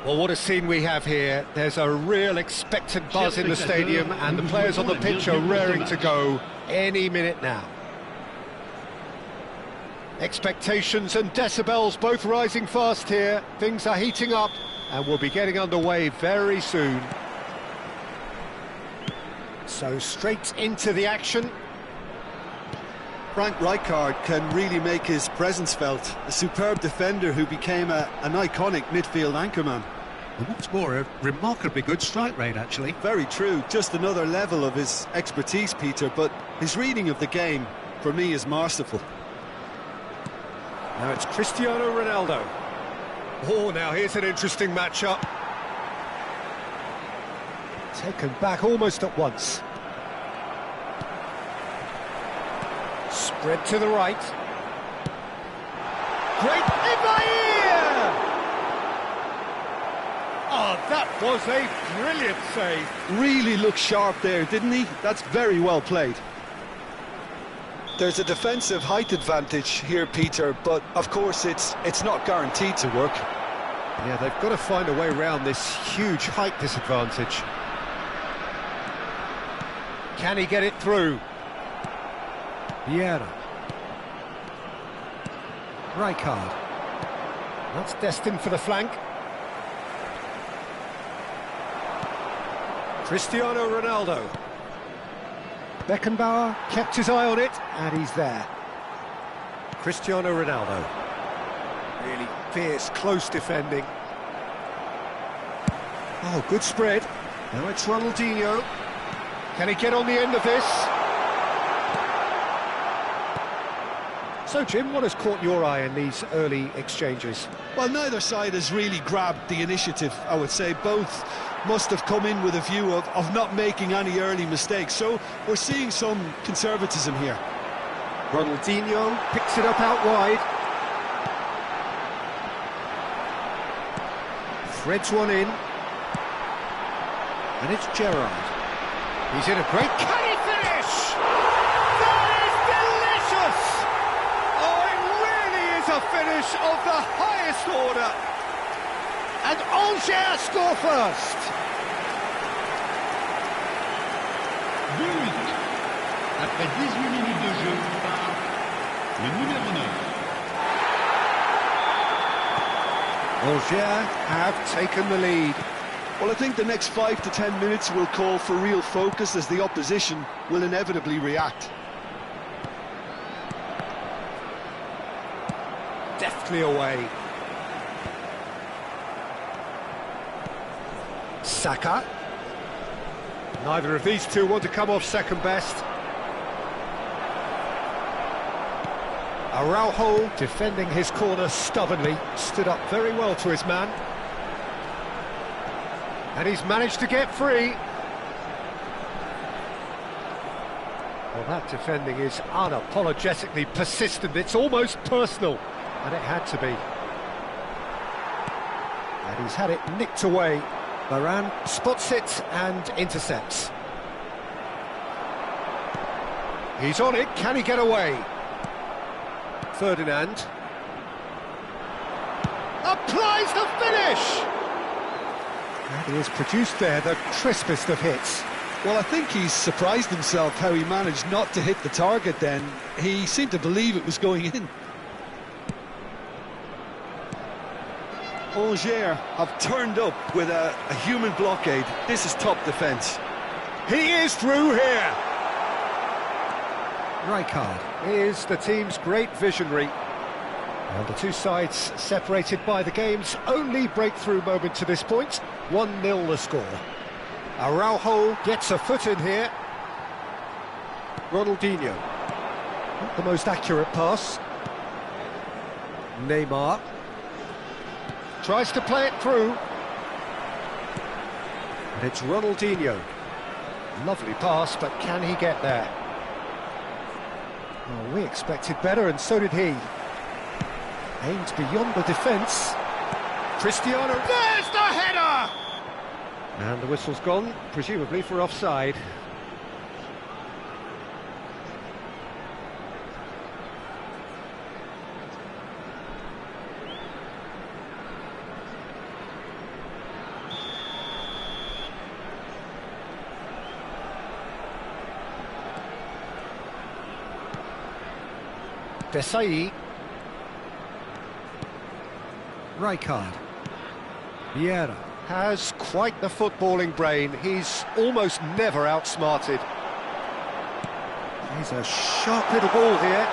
Well, what a scene we have here. There's a real expectant buzz in the stadium, and the players on the pitch are raring to go any minute now. Expectations and decibels both rising fast here. Things are heating up, and we'll be getting underway very soon. So straight into the action. Frank Rijkaard can really make his presence felt. A superb defender who became an iconic midfield anchorman. And what's more, a remarkably good strike rate, actually. Very true, just another level of his expertise, Peter, but his reading of the game, for me, is masterful. Now it's Cristiano Ronaldo. Oh, now here's an interesting matchup. Taken back almost at once. Spread to the right. Great Ibair! Oh, that was a brilliant save. Really looked sharp there, didn't he? That's very well played. There's a defensive height advantage here, Peter, but of course it's not guaranteed to work. Yeah, they've got to find a way around this huge height disadvantage. Can he get it through? Vieira. Rijkaard. That's destined for the flank. Cristiano Ronaldo. Beckenbauer kept his eye on it, and he's there. Cristiano Ronaldo. Really fierce, close defending. Oh, good spread. Now it's Ronaldinho. Can he get on the end of this? So, Jim, what has caught your eye in these early exchanges? Well, neither side has really grabbed the initiative, I would say. Both must have come in with a view of not making any early mistakes. So we're seeing some conservatism here. Ronaldinho picks it up out wide. Threads one in. And it's Gerrard. He's in a great... Can he finish? That is delicious! Oh, it really is a finish of the highest order. And Angers score first. But après 18 minutes de jeu par le numéro 9. Angers have taken the lead. Well, I think the next 5 to 10 minutes will call for real focus as the opposition will inevitably react. Deftly away. Saka. Neither of these two want to come off second best. Araujo defending his corner stubbornly, stood up very well to his man. And he's managed to get free. Well, that defending is unapologetically persistent. It's almost personal, and it had to be. And he's had it nicked away. Varane spots it and intercepts. He's on it, can he get away? Ferdinand. Applies the finish! And he has produced there the crispest of hits. Well, I think he's surprised himself how he managed not to hit the target then. He seemed to believe it was going in. Angers have turned up with a human blockade. This is top defence. He is through here. Rijkaard is the team's great visionary. And the two sides separated by the game's only breakthrough moment to this point. 1-0 the score. Araujo gets a foot in here. Ronaldinho. Not the most accurate pass. Neymar. Tries to play it through. And it's Ronaldinho. Lovely pass, but can he get there? Well, we expected better, and so did he. Aimed beyond the defence. Cristiano, there's the header! And the whistle's gone, presumably for offside. Desai. Rijkaard. Vieira. Has quite the footballing brain. He's almost never outsmarted. He's a sharp little ball here.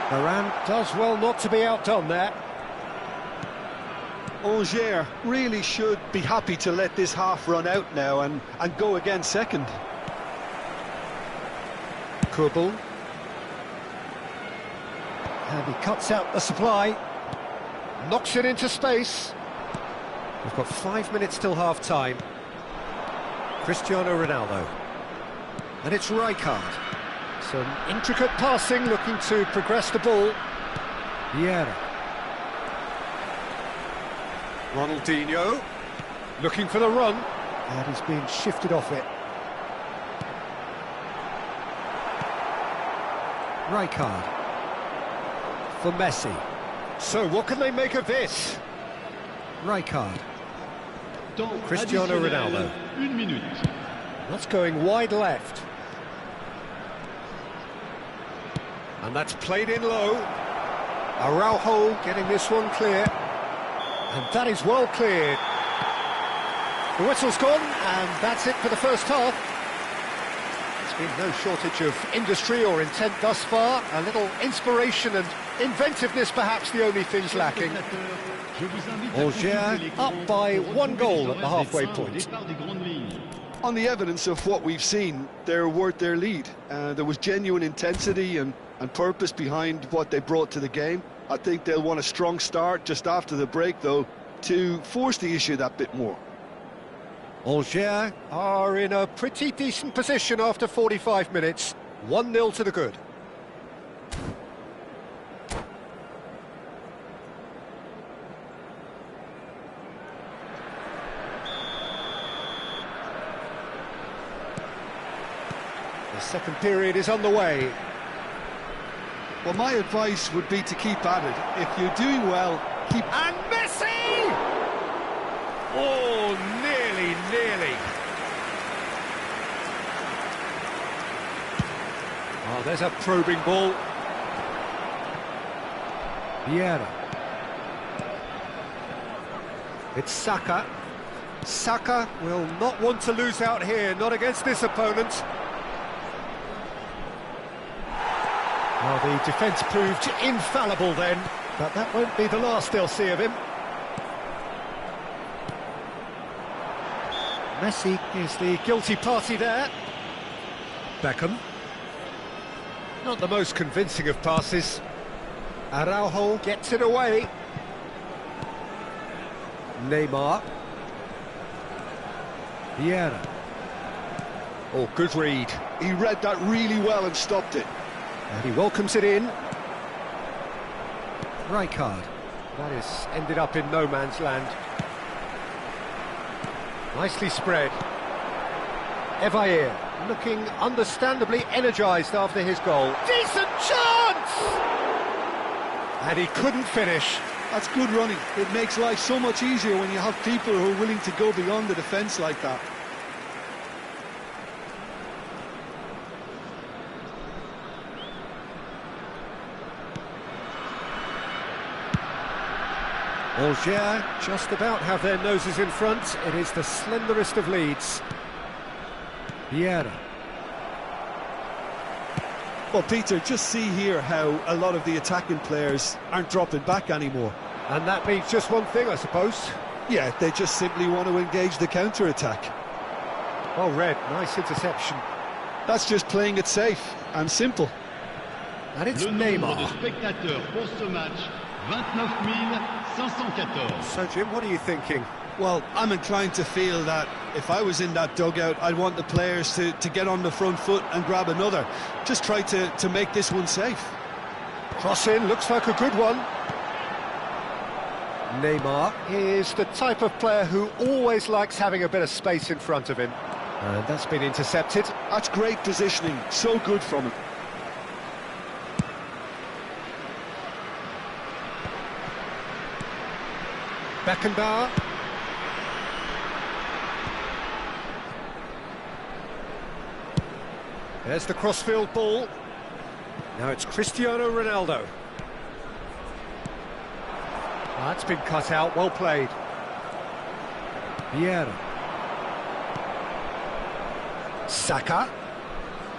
Varane does well not to be outdone there. Angers really should be happy to let this half run out now and go again second. Kubel. And he cuts out the supply. Knocks it into space. We've got 5 minutes till half-time. Cristiano Ronaldo. And it's Rijkaard. Some intricate passing, looking to progress the ball. Vieira. Ronaldinho. Looking for the run. And he's being shifted off it. Rijkaard. For Messi. So what can they make of this? Rijkaard. Cristiano Ronaldo. 1 minute. That's going wide left. And that's played in low. Araujo getting this one clear. And that is well cleared. The whistle's gone, and that's it for the first half. There's been no shortage of industry or intent thus far. A little inspiration and inventiveness, perhaps the only things lacking. Angers up by 1 goal at the halfway point. On the evidence of what we've seen, they're worth their lead. There was genuine intensity and purpose behind what they brought to the game. I think they'll want a strong start just after the break, though, to force the issue that bit more. Angers are in a pretty decent position after 45 minutes. 1-0 to the good. The second period is underway. Well, my advice would be to keep at it. If you're doing well, keep... And Messi! Oh, nearly. Oh, there's a probing ball. Vieira. It's Saka. Saka will not want to lose out here, not against this opponent. Well, the defence proved infallible then, but that won't be the last they'll see of him. Messi is the guilty party there. Beckham. Not the most convincing of passes. Araujo gets it away. Neymar. Vieira. Oh, good read. He read that really well and stopped it. And he welcomes it in. Rijkaard. That has ended up in no man's land. Nicely spread. Evair looking understandably energised after his goal. Decent chance! And he couldn't finish. That's good running. It makes life so much easier when you have people who are willing to go beyond the defence like that. Angers just about have their noses in front. It is the slenderest of leads. Vieira. Well, Peter, just see here how a lot of the attacking players aren't dropping back anymore. And that means just one thing, I suppose. Yeah, they just simply want to engage the counter-attack. Well read, nice interception. That's just playing it safe and simple. And it's Le nombre de Neymar. spectateurs pour ce match, 29 514. So, Jim, what are you thinking? Well, I'm inclined to feel that if I was in that dugout, I'd want the players to get on the front foot and grab another. Just try to make this one safe. Cross in, looks like a good one. Neymar is the type of player who always likes having a bit of space in front of him. And that's been intercepted. That's great positioning, so good from him. Beckenbauer. There's the crossfield ball. Now it's Cristiano Ronaldo. That's been cut out, well played. Vieira. Saka.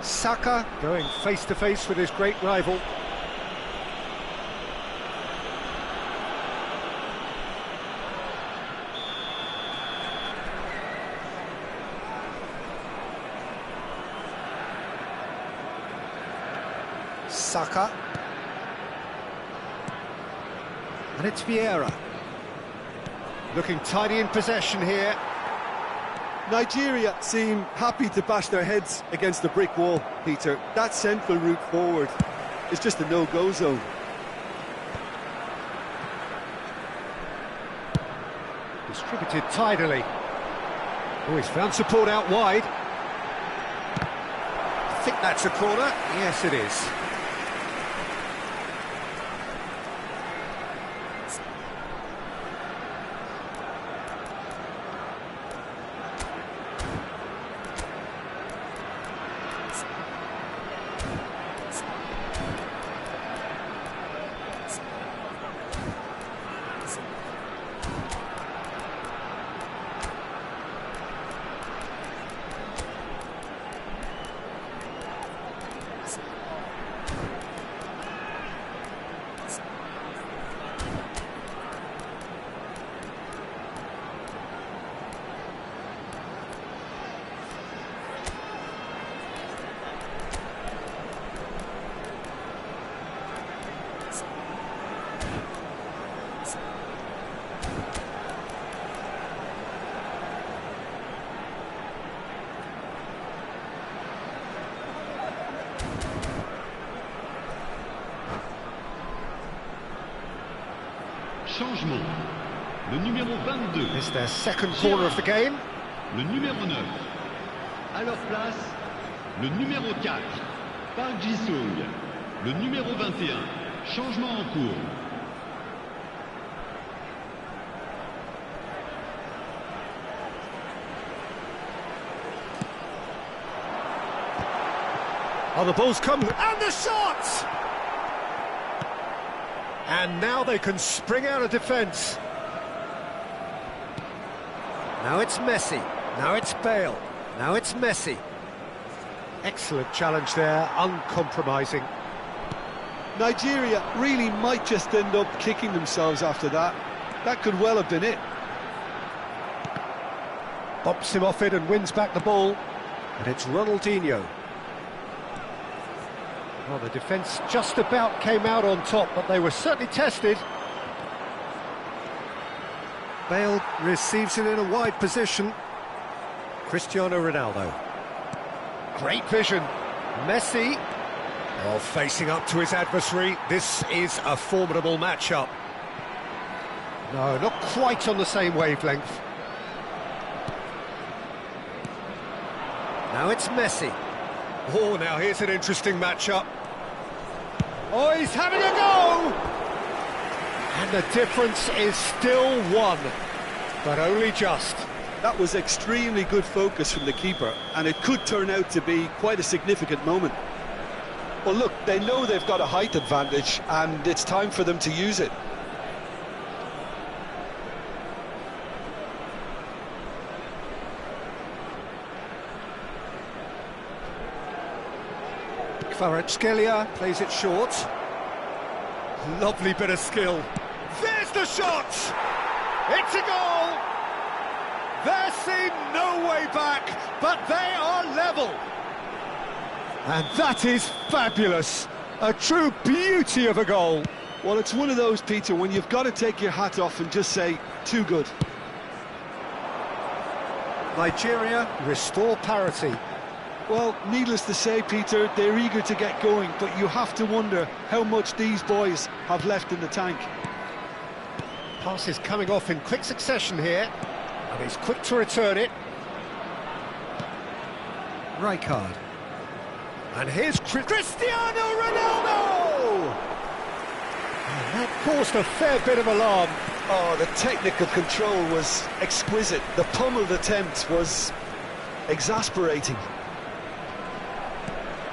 Saka going face to face with his great rival. Saka. And it's Vieira. Looking tidy in possession here. Nigeria seem happy to bash their heads against the brick wall, Peter. That central route forward is just a no-go zone. Distributed tidily. Oh, he's found support out wide. I think that's a corner. Yes, it is. Changement. Le numéro 22. It's their second corner of the game. Le numéro 9. À leur place, le numéro 4. Park Ji-sung. Le numéro 21. Changement en cours. Oh, the ball's come, and the shot! And now they can spring out of defence. Now it's Messi, now it's Bale, now it's Messi. Excellent challenge there, uncompromising. Nigeria really might just end up kicking themselves after that. That could well have been it. Bumps him off it and wins back the ball. And it's Ronaldinho. Well, the defence just about came out on top, but they were certainly tested. Bale receives it in a wide position. Cristiano Ronaldo. Great vision. Messi. Oh, facing up to his adversary. This is a formidable matchup. No, not quite on the same wavelength. Now it's Messi. Oh, now here's an interesting matchup. Oh, he's having a go! And the difference is still one, but only just. That was extremely good focus from the keeper, and it could turn out to be quite a significant moment. Well, look, they know they've got a height advantage, and it's time for them to use it. Kvaratskhelia plays it short. Lovely bit of skill. There's the shot! It's a goal! There seemed no way back, but they are level. And that is fabulous. A true beauty of a goal. Well, it's one of those, Peter, when you've got to take your hat off and just say, too good. Nigeria restore parity. Well, needless to say, Peter, they're eager to get going, but you have to wonder how much these boys have left in the tank. Pass is coming off in quick succession here, and he's quick to return it. Rijkaard. And here's Cristiano Ronaldo! And that caused a fair bit of alarm. Oh, the technical control was exquisite. The pummeled attempt was exasperating.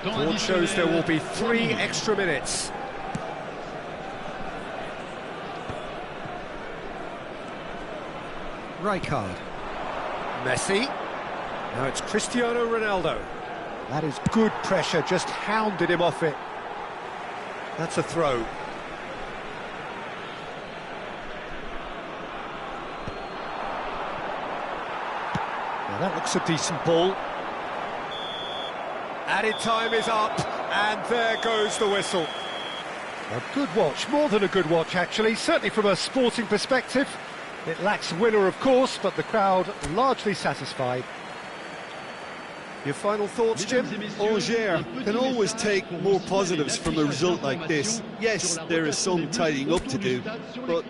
Board shows there will be 3 extra minutes. Rijkaard. Messi. Now it's Cristiano Ronaldo. That is good pressure, just hounded him off it. That's a throw. Well, that looks a decent ball. Added time is up, and there goes the whistle. A good watch, more than a good watch actually, certainly from a sporting perspective. It lacks winner, of course, but the crowd largely satisfied. Your final thoughts, Jim? Angers can always take more positives from a result like this. Yes, there is some tidying up to do, but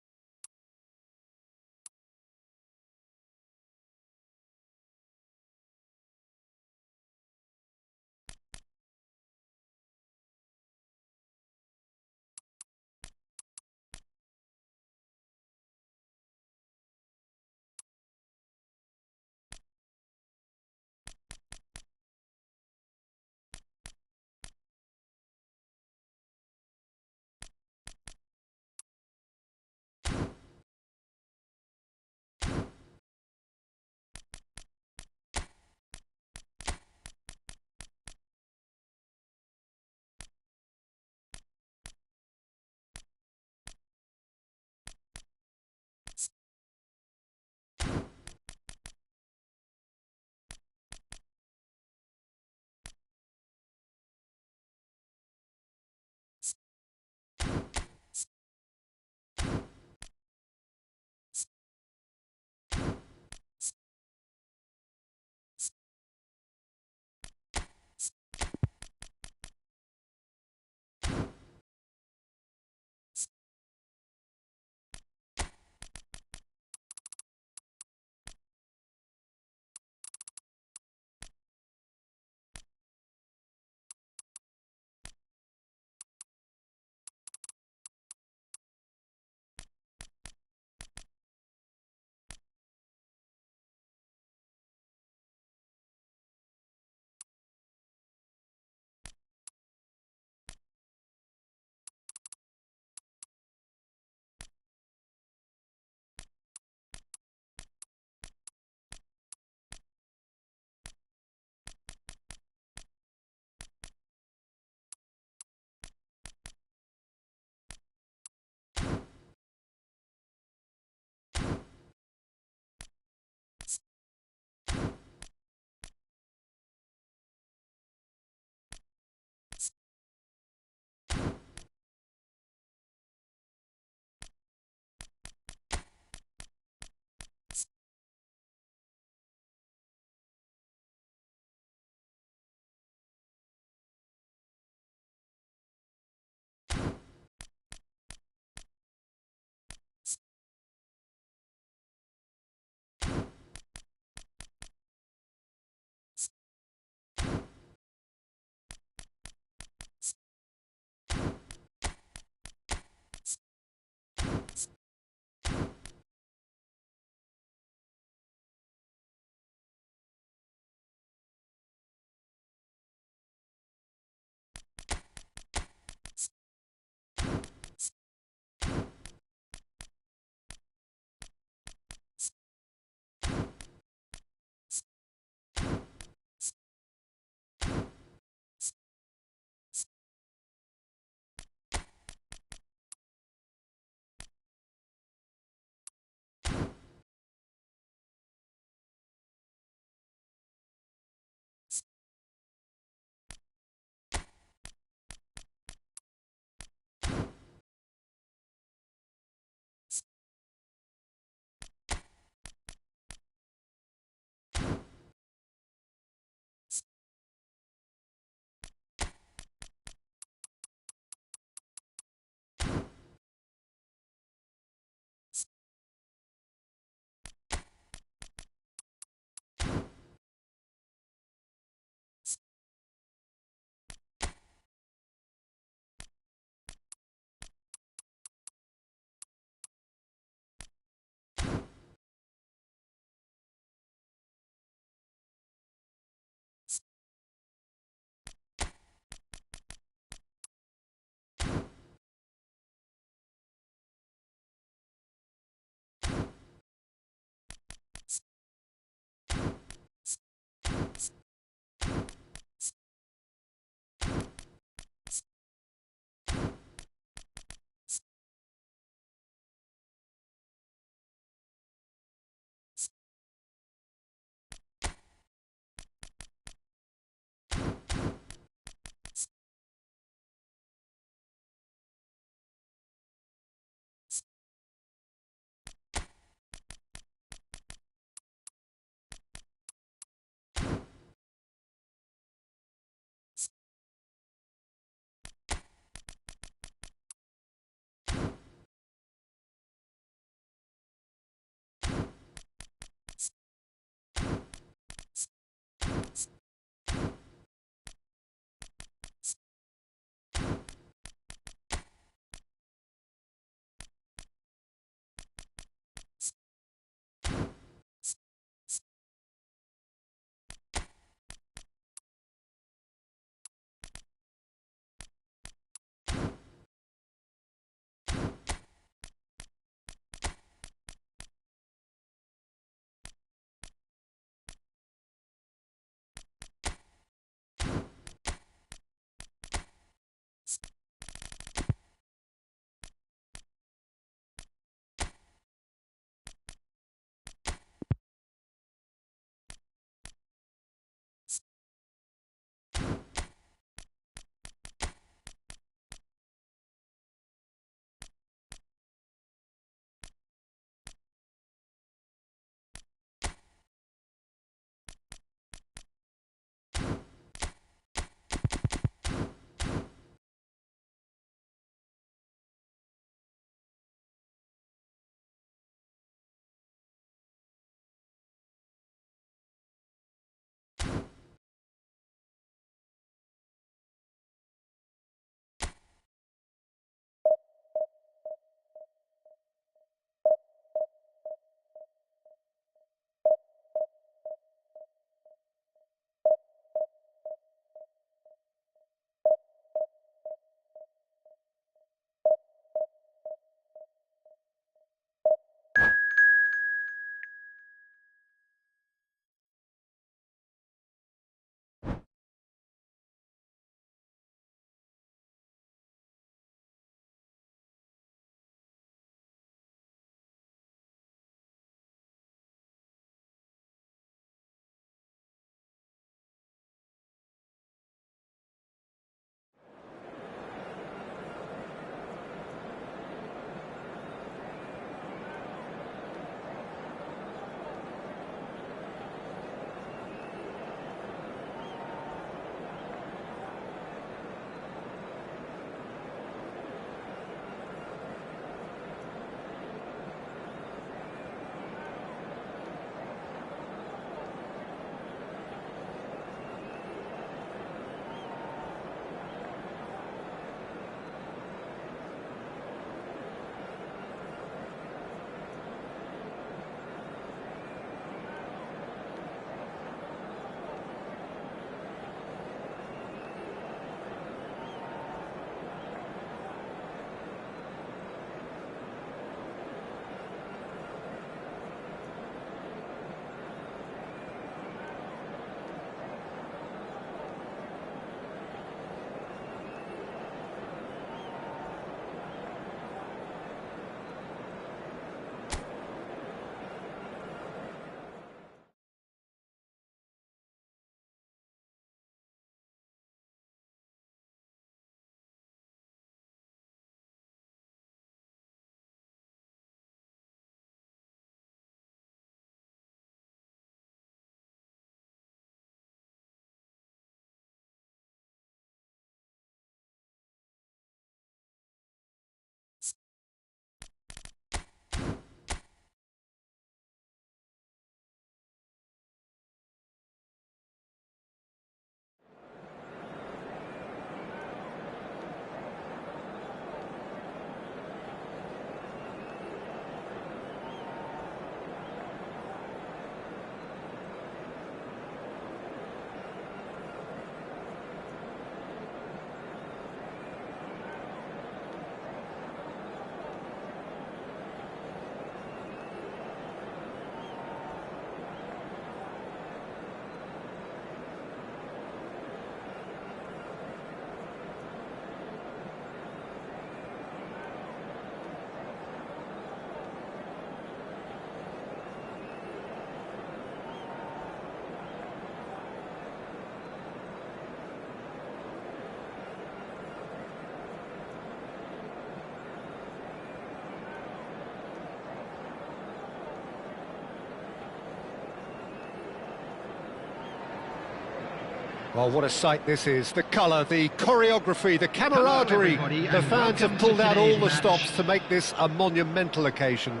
Well, what a sight this is. The colour, the choreography, the camaraderie. The fans have pulled out all the stops to make this a monumental occasion.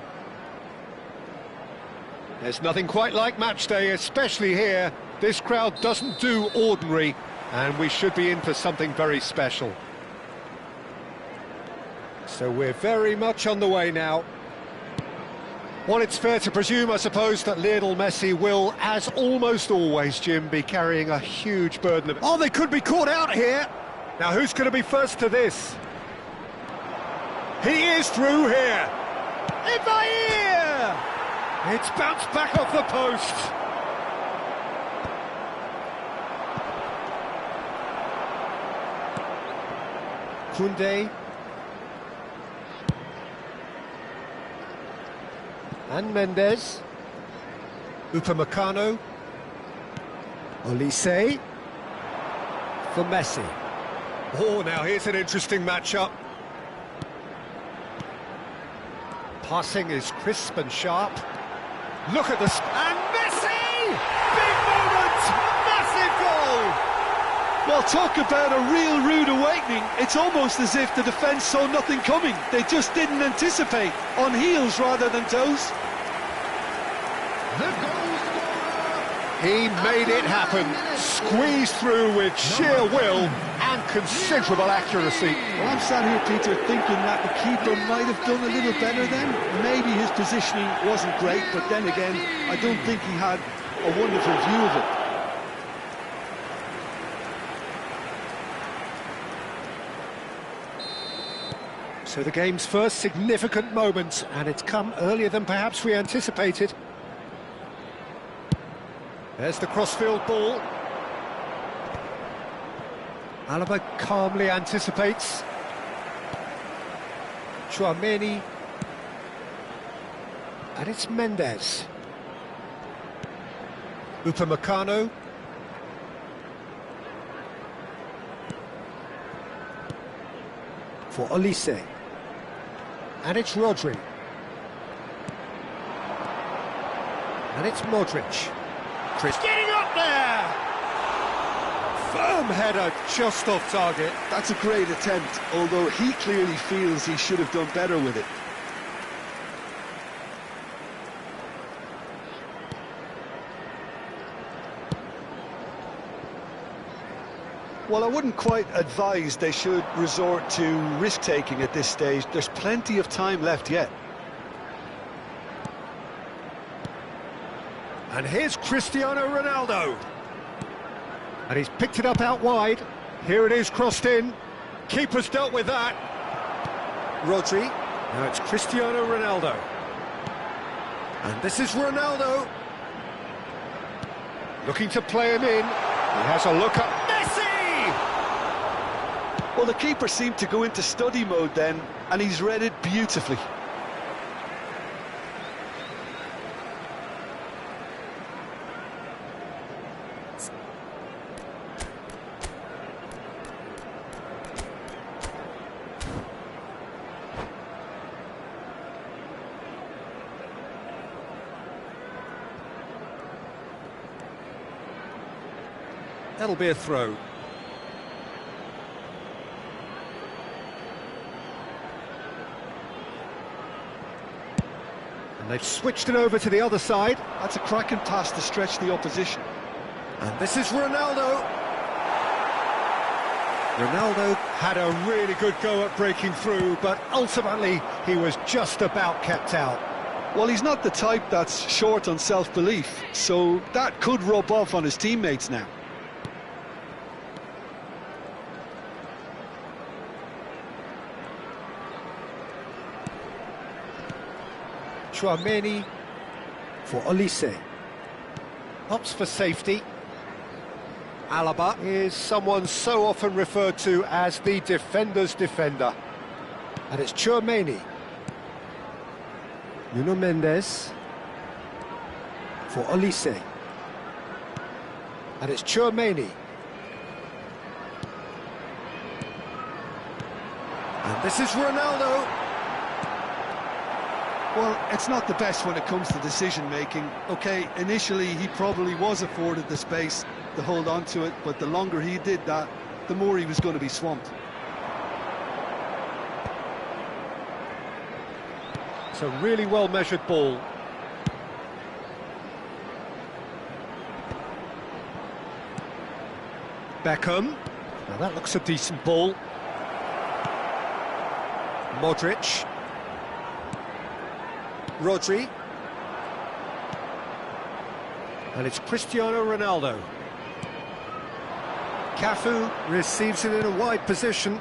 There's nothing quite like match day, especially here. This crowd doesn't do ordinary, and we should be in for something very special. So we're very much on the way now. Well, it's fair to presume, I suppose, that Lionel Messi will, as almost always, Jim, be carrying a huge burden of... Oh, they could be caught out here! Now, who's going to be first to this? He is through here! In the ear! It's bounced back off the post! Koundé. And Mendes. Upamecano. Olise. For Messi. Oh, now here's an interesting matchup. Passing is crisp and sharp. Look at this. And Messi! Big moment! Massive goal! Well, talk about a real rude awakening. It's almost as if the defence saw nothing coming. They just didn't anticipate. On heels rather than toes. The goal scorer! He made it happen. Squeezed through with sheer will and considerable accuracy. Well, I'm sat here, Peter, thinking that the keeper might have done a little better then. Maybe his positioning wasn't great, but then again, I don't think he had a wonderful view of it. So the game's first significant moment, and it's come earlier than perhaps we anticipated. There's the crossfield ball. Alaba calmly anticipates. Tchouaméni. And it's Mendes. Upamecano. For Olise. And it's Rodri. And it's Modric. Chris getting up there! Firm header just off target. That's a great attempt, although he clearly feels he should have done better with it. Well, I wouldn't quite advise they should resort to risk-taking at this stage. There's plenty of time left yet. And here's Cristiano Ronaldo. And he's picked it up out wide. Here it is, crossed in. Keeper's dealt with that. Rodri. Now it's Cristiano Ronaldo. And this is Ronaldo. Looking to play him in. He has a look at Messi! Well, the keeper seemed to go into study mode then, and he's read it beautifully. That'll be a throw. And they've switched it over to the other side. That's a cracking pass to stretch the opposition. And this is Ronaldo. Ronaldo had a really good go at breaking through, but ultimately he was just about kept out. Well, he's not the type that's short on self-belief, so that could rub off on his teammates now. Tchouaméni for Olise. Opts for safety. Alaba is someone so often referred to as the defender's defender. And it's Tchouaméni. Nuno Mendes for Olise. And it's Tchouaméni. And this is Ronaldo. Well, it's not the best when it comes to decision-making. OK, initially he probably was afforded the space, to hold on to it, but the longer he did that, the more he was going to be swamped. It's a really well-measured ball. Beckham. Now that looks a decent ball. Modric. Rodri. And it's Cristiano Ronaldo. Cafu receives it in a wide position.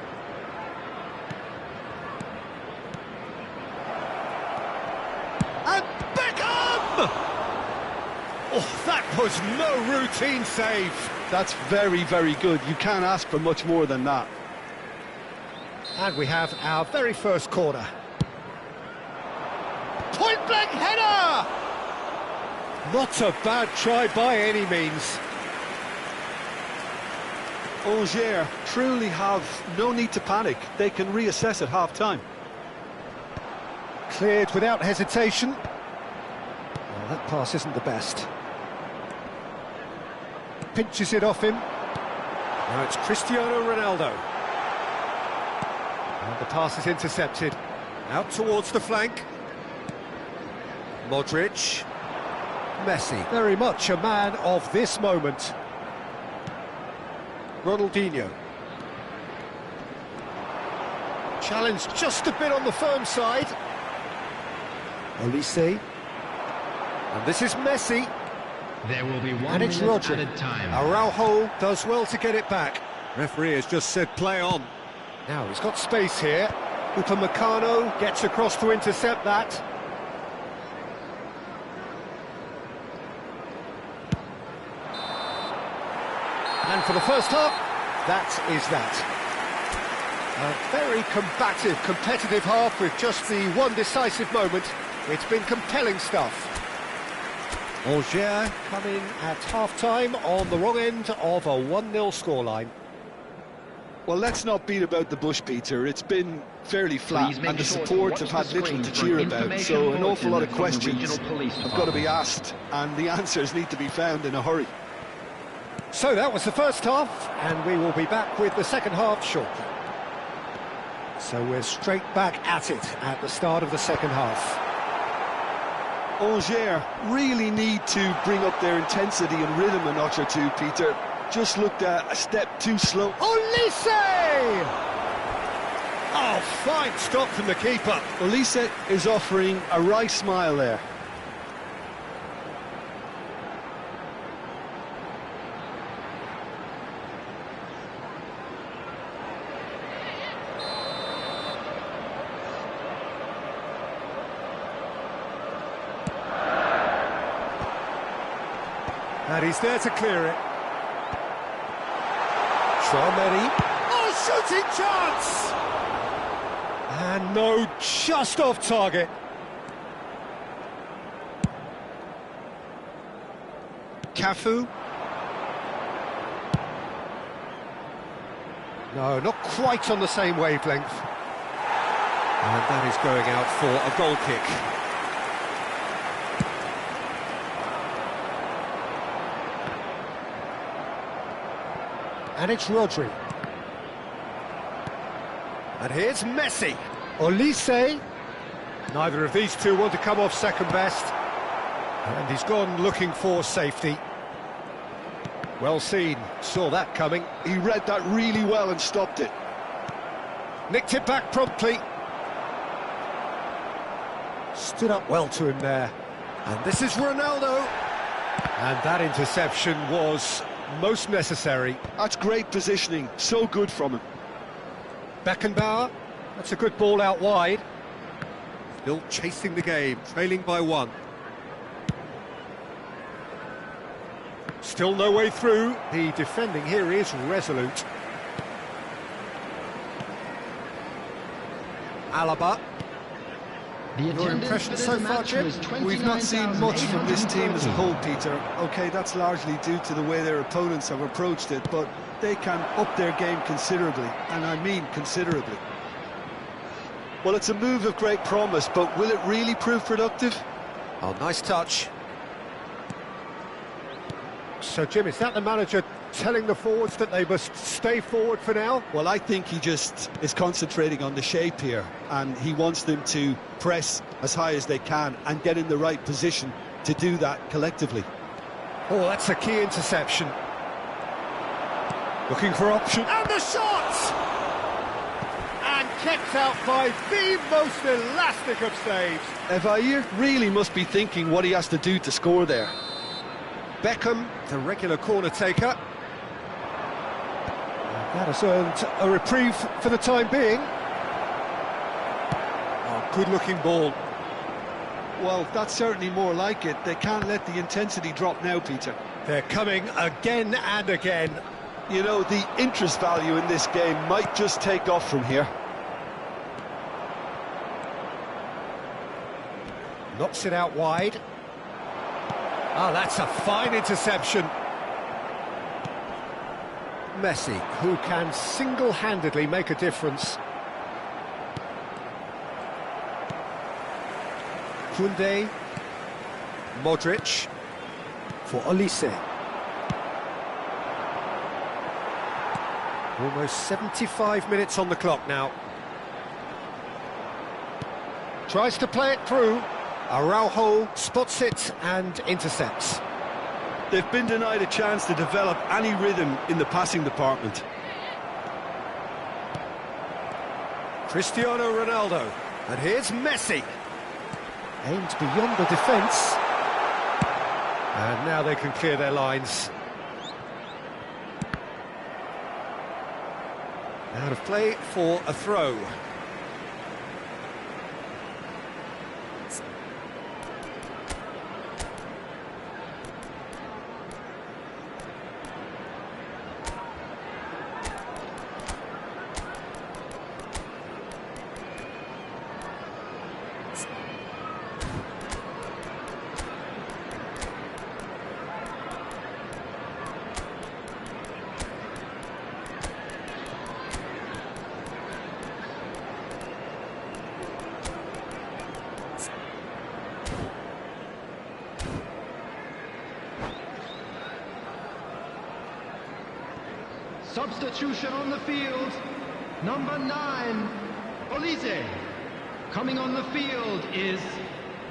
And Beckham! Oh, that was no routine save. That's very, very good. You can't ask for much more than that. And we have our very first corner. Point-blank header! Not a bad try by any means. Angers truly have no need to panic. They can reassess at half-time. Cleared without hesitation. Well, that pass isn't the best. Pinches it off him. Now it's Cristiano Ronaldo. And the pass is intercepted. Out towards the flank. Modric. Messi. Very much a man of this moment. Ronaldinho. Challenge just a bit on the firm side. Olise. And this is Messi. There will be 1 And it's minute Rodri. added time. Araujo does well to get it back. Referee has just said play on. Now he's got space here. Upamecano gets across to intercept that. And for the first half, that is that. A very combative, competitive half with just the one decisive moment. It's been compelling stuff. Angers come in at half-time on the wrong end of a 1-0 scoreline. Well, let's not beat about the bush, Peter. It's been fairly flat, and the support have had little to cheer about, so an awful lot of questions have got to be asked, and the answers need to be found in a hurry. So that was the first half, and we will be back with the second half shortly. So we're straight back at it at the start of the second half. Angers really need to bring up their intensity and rhythm a notch or two, Peter. Just looked a step too slow. Olise! Oh, fine stop from the keeper. Olise is offering a wry smile there. And he's there to clear it. Traoré. Oh, shooting chance! And no, just off target. Cafu. No, not quite on the same wavelength. And that is going out for a goal kick. And it's Rodri. And here's Messi. Olise. Neither of these two want to come off second best. And he's gone looking for safety. Well seen, saw that coming. He read that really well and stopped it. Nicked it back promptly. Stood up well to him there. And this is Ronaldo. And that interception was most necessary. That's great positioning, so good from him. Beckenbauer, that's a good ball out wide. Still chasing the game, trailing by 1. Still no way through. The defending here is resolute. Alaba. Your impression so far, Jim? We've not seen much from this team as a whole, Peter. OK, that's largely due to the way their opponents have approached it, but they can up their game considerably, and I mean considerably. Well, it's a move of great promise, but will it really prove productive? Oh, nice touch. So, Jim, is that the manager telling the forwards that they must stay forward for now? Well, I think he just is concentrating on the shape here, and he wants them to press as high as they can and get in the right position to do that collectively. Oh, that's a key interception. Looking for option. And the shot! And kept out by the most elastic of saves. Evair really must be thinking what he has to do to score there. Beckham, the regular corner taker. That has earned a reprieve for the time being. Oh, good-looking ball. Well, that's certainly more like it. They can't let the intensity drop now, Peter. They're coming again and again. You know, the interest value in this game might just take off from here. Knocks it out wide. Ah, that's a fine interception. Messi, who can single-handedly make a difference. Koundé. Modric. For Olise. Almost 75 minutes on the clock now. Tries to play it through. Araujo spots it and intercepts. They've been denied a chance to develop any rhythm in the passing department. Cristiano Ronaldo. And here's Messi. Aimed beyond the defence. And now they can clear their lines. Out of play for a throw. Substitution on the field, number 9, Olise. Coming on the field is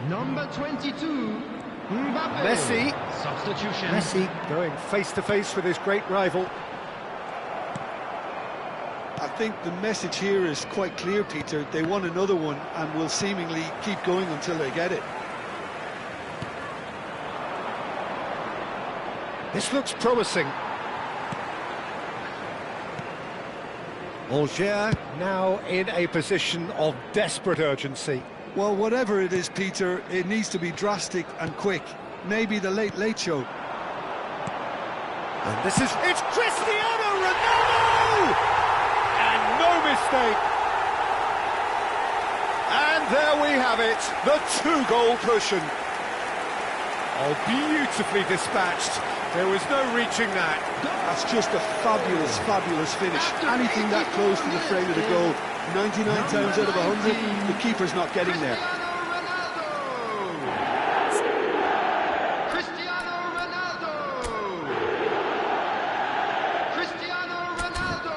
number 22, Mbappe. Messi. Substitution. Messi going face-to-face with his great rival. I think the message here is quite clear, Peter. They want another one and will seemingly keep going until they get it. This looks promising. Alger now in a position of desperate urgency. Well, whatever it is, Peter, it needs to be drastic and quick. Maybe the late show. And this is... It's Cristiano Ronaldo! And no mistake. And there we have it, the 2-goal cushion. Oh, beautifully dispatched. There was no reaching that. That's just a fabulous, fabulous finish. Anything that close to the frame of the goal, 99 times out of 100, the keeper's not getting there. Cristiano Ronaldo! Cristiano Ronaldo!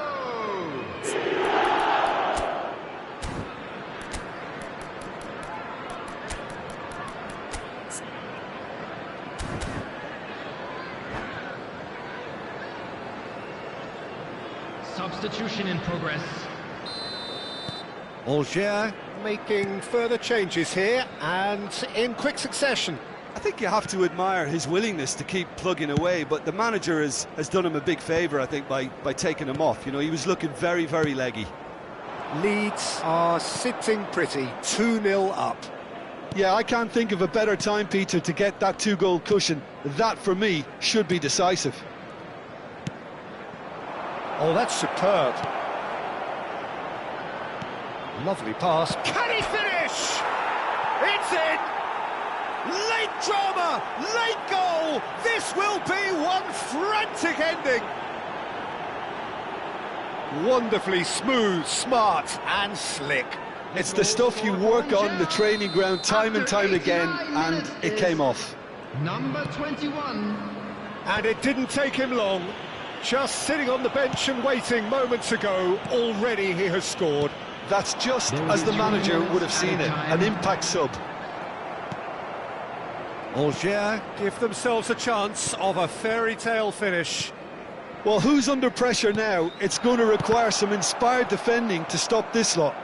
Substitution in progress. Alger making further changes here and in quick succession. I think you have to admire his willingness to keep plugging away, but the manager has done him a big favour, I think, by taking him off. You know, he was looking very, very leggy. Leeds are sitting pretty, 2-0 up. Yeah, I can't think of a better time, Peter, to get that 2-goal cushion. That, for me, should be decisive. Oh, that's superb. Lovely pass. Can he finish? It's in! Late drama, late goal! This will be one frantic ending! Wonderfully smooth, smart and slick. It's the stuff you work on the training ground time and time again, and it came off. Number 21, And it didn't take him long. Just sitting on the bench and waiting moments ago, already he has scored. That's just as the manager would have seen it, an impact sub. Algiers give themselves a chance of a fairy tale finish. Well, who's under pressure now? It's going to require some inspired defending to stop this lot.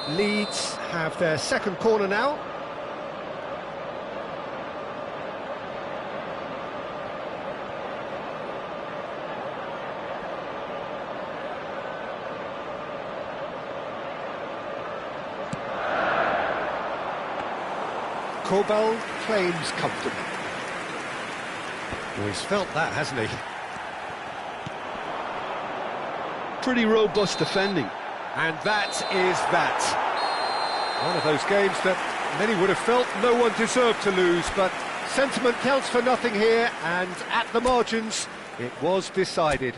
Leeds have their second corner now. Kobel claims comfortably. Well, he's felt that, hasn't he? Pretty robust defending. And that is that. One of those games that many would have felt no one deserved to lose, but sentiment counts for nothing here, and at the margins, it was decided.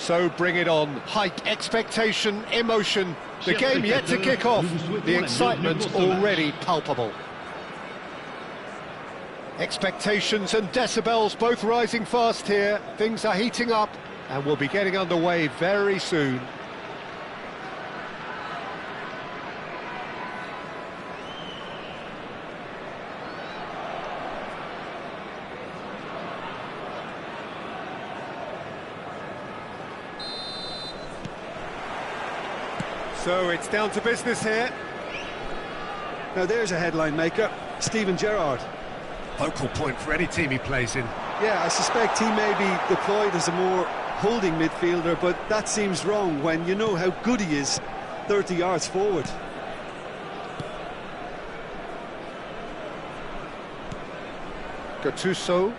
So bring it on. Hype, expectation, emotion. The game yet to kick off. The excitement already palpable. Expectations and decibels both rising fast here. Things are heating up and we'll be getting underway very soon. So it's down to business here. Now there's a headline maker, Steven Gerrard. Focal point for any team he plays in. Yeah, I suspect he may be deployed as a more holding midfielder, but that seems wrong when you know how good he is 30 yards forward. Gattuso.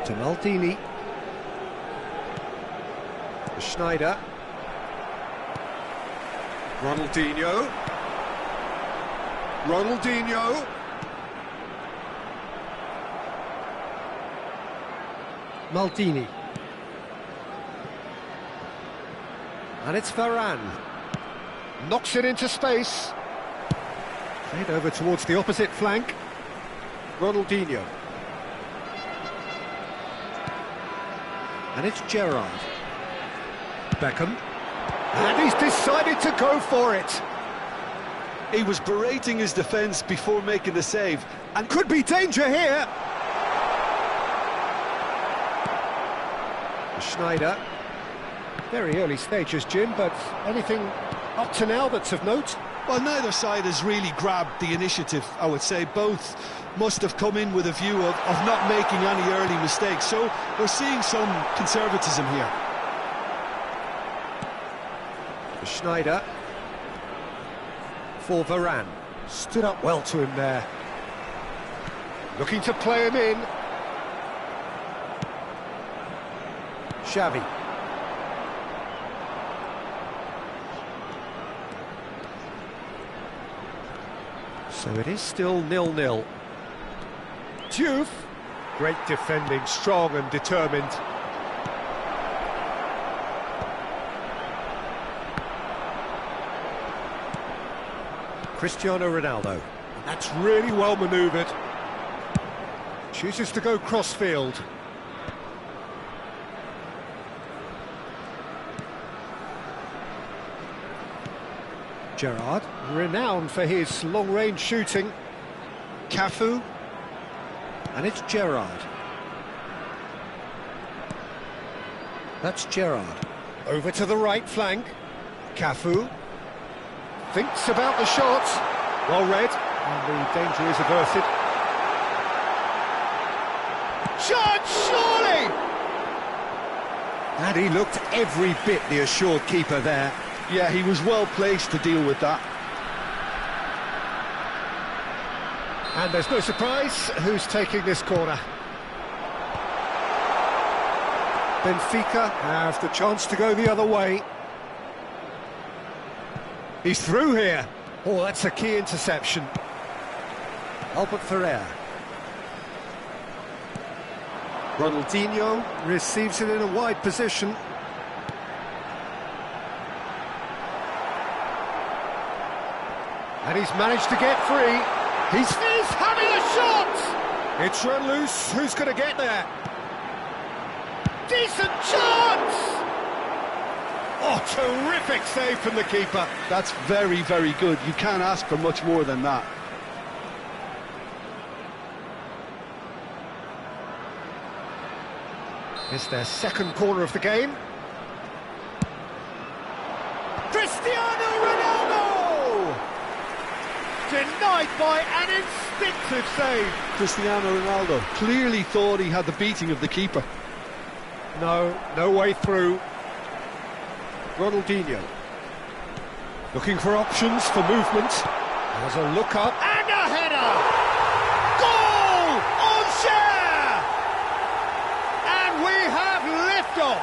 To Maldini. Schneider. Ronaldinho. Maldini. And it's Varane. Knocks it into space. Played over towards the opposite flank. Ronaldinho. And it's Gerrard. Beckham. And he's decided to go for it. He was berating his defence before making the save. And could be danger here. Schneider. Very early stages, Jim, but anything up to now that's of note? Well, neither side has really grabbed the initiative, I would say. Both must have come in with a view of not making any early mistakes. So we're seeing some conservatism here. Schneider. For Varane. Stood up well to him there. Looking to play him in. Xavi. So it is still 0-0. Diouf. Great defending, strong and determined. Cristiano Ronaldo. And that's really well manoeuvred. Chooses to go cross-field. Gerrard, renowned for his long-range shooting. Cafu. And it's Gerrard. That's Gerrard. Over to the right flank. Cafu. Thinks about the shot. Well read. And the danger is averted. Shot, surely! And he looked every bit the assured keeper there. Yeah, he was well placed to deal with that. And there's no surprise who's taking this corner. Benfica have the chance to go the other way. He's through here. Oh, that's a key interception. Albert Ferrer. Ronaldinho receives it in a wide position. And he's managed to get free. He's having a shot! It's run loose. Who's going to get there? Decent chance! Oh, terrific save from the keeper. That's very, very good. You can't ask for much more than that. It's their second corner of the game. Cristiano Ronaldo! Denied by an instinctive save. Cristiano Ronaldo clearly thought he had the beating of the keeper. No way through. Ronaldinho. Looking for options for movement. There's a look up. And a header! Goal! On share! And we have liftoff.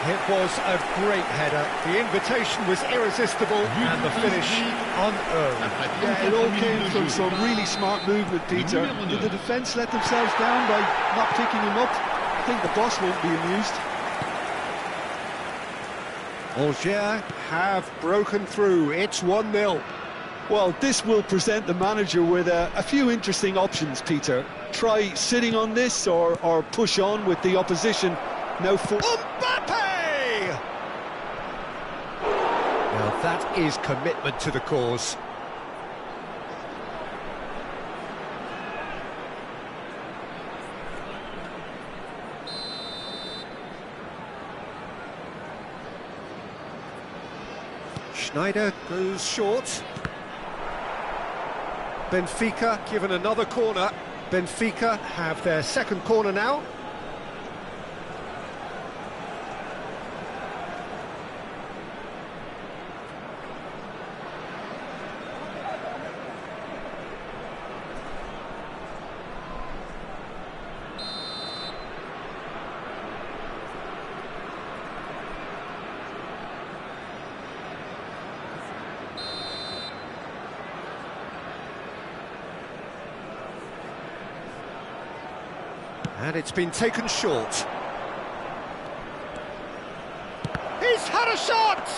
It was a great header. The invitation was irresistible and the finish unearned. Yeah, it all came from some really smart movement, Peter. Did the defence let themselves down by not picking him up? I think the boss won't be amused. Angers have broken through. It's 1-0. Well, this will present the manager with a few interesting options, Peter. Try sitting on this or push on with the opposition. Now for Mbappe! Now that is commitment to the cause. Schneider goes short. Benfica given another corner. Benfica have their second corner now. And it's been taken short. He's had a shot!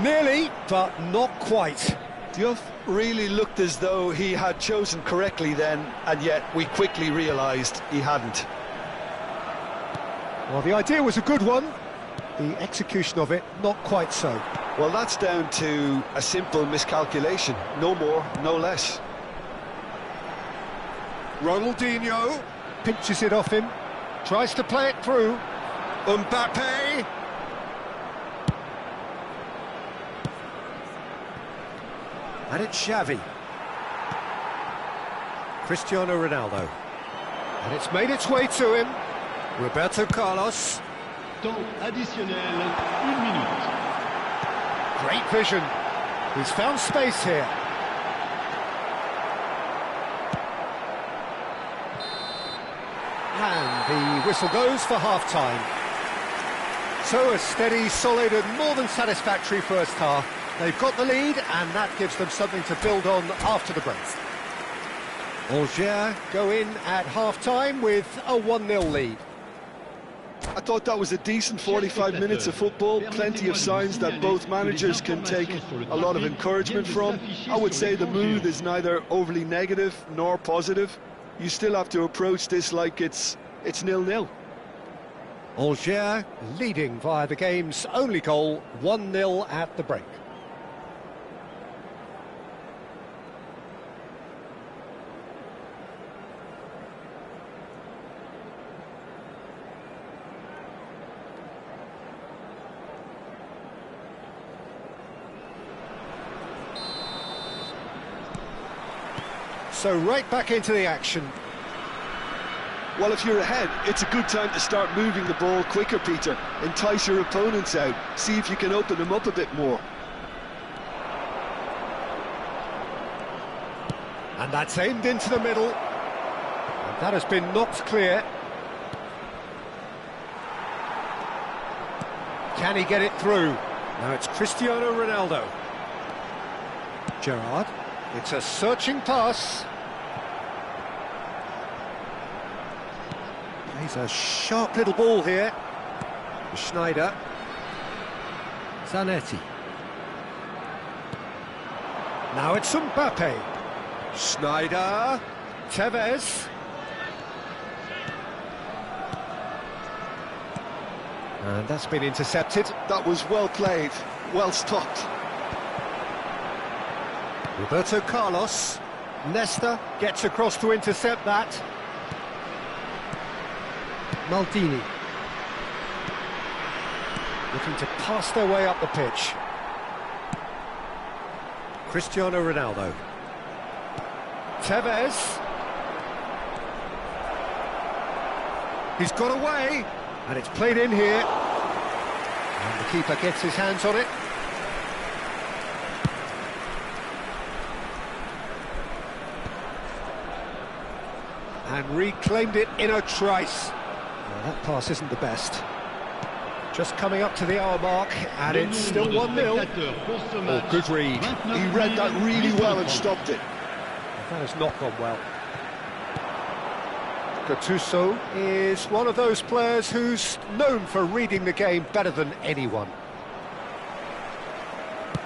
Nearly, but not quite. Diouf really looked as though he had chosen correctly then, and yet we quickly realised he hadn't. Well, the idea was a good one. The execution of it, not quite so. Well, that's down to a simple miscalculation. No more, no less. Ronaldinho pinches it off him, tries to play it through. Mbappe! And it's Xavi. Cristiano Ronaldo. And it's made its way to him. Roberto Carlos. Temps additionnel, 1 minute. Great vision. He's found space here. And the whistle goes for half-time. So a steady, solid and more than satisfactory first half. They've got the lead and that gives them something to build on after the break. Angers go in at half-time with a 1-0 lead. I thought that was a decent 45 minutes of football, plenty of signs that both managers can take a lot of encouragement from. I would say the mood is neither overly negative nor positive. You still have to approach this like it's 0-0. Angers leading via the game's only goal, 1-0 at the break. So right back into the action. Well, if you're ahead, it's a good time to start moving the ball quicker, Peter. Entice your opponents out. See if you can open them up a bit more. And that's aimed into the middle. And that has been knocked clear. Can he get it through? Now it's Cristiano Ronaldo. Gerrard. It's a searching pass. He's a sharp little ball here. Schneider. Zanetti. Now it's Mbappe. Schneider. Tevez. And that's been intercepted. That was well played, well stopped. Roberto Carlos. Nesta gets across to intercept that. Maldini. Looking to pass their way up the pitch. Cristiano Ronaldo. Tevez. He's got away. And it's played in here. And the keeper gets his hands on it. And reclaimed it in a trice. Well, that pass isn't the best. Just coming up to the hour mark, and it's still 1-0. Oh, good read. He read that really well and stopped it. That has not gone well. Gattuso is one of those players who's known for reading the game better than anyone.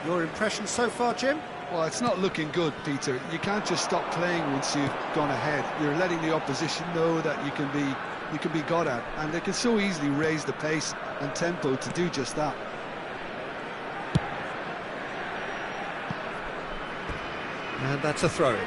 Your impression so far, Jim? Well, it's not looking good, Peter. You can't just stop playing once you've gone ahead. You're letting the opposition know that you can be got at, and they can so easily raise the pace and tempo to do just that. And that's a throw-in.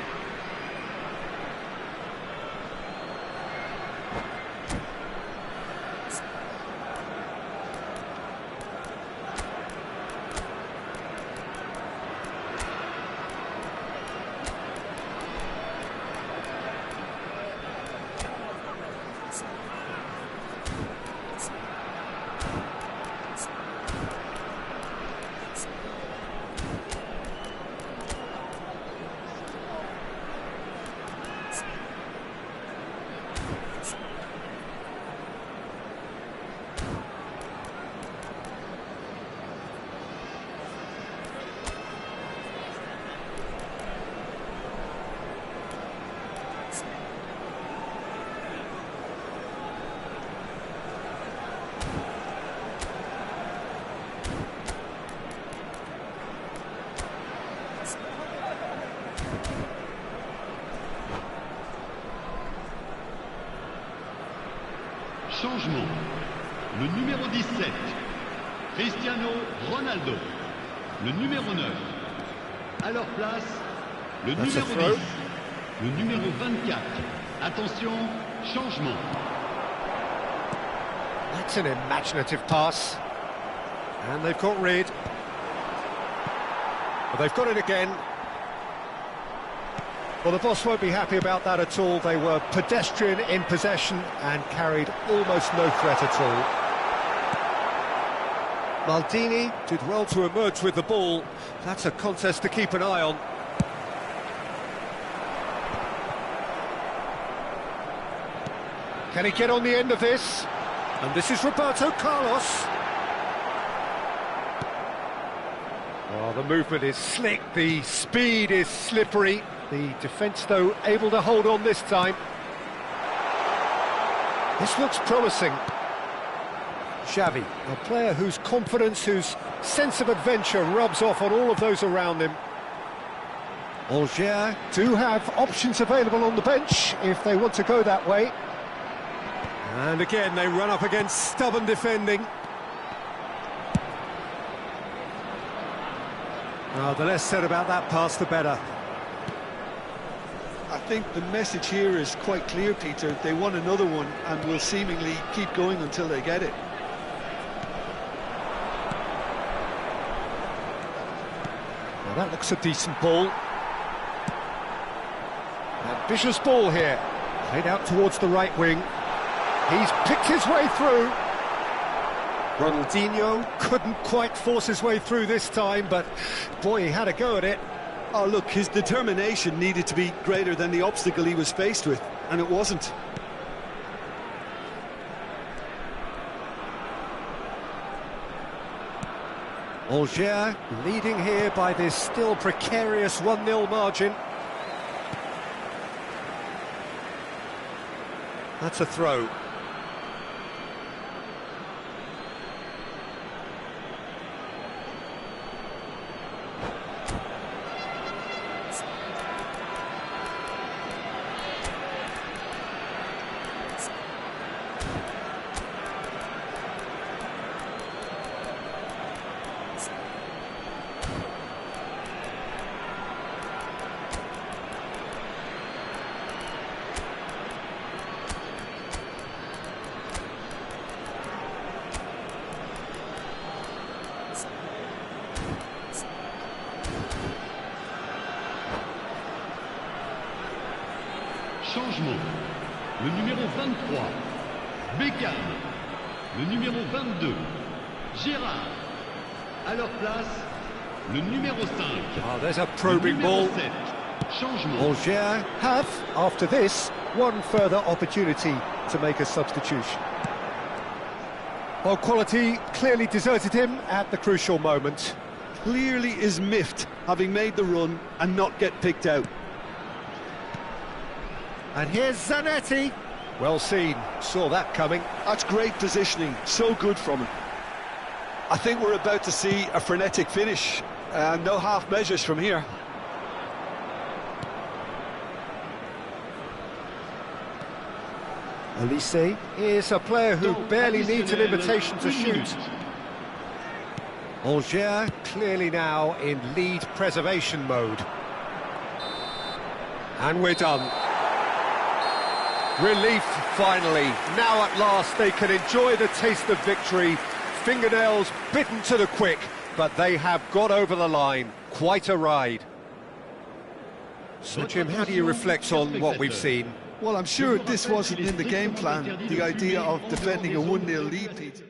Changement. Le numéro 17, Cristiano Ronaldo. Le numéro 9. À leur place, le numéro 10. Le numéro 24. Attention, changement. That's an imaginative pass. And they've got rid. Well, they've got it again. Well, the boss won't be happy about that at all. They were pedestrian in possession and carried almost no threat at all. Maldini did well to emerge with the ball. That's a contest to keep an eye on. Can he get on the end of this? And this is Roberto Carlos. Oh, the movement is slick, the speed is slippery. The defence, though, able to hold on this time. This looks promising. Xavi, a player whose confidence, whose sense of adventure rubs off on all of those around him. Angers do have options available on the bench if they want to go that way. And again, they run up against stubborn defending. Oh, the less said about that pass, the better. I think the message here is quite clear, Peter. They want another one and will seemingly keep going until they get it. Well, that looks a decent ball. Ambitious ball here. Played out towards the right wing. He's picked his way through. Ronaldinho couldn't quite force his way through this time, but boy, he had a go at it. Oh, look, his determination needed to be greater than the obstacle he was faced with, and it wasn't. Angers leading here by this still precarious 1-0 margin. That's a throw. Changement. Le numéro 23, Beckham. Le numéro 22, Gérard. À leur place, le numéro 5. Oh, there's a probing ball. 7. Changement. Angers have, after this, one further opportunity to make a substitution. Well, quality clearly deserted him at the crucial moment. Clearly is miffed, having made the run and not get picked out. And here's Zanetti. Well seen, saw that coming. That's great positioning, so good from him. I think we're about to see a frenetic finish, and no half measures from here. Elise is a player who barely needs an invitation to shoot. Angers clearly now in lead preservation mode. And we're done. Relief finally. Now at last they can enjoy the taste of victory. Fingernails bitten to the quick, but they have got over the line. Quite a ride. So Jim, how do you reflect on what we've seen? Well, I'm sure this wasn't in the game plan, the idea of defending a 1-0 lead, Pete.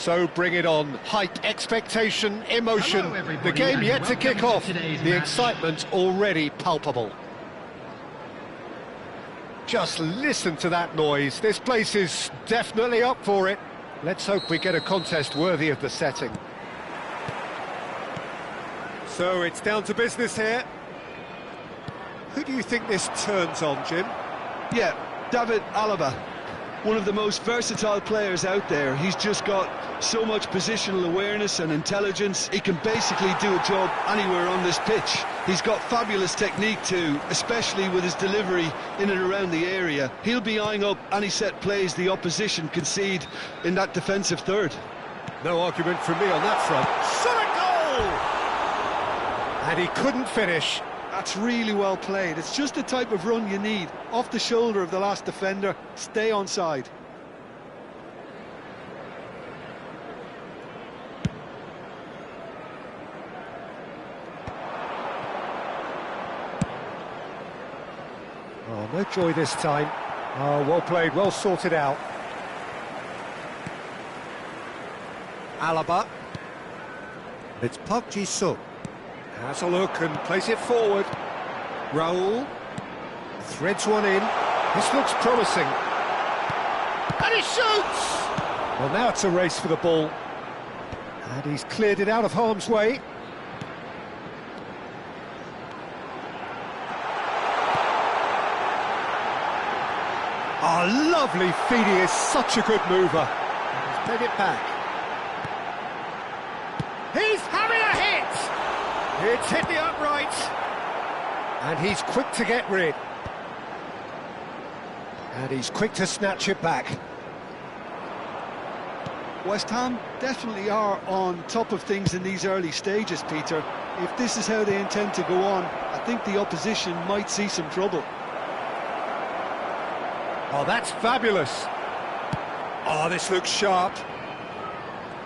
So bring it on. Hype, expectation, emotion. Hello, everybody, The game and yet to welcome kick to off. today's The match. excitement already palpable. Just listen to that noise. This place is definitely up for it. Let's hope we get a contest worthy of the setting. So it's down to business here. Who do you think this turns on, Jim? Yeah, David Alaba, one of the most versatile players out there. He's just got so much positional awareness and intelligence. He can basically do a job anywhere on this pitch. He's got fabulous technique too, especially with his delivery in and around the area. He'll be eyeing up any set plays the opposition concede in that defensive third. No argument from me on that front. Shot a goal! And he couldn't finish. That's really well played. It's just the type of run you need. Off the shoulder of the last defender, stay onside. Oh, no joy this time. Oh, well played, well sorted out. Alaba. It's Park Ji-sung. Has a look and plays it forward. Raul threads one in. This looks promising. And he shoots! Well, now it's a race for the ball. And he's cleared it out of harm's way. Oh, lovely feed. He is such a good mover. He's played it back. He's having a hit! It's hit the upright. And he's quick to get rid. And he's quick to snatch it back. West Ham definitely are on top of things in these early stages, Peter. If this is how they intend to go on, I think the opposition might see some trouble. Oh, that's fabulous. Oh, this looks sharp.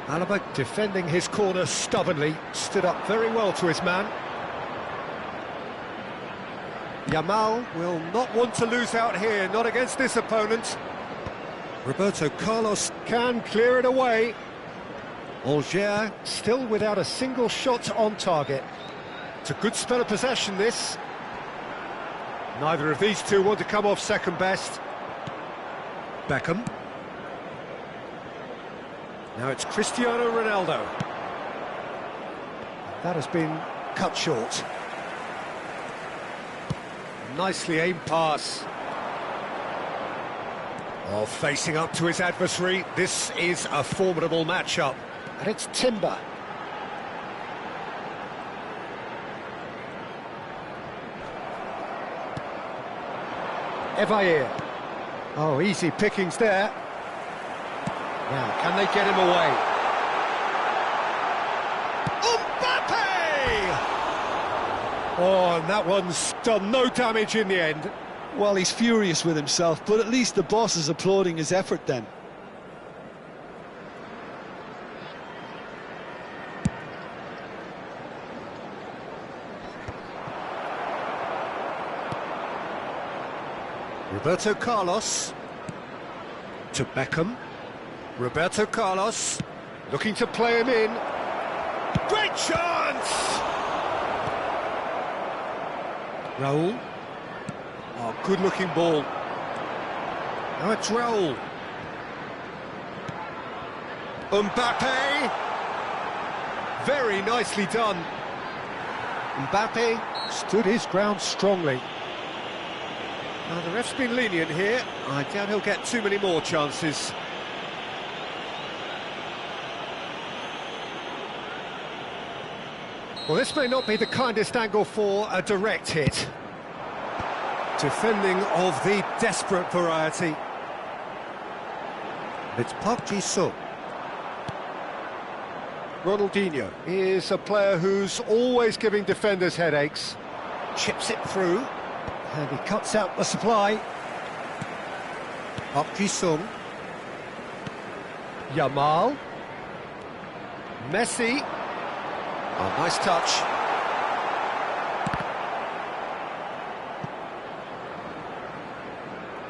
Alaba defending his corner stubbornly, stood up very well to his man. Yamal will not want to lose out here, not against this opponent. Roberto Carlos can clear it away. Alger still without a single shot on target. It's a good spell of possession, this. Neither of these two want to come off second best. Beckham. Now it's Cristiano Ronaldo. That has been cut short. Nicely aimed pass. Oh, facing up to his adversary. This is a formidable matchup. And it's Timber. Evair. Oh, easy pickings there. Now, can they get him away? Mbappe! Oh, and that one's done no damage in the end. Well, he's furious with himself, but at least the boss is applauding his effort then. Roberto Carlos. To Beckham. Roberto Carlos. Looking to play him in. Great chance! Raul. Oh, good-looking ball. Now it's Raul. Mbappe. Very nicely done. Mbappe stood his ground strongly. Now, the ref's been lenient here. I doubt he'll get too many more chances. Well, this may not be the kindest angle for a direct hit. Defending of the desperate variety. It's Park Ji-sung. Ronaldinho is a player who's always giving defenders headaches. Chips it through. And he cuts out the supply. Park Ji-sung. Yamal. Messi. Oh, nice touch.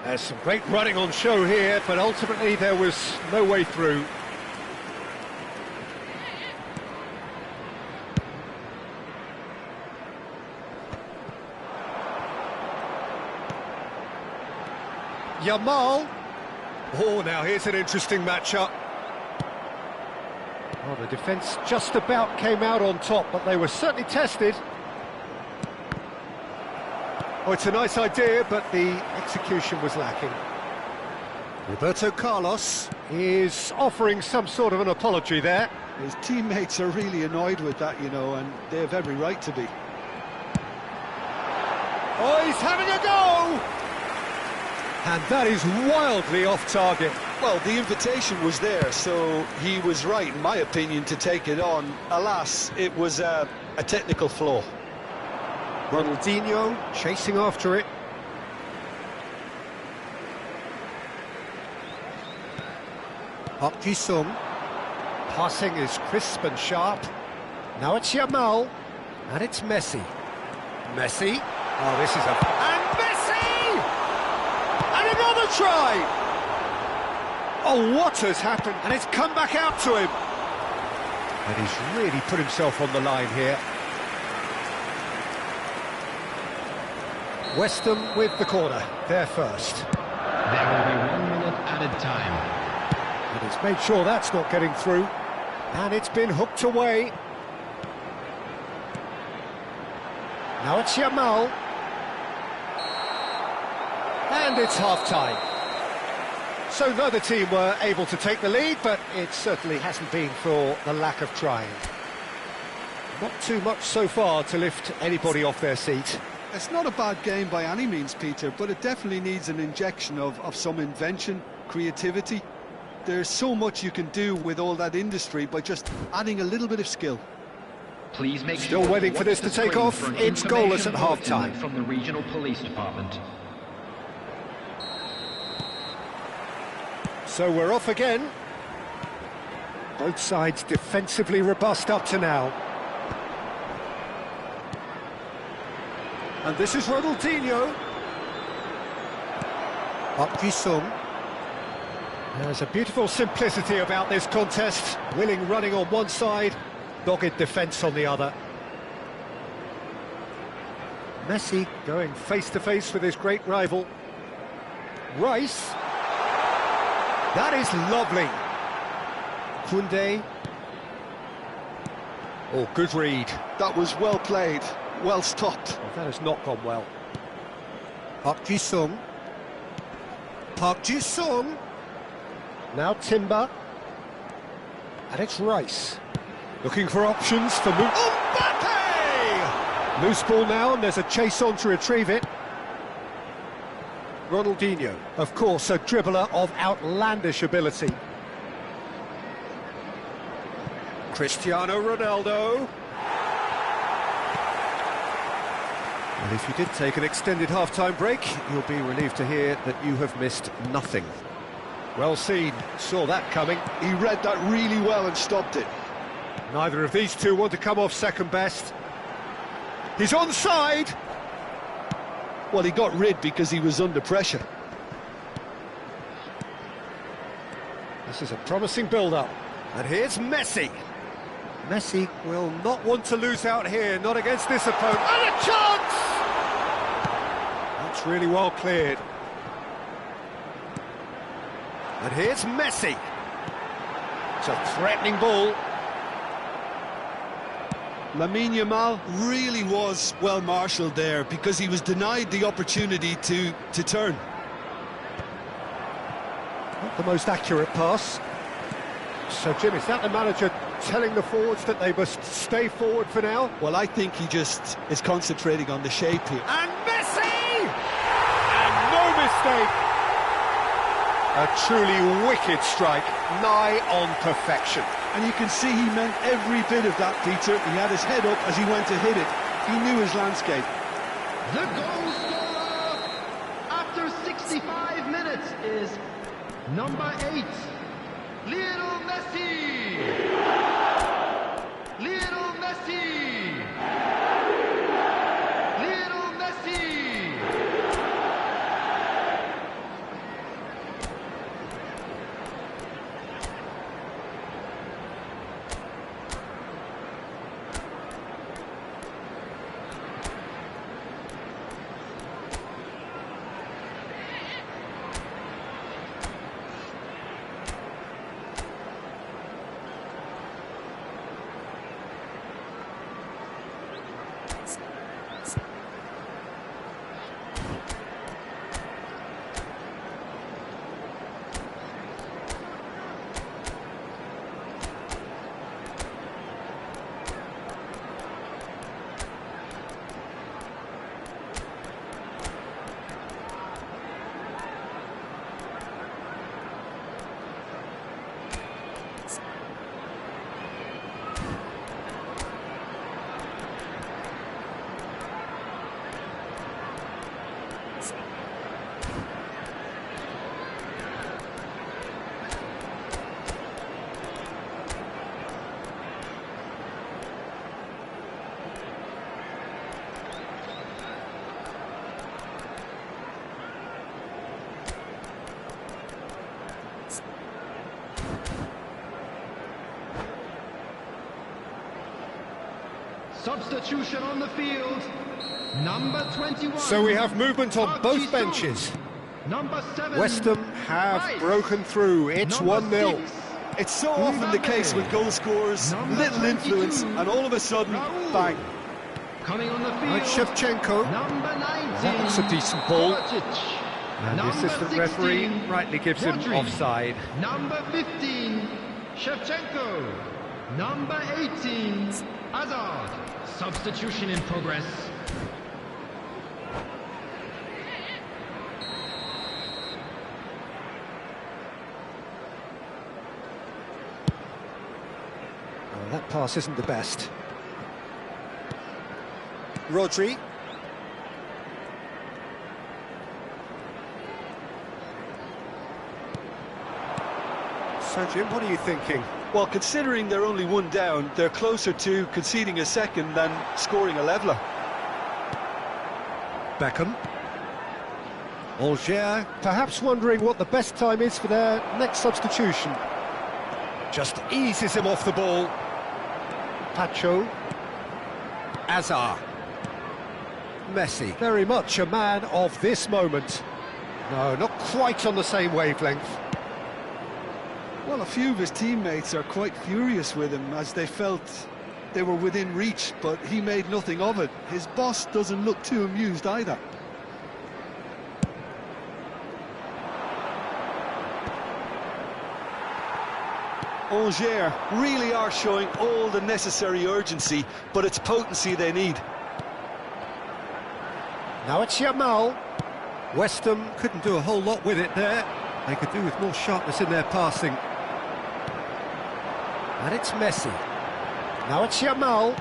There's some great running on show here, but ultimately there was no way through. Yamal. Oh, now here's an interesting matchup. Well, the defence just about came out on top, but they were certainly tested. Oh, it's a nice idea, but the execution was lacking. Roberto Carlos is offering some sort of an apology there. His teammates are really annoyed with that, you know, and they have every right to be. Oh, he's having a go! And that is wildly off target. Well, the invitation was there, so he was right, in my opinion, to take it on. Alas, it was a technical flaw. Ronaldinho chasing after it. Park Ji-sung. Passing is crisp and sharp. Now it's Yamal. And it's Messi. Messi. Oh, this is a... And Messi! And another try! Oh, what has happened? And it's come back out to him. And he's really put himself on the line here. West Ham with the corner. They're first. There will be 1 minute added time. And he's made sure that's not getting through. And it's been hooked away. Now it's Yamal. And it's half-time. So neither team were able to take the lead, but it certainly hasn't been for the lack of trying. Not too much so far to lift anybody off their seat. It's not a bad game by any means, Peter, but it definitely needs an injection of some invention, creativity. There's so much you can do with all that industry by just adding a little bit of skill. Please make Still sure waiting for this to take off. for an It's goalless at information half-time. bulletin from the regional police department. So we're off again. Both sides defensively robust up to now. And this is Ronaldinho. Park Ji-sung. There's a beautiful simplicity about this contest. Willing running on one side, dogged defence on the other. Messi going face-to-face with his great rival. Rice. That is lovely. Koundé. Oh, good read. That was well played, well stopped. Oh, that has not gone well. Park Ji-sung. Park Ji-sung. Now Timber. And it's Rice. Looking for options for Mbappe! Loose ball now, and there's a chase on to retrieve it. Ronaldinho, of course, a dribbler of outlandish ability. Cristiano Ronaldo. And if you did take an extended half-time break, you'll be relieved to hear that you have missed nothing. Well seen, saw that coming. He read that really well and stopped it. Neither of these two want to come off second best. He's onside! Well, he got rid because he was under pressure. This is a promising build-up. And here's Messi. Messi will not want to lose out here, not against this opponent. And a chance! That's really well cleared. And here's Messi. It's a threatening ball. Lamine Yamal really was well marshalled there because he was denied the opportunity to turn. Not the most accurate pass. So, Jim, is that the manager telling the forwards that they must stay forward for now? Well, I think he just is concentrating on the shape here. And Messi! And no mistake! A truly wicked strike, nigh on perfection. And you can see he meant every bit of that, Peter. He had his head up as he went to hit it. He knew his landscape. The goal scorer after 65 minutes is number 8, Lionel Messi. Lionel Messi. Lionel Messi. Substitution on the field. Number 21. So we have movement on Park both Ji-sung. benches. Number 7. West Ham have Rice. broken through. It's Number 1-0. 6. It's so often the case with goal scorers, Number little 22. influence, and all of a sudden, Raoul. bang. Coming on the field. Right, Shevchenko. Number 19. That looks a decent ball. Kovacic. And the Number assistant 16, referee rightly gives him Rodri. offside. Number 15, Shevchenko. Number 18, Hazard. Substitution in progress. Oh, that pass isn't the best. Rodri. So, Jim, what are you thinking? Well, considering they're only one down, they're closer to conceding a second than scoring a leveller. Beckham. Angers, perhaps wondering what the best time is for their next substitution. Just eases him off the ball. Pacho. Azar. Messi. Very much a man of this moment. No, not quite on the same wavelength. Well, a few of his teammates are quite furious with him as they felt they were within reach, but he made nothing of it. His boss doesn't look too amused either. Angers really are showing all the necessary urgency, but it's potency they need. Now it's Yamal. West Ham couldn't do a whole lot with it there. They could do with more sharpness in their passing. And it's Messi. Now it's Yamal.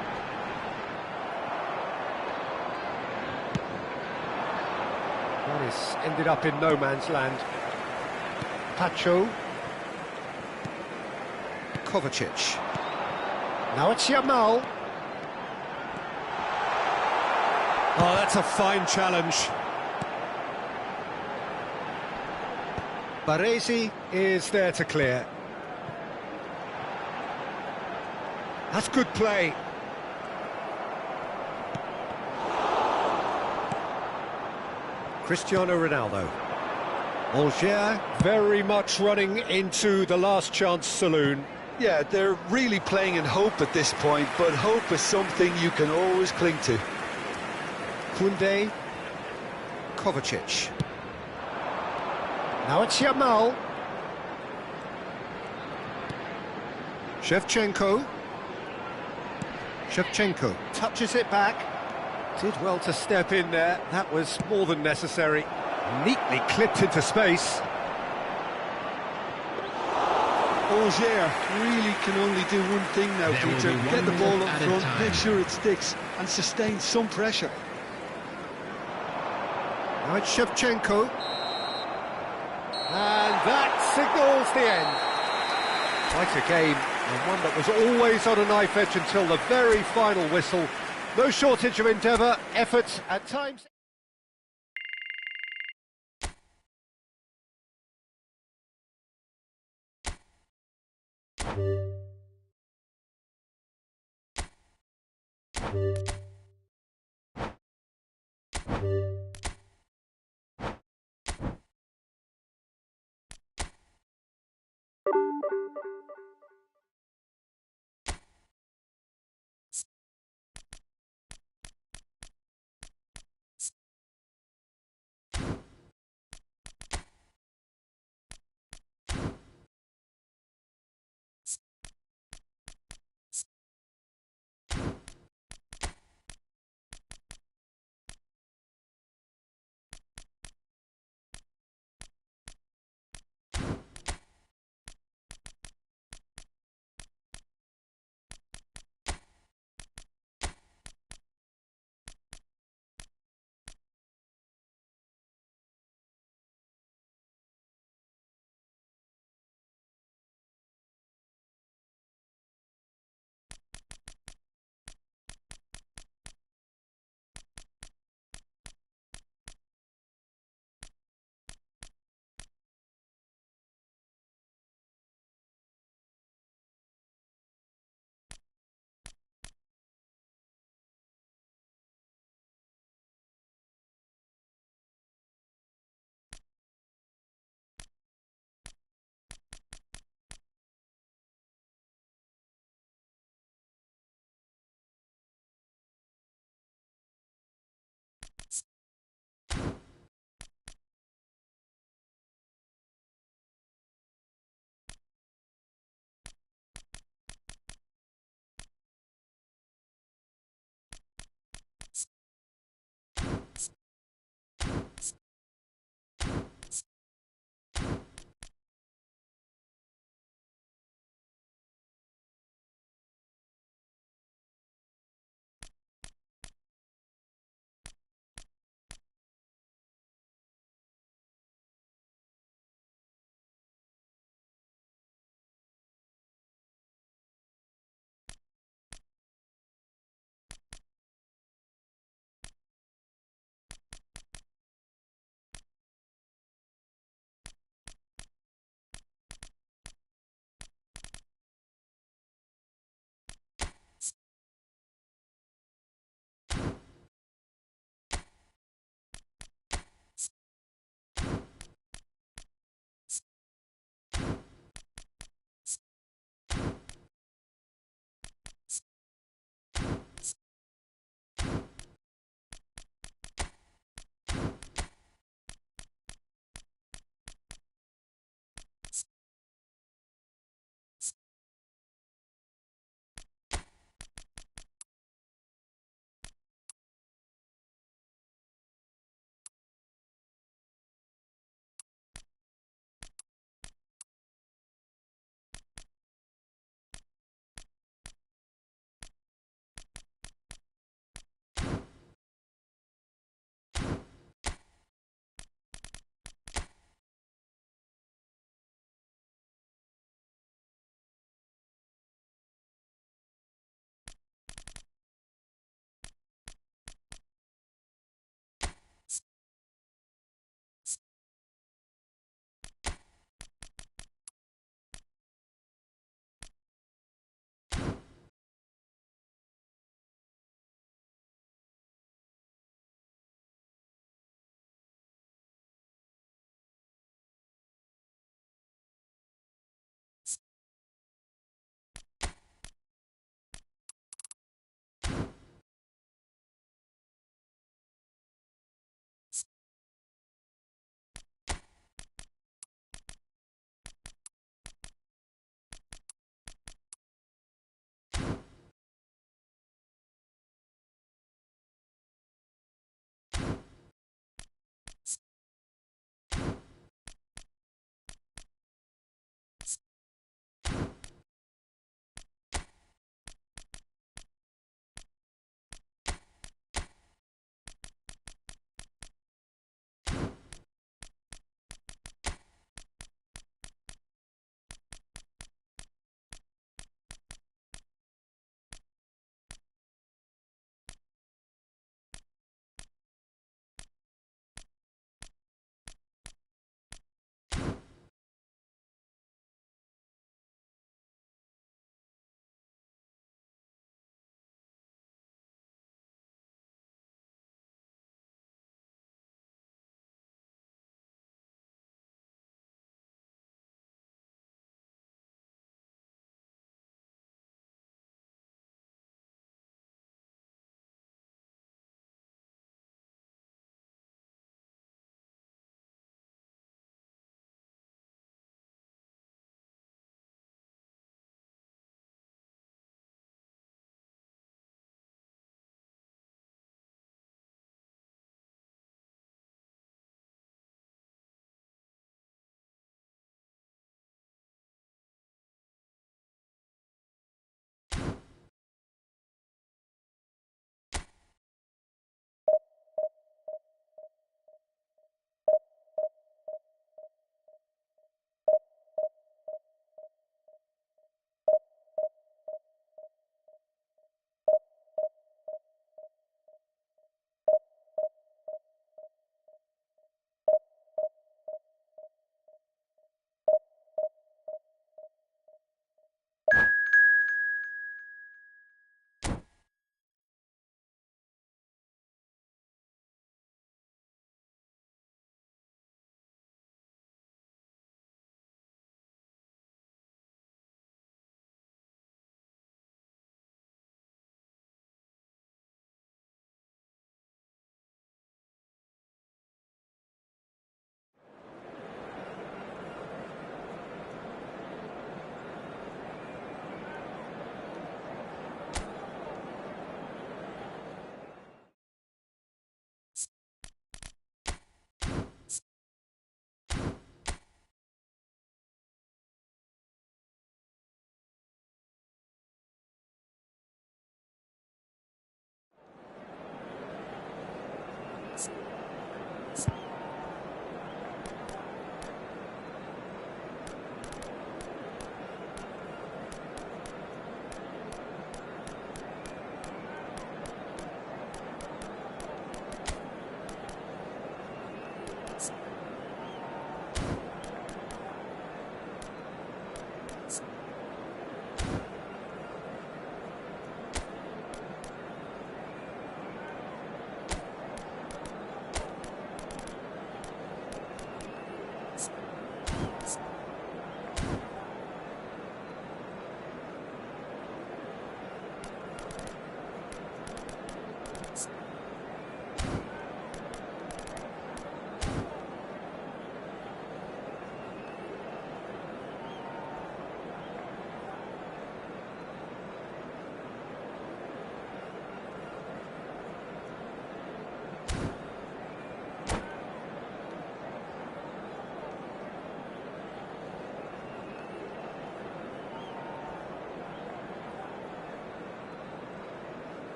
That is ended up in no man's land. Pacho. Kovacic. Now it's Yamal. Oh, that's a fine challenge. Baresi is there to clear. That's good play. Cristiano Ronaldo. Angers very much running into the last chance saloon. Yeah, they're really playing in hope at this point, but hope is something you can always cling to. Koundé. Kovacic. Now it's Yamal. Shevchenko. Shevchenko touches it back. Did well to step in there. That was more than necessary. Neatly clipped into space. Angers really can only do one thing now, There will Peter. be Get the one ball minute up at a front, time. make sure it sticks, and sustain some pressure. Now it's Shevchenko. And that signals the end. Quite a game, and one that was always on a knife edge until the very final whistle. No shortage of endeavour, effort, at times...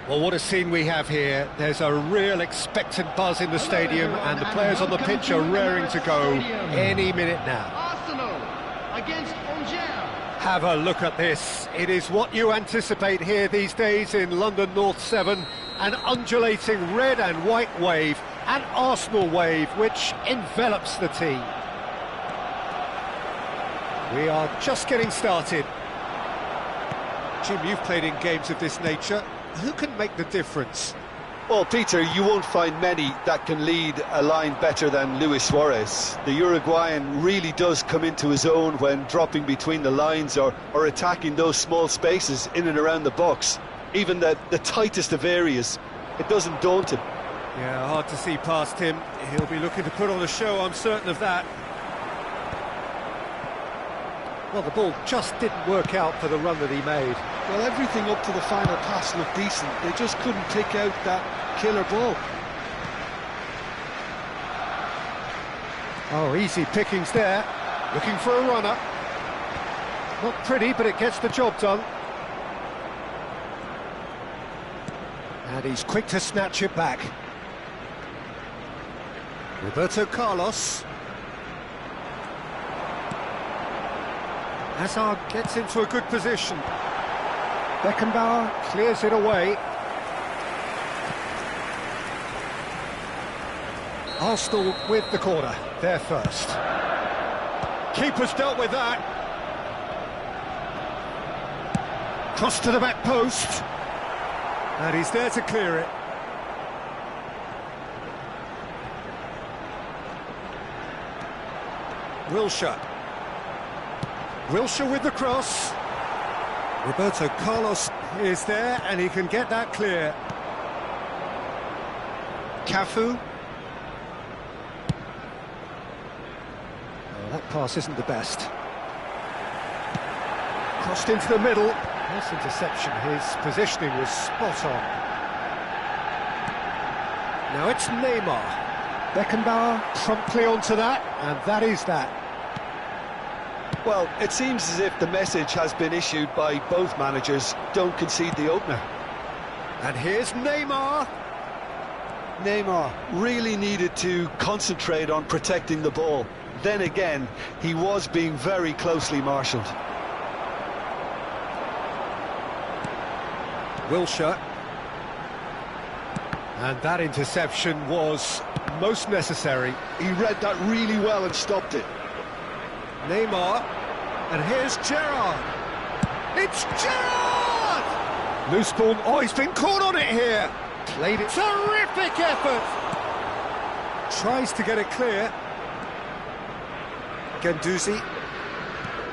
Well, what a scene we have here. There's a real expectant buzz in the stadium, and the players on the pitch are raring to go any minute now. Arsenal against Angers. Have a look at this. It is what you anticipate here these days in London North 7. An undulating red and white wave, an Arsenal wave, which envelops the team. We are just getting started. Jim, you've played in games of this nature. Who can make the difference? Well, Peter, you won't find many that can lead a line better than Luis Suarez. The Uruguayan really does come into his own when dropping between the lines or attacking those small spaces in and around the box. Even the tightest of areas, it doesn't daunt him. Yeah, hard to see past him. He'll be looking to put on a show, I'm certain of that. Well, the ball just didn't work out for the run that he made. Well, everything up to the final pass looked decent. They just couldn't pick out that killer ball. Oh, easy pickings there. Looking for a runner. Not pretty, but it gets the job done. And he's quick to snatch it back. Roberto Carlos. Hazard gets into a good position. Beckenbauer clears it away. Arsenal with the corner, they're first. Keeper's dealt with that. Cross to the back post. And he's there to clear it. Wilshere. Wilshere with the cross. Roberto Carlos is there, and he can get that clear. Cafu. Oh, that pass isn't the best. Crossed into the middle. Nice interception. His positioning was spot on. Now it's Neymar. Beckenbauer promptly onto that, and that is that. Well, it seems as if the message has been issued by both managers: don't concede the opener. And here's Neymar. Neymar really needed to concentrate on protecting the ball. Then again, he was being very closely marshalled. Wilshere. And that interception was most necessary. He read that really well and stopped it. Neymar, and here's Gerrard. It's Gerrard! Loose ball. Oh, he's been caught on it here. Played it. Terrific effort. Tries to get it clear. Guendouzi.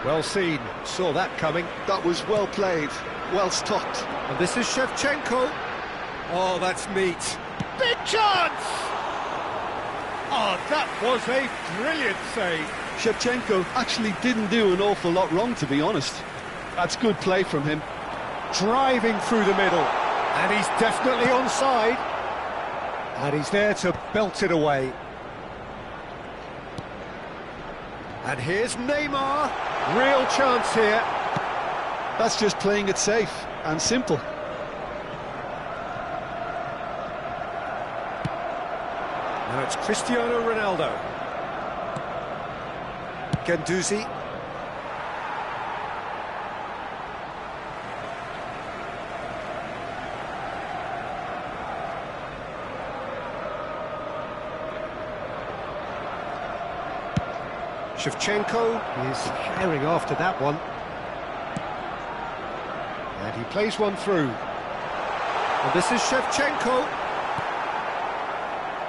Well seen. Saw that coming. That was well played, well stopped. And this is Shevchenko. Oh, that's neat. Big chance! Oh, that was a brilliant save. Shevchenko actually didn't do an awful lot wrong, to be honest. That's good play from him. Driving through the middle, and he's definitely onside. And he's there to belt it away. And here's Neymar. Real chance here. That's just playing it safe and simple. Now it's Cristiano Ronaldo. Guendouzi. Shevchenko is firing after that one. And he plays one through. And this is Shevchenko.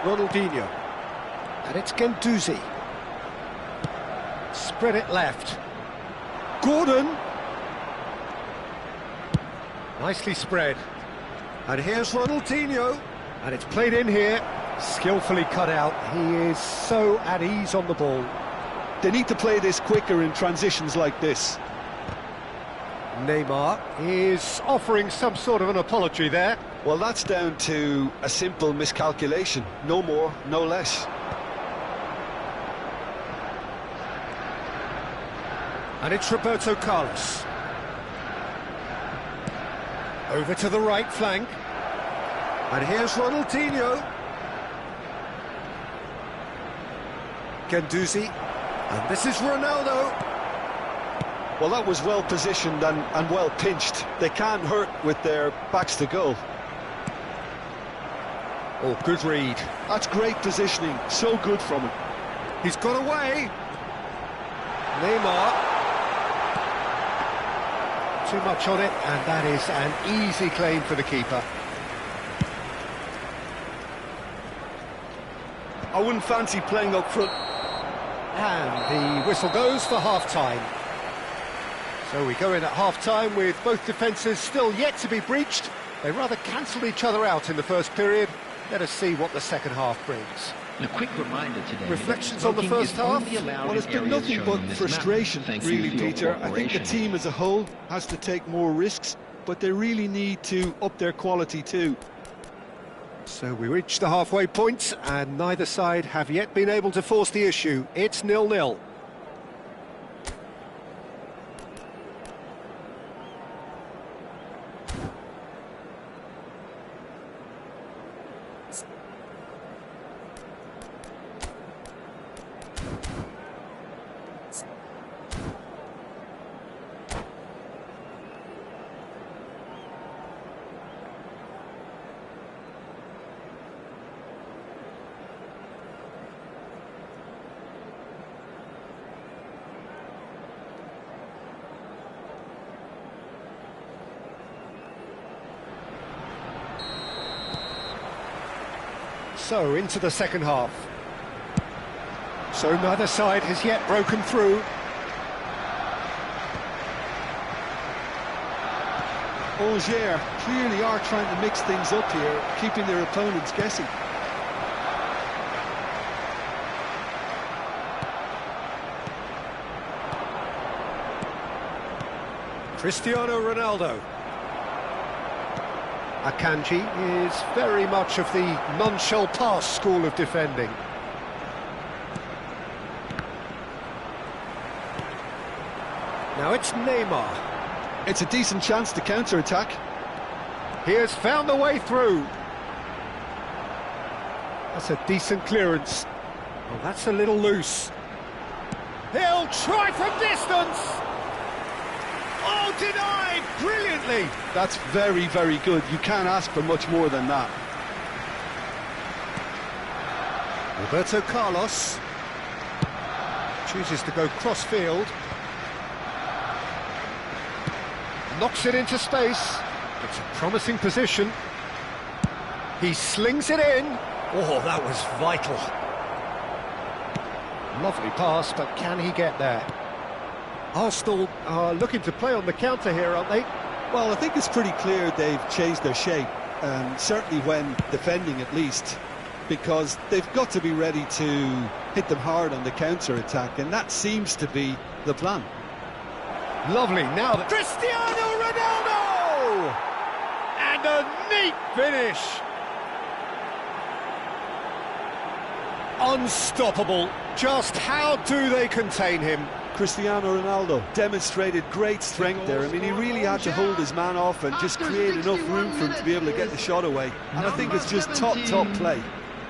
Ronaldinho. And it's Guendouzi. Spread it left. Gordon. Nicely spread. And here's Ronaldinho. And it's played in here. Skillfully cut out. He is so at ease on the ball. They need to play this quicker in transitions like this. Neymar is offering some sort of an apology there. Well, that's down to a simple miscalculation. No more, no less. And it's Roberto Carlos. Over to the right flank. And here's Ronaldinho. Guendouzi. And this is Ronaldo. Well, that was well positioned and well pinched. They can't hurt with their backs to goal. Oh, good read. That's great positioning. So good from him. He's got away. Neymar. Too much on it, and that is an easy claim for the keeper. I wouldn't fancy playing up front. And the whistle goes for half-time. So we go in at half-time with both defences still yet to be breached. They rather cancelled each other out in the first period. Let us see what the second half brings. A quick reminder today. Reflections on the first half? Well, it's been nothing but frustration, really, Peter. I think the team as a whole has to take more risks, but they really need to up their quality too. So we reach the halfway point, and neither side have yet been able to force the issue. It's 0-0. So, into the second half. So neither side has yet broken through. Auxerre clearly are trying to mix things up here, keeping their opponents guessing. Cristiano Ronaldo. Akanji is very much of the non-shell pass school of defending. Now it's Neymar. It's a decent chance to counter-attack. He has found the way through. That's a decent clearance. Well, that's a little loose. He'll try from distance! Oh, denied brilliantly! That's very, very good. You can't ask for much more than that. Roberto Carlos chooses to go cross-field. Knocks it into space. It's a promising position. He slings it in. Oh, that was vital. Lovely pass, but can he get there? Arsenal are looking to play on the counter here, aren't they? Well, I think it's pretty clear they've changed their shape, certainly when defending at least, because they've got to be ready to hit them hard on the counter-attack, and that seems to be the plan. Lovely, now Cristiano Ronaldo! And a neat finish! Unstoppable. Just how do they contain him? Cristiano Ronaldo demonstrated great strength there. I mean, he really had to hold his man off and just create enough room for him to be able to get the shot away. And I think it's just top play.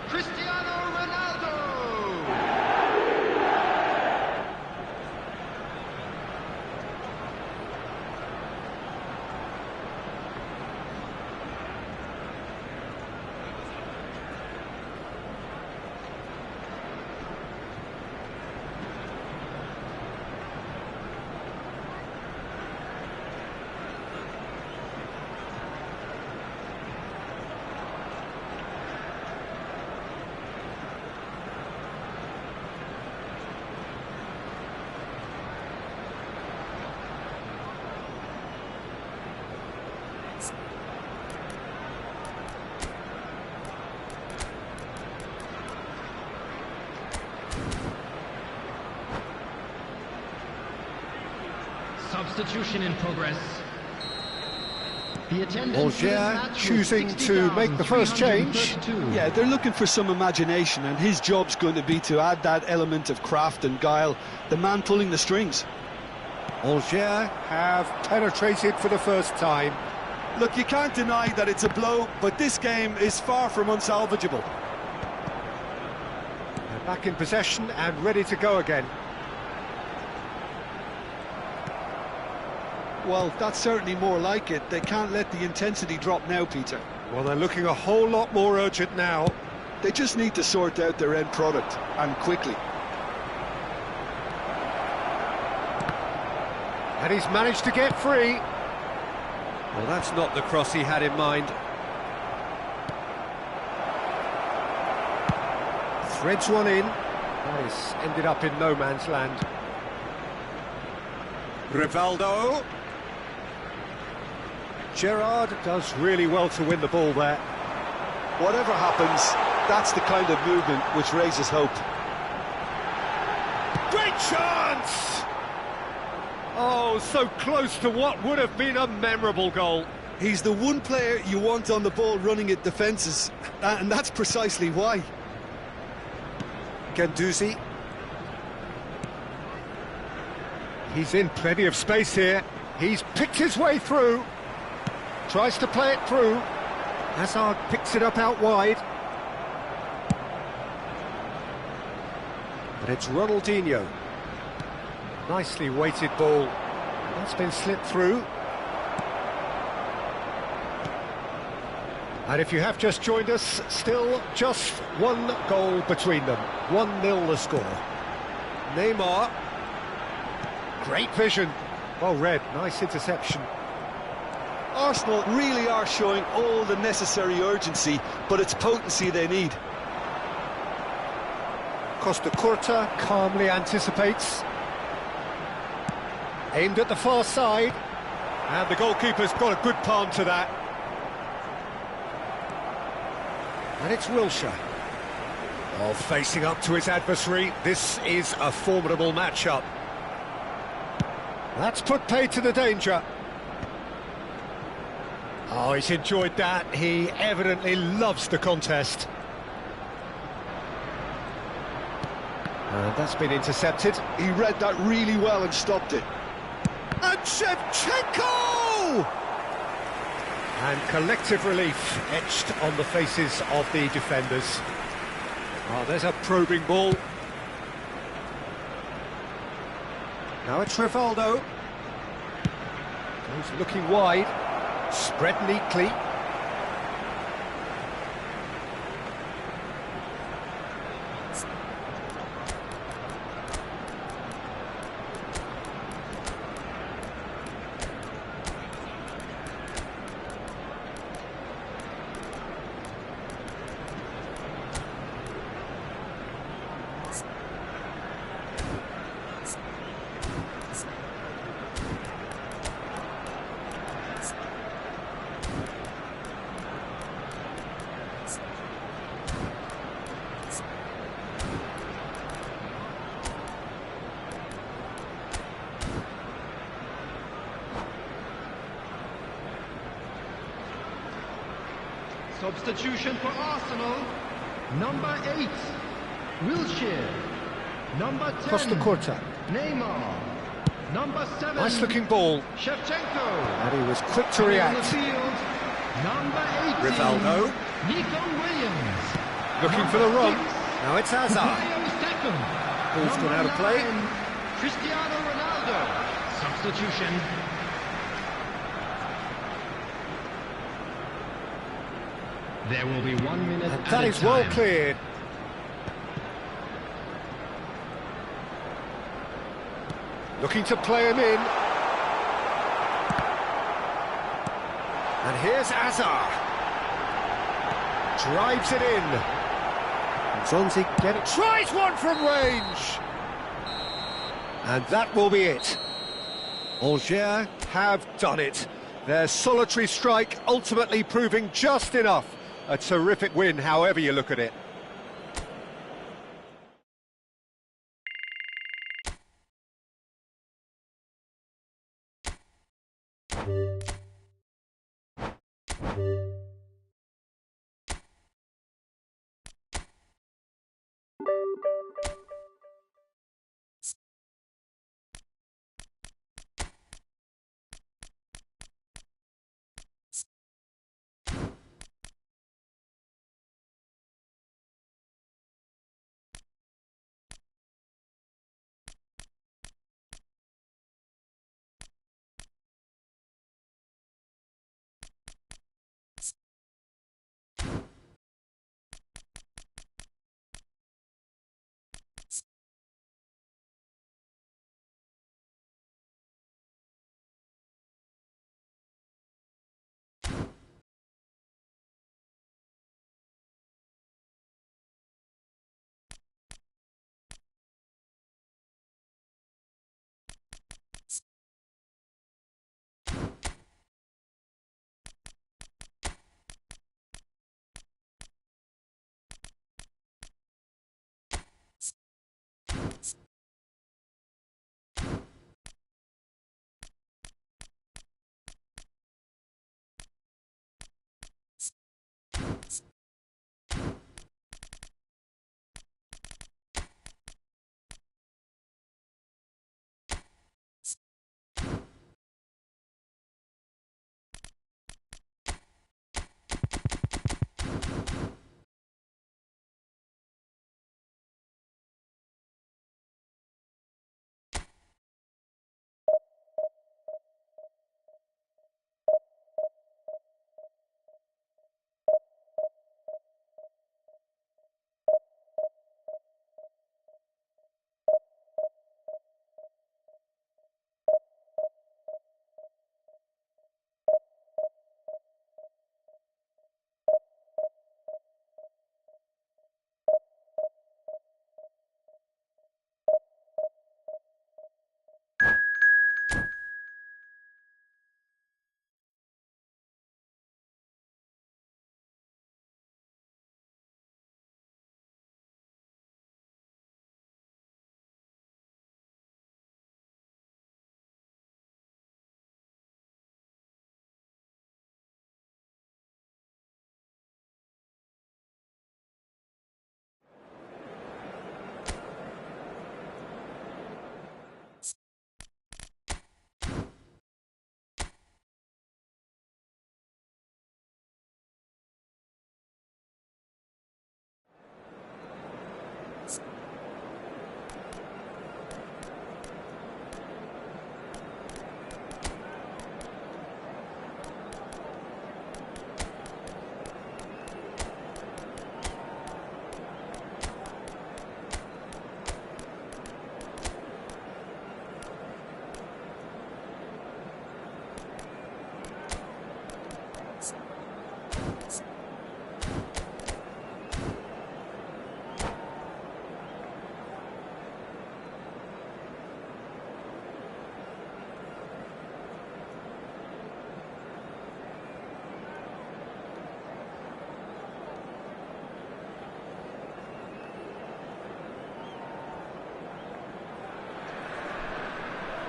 Cristiano Ronaldo! Substitution in progress. The attendance Auxerre choosing to make the first change. Yeah, they're looking for some imagination, and his job's going to be to add that element of craft and guile, the man pulling the strings. Auxerre have penetrated for the first time. Look, you can't deny that it's a blow, but this game is far from unsalvageable. They're back in possession and ready to go again. Well, that's certainly more like it. They can't let the intensity drop now, Peter. Well, they're looking a whole lot more urgent now. They just need to sort out their end product, and quickly. And he's managed to get free. Well, that's not the cross he had in mind. Threads one in. Nice. Ended up in no man's land. Rivaldo. Gerrard does really well to win the ball there. Whatever happens, that's the kind of movement which raises hope. Great chance! Oh, so close to what would have been a memorable goal. He's the one player you want on the ball running at defences, and that's precisely why. Guendouzi. He's in plenty of space here. He's picked his way through. Tries to play it through. Hazard picks it up out wide. But it's Ronaldinho. Nicely weighted ball. That's been slipped through. And if you have just joined us, still just one goal between them. 1-0 the score. Neymar. Great vision. Well read, nice interception. Arsenal really are showing all the necessary urgency, but it's potency they need. Costa Curta calmly anticipates. Aimed at the far side. And the goalkeeper's got a good palm to that. And it's Wilshere. Oh, facing up to his adversary. This is a formidable matchup. That's put paid to the danger. Oh, he's enjoyed that. He evidently loves the contest. And that's been intercepted. He read that really well and stopped it. And Shevchenko! And collective relief etched on the faces of the defenders. Oh, there's a probing ball. Now it's Rivaldo. Goes looking wide. Spread neatly. Substitution for Arsenal. Number 8, Wilshere. Number 10, Costa Curta. Neymar. Number 7, Nice looking ball. Shevchenko. And he was quick to On the react. field, number 18, Rivaldo. Nico Williams. Looking for the run. Now it's Hazard. Ball's gone out of play. Cristiano Ronaldo. Substitution. There will be 1 minute And at that a is well time. cleared. Looking to play him in. And here's Hazard. Drives it in. And Zonzi get it. Tries one from range. And that will be it. Angers have done it. Their solitary strike ultimately proving just enough. A terrific win, however you look at it.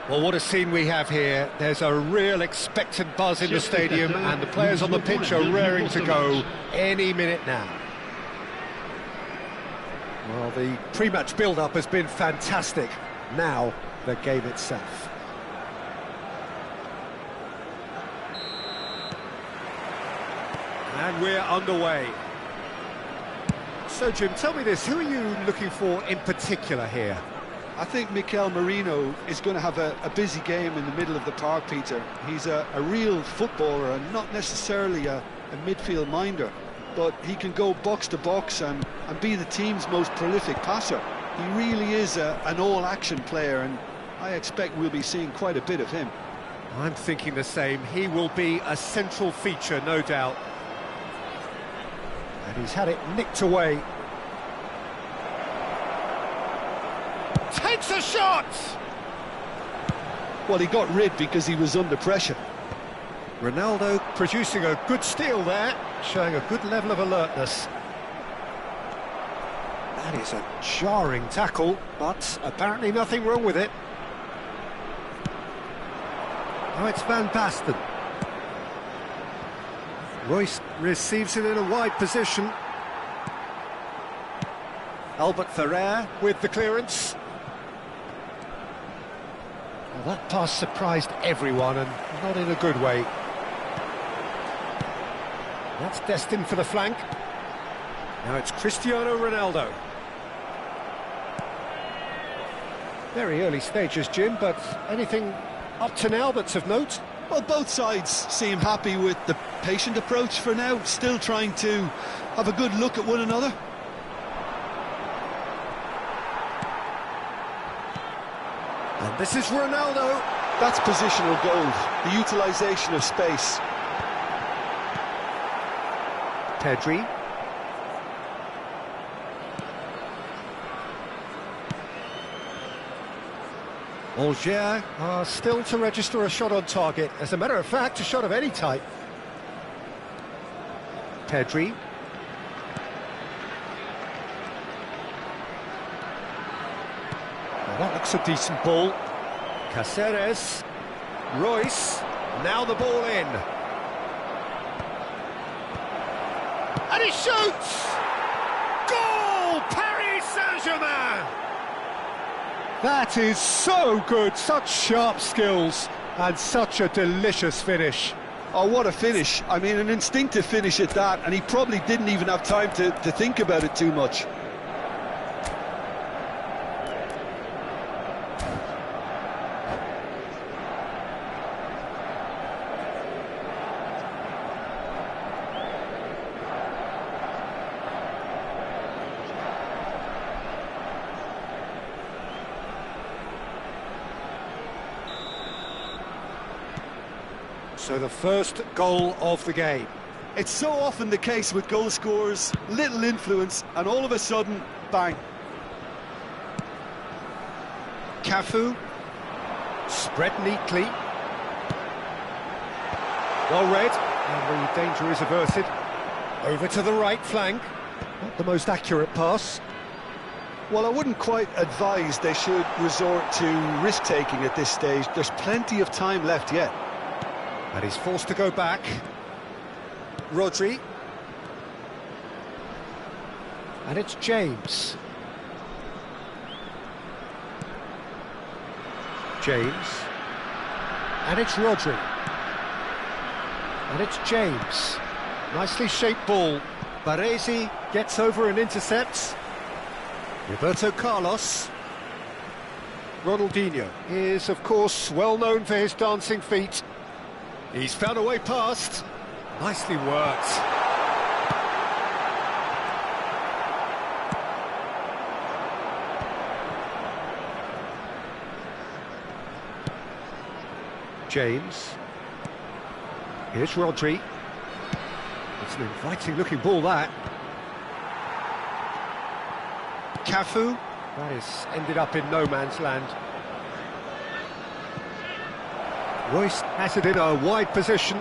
Well, what a scene we have here. There's a real expectant buzz in the stadium, and the players on the pitch are raring to go any minute now. Well, the pre-match build-up has been fantastic. Now, the game itself. And we're underway. So, Jim, tell me this, who are you looking for in particular here? I think Mikel Merino is going to have a busy game in the middle of the park, Peter. He's a real footballer and not necessarily a midfield minder, but he can go box to box and be the team's most prolific passer. He really is an all-action player, and I expect we'll be seeing quite a bit of him. I'm thinking the same. He will be a central feature, no doubt. And he's had it nicked away. Takes a shot! Well, he got rid because he was under pressure. Ronaldo producing a good steal there, showing a good level of alertness. That is a jarring tackle, but apparently nothing wrong with it. Oh, it's Van Basten. Royce receives it in a wide position. Albert Ferrer with the clearance. Well, that pass surprised everyone, and not in a good way. That's destined for the flank. Now it's Cristiano Ronaldo. Very early stages, Jim, but anything up to now that's of note? Well, both sides seem happy with the patient approach for now, still trying to have a good look at one another. And this is Ronaldo. That's positional gold, the utilisation of space. Pedri. Alger are still to register a shot on target. As a matter of fact, a shot of any type. Pedri. Now that looks a decent ball. Caceres. Royce. Now the ball in. And he shoots! Goal! Paris Saint-Germain! That is so good, such sharp skills, and such a delicious finish. Oh, what a finish. I mean, an instinctive finish at that, and he probably didn't even have time to think about it too much. So the first goal of the game. It's so often the case with goal scorers, little influence, and all of a sudden, bang. Cafu, spread neatly. Well read, and the danger is averted. Over to the right flank. Not the most accurate pass. Well, I wouldn't quite advise they should resort to risk-taking at this stage. There's plenty of time left yet. And he's forced to go back. Rodri. And it's James. James. And it's Rodri. And it's James. Nicely shaped ball. Baresi gets over and intercepts. Roberto Carlos. Ronaldinho is, of course, well known for his dancing feet. He's found a way past. Nicely worked. James. Here's Rodri. It's an inviting-looking ball, that. Cafu. That has ended up in no man's land. Royce has it in a wide position.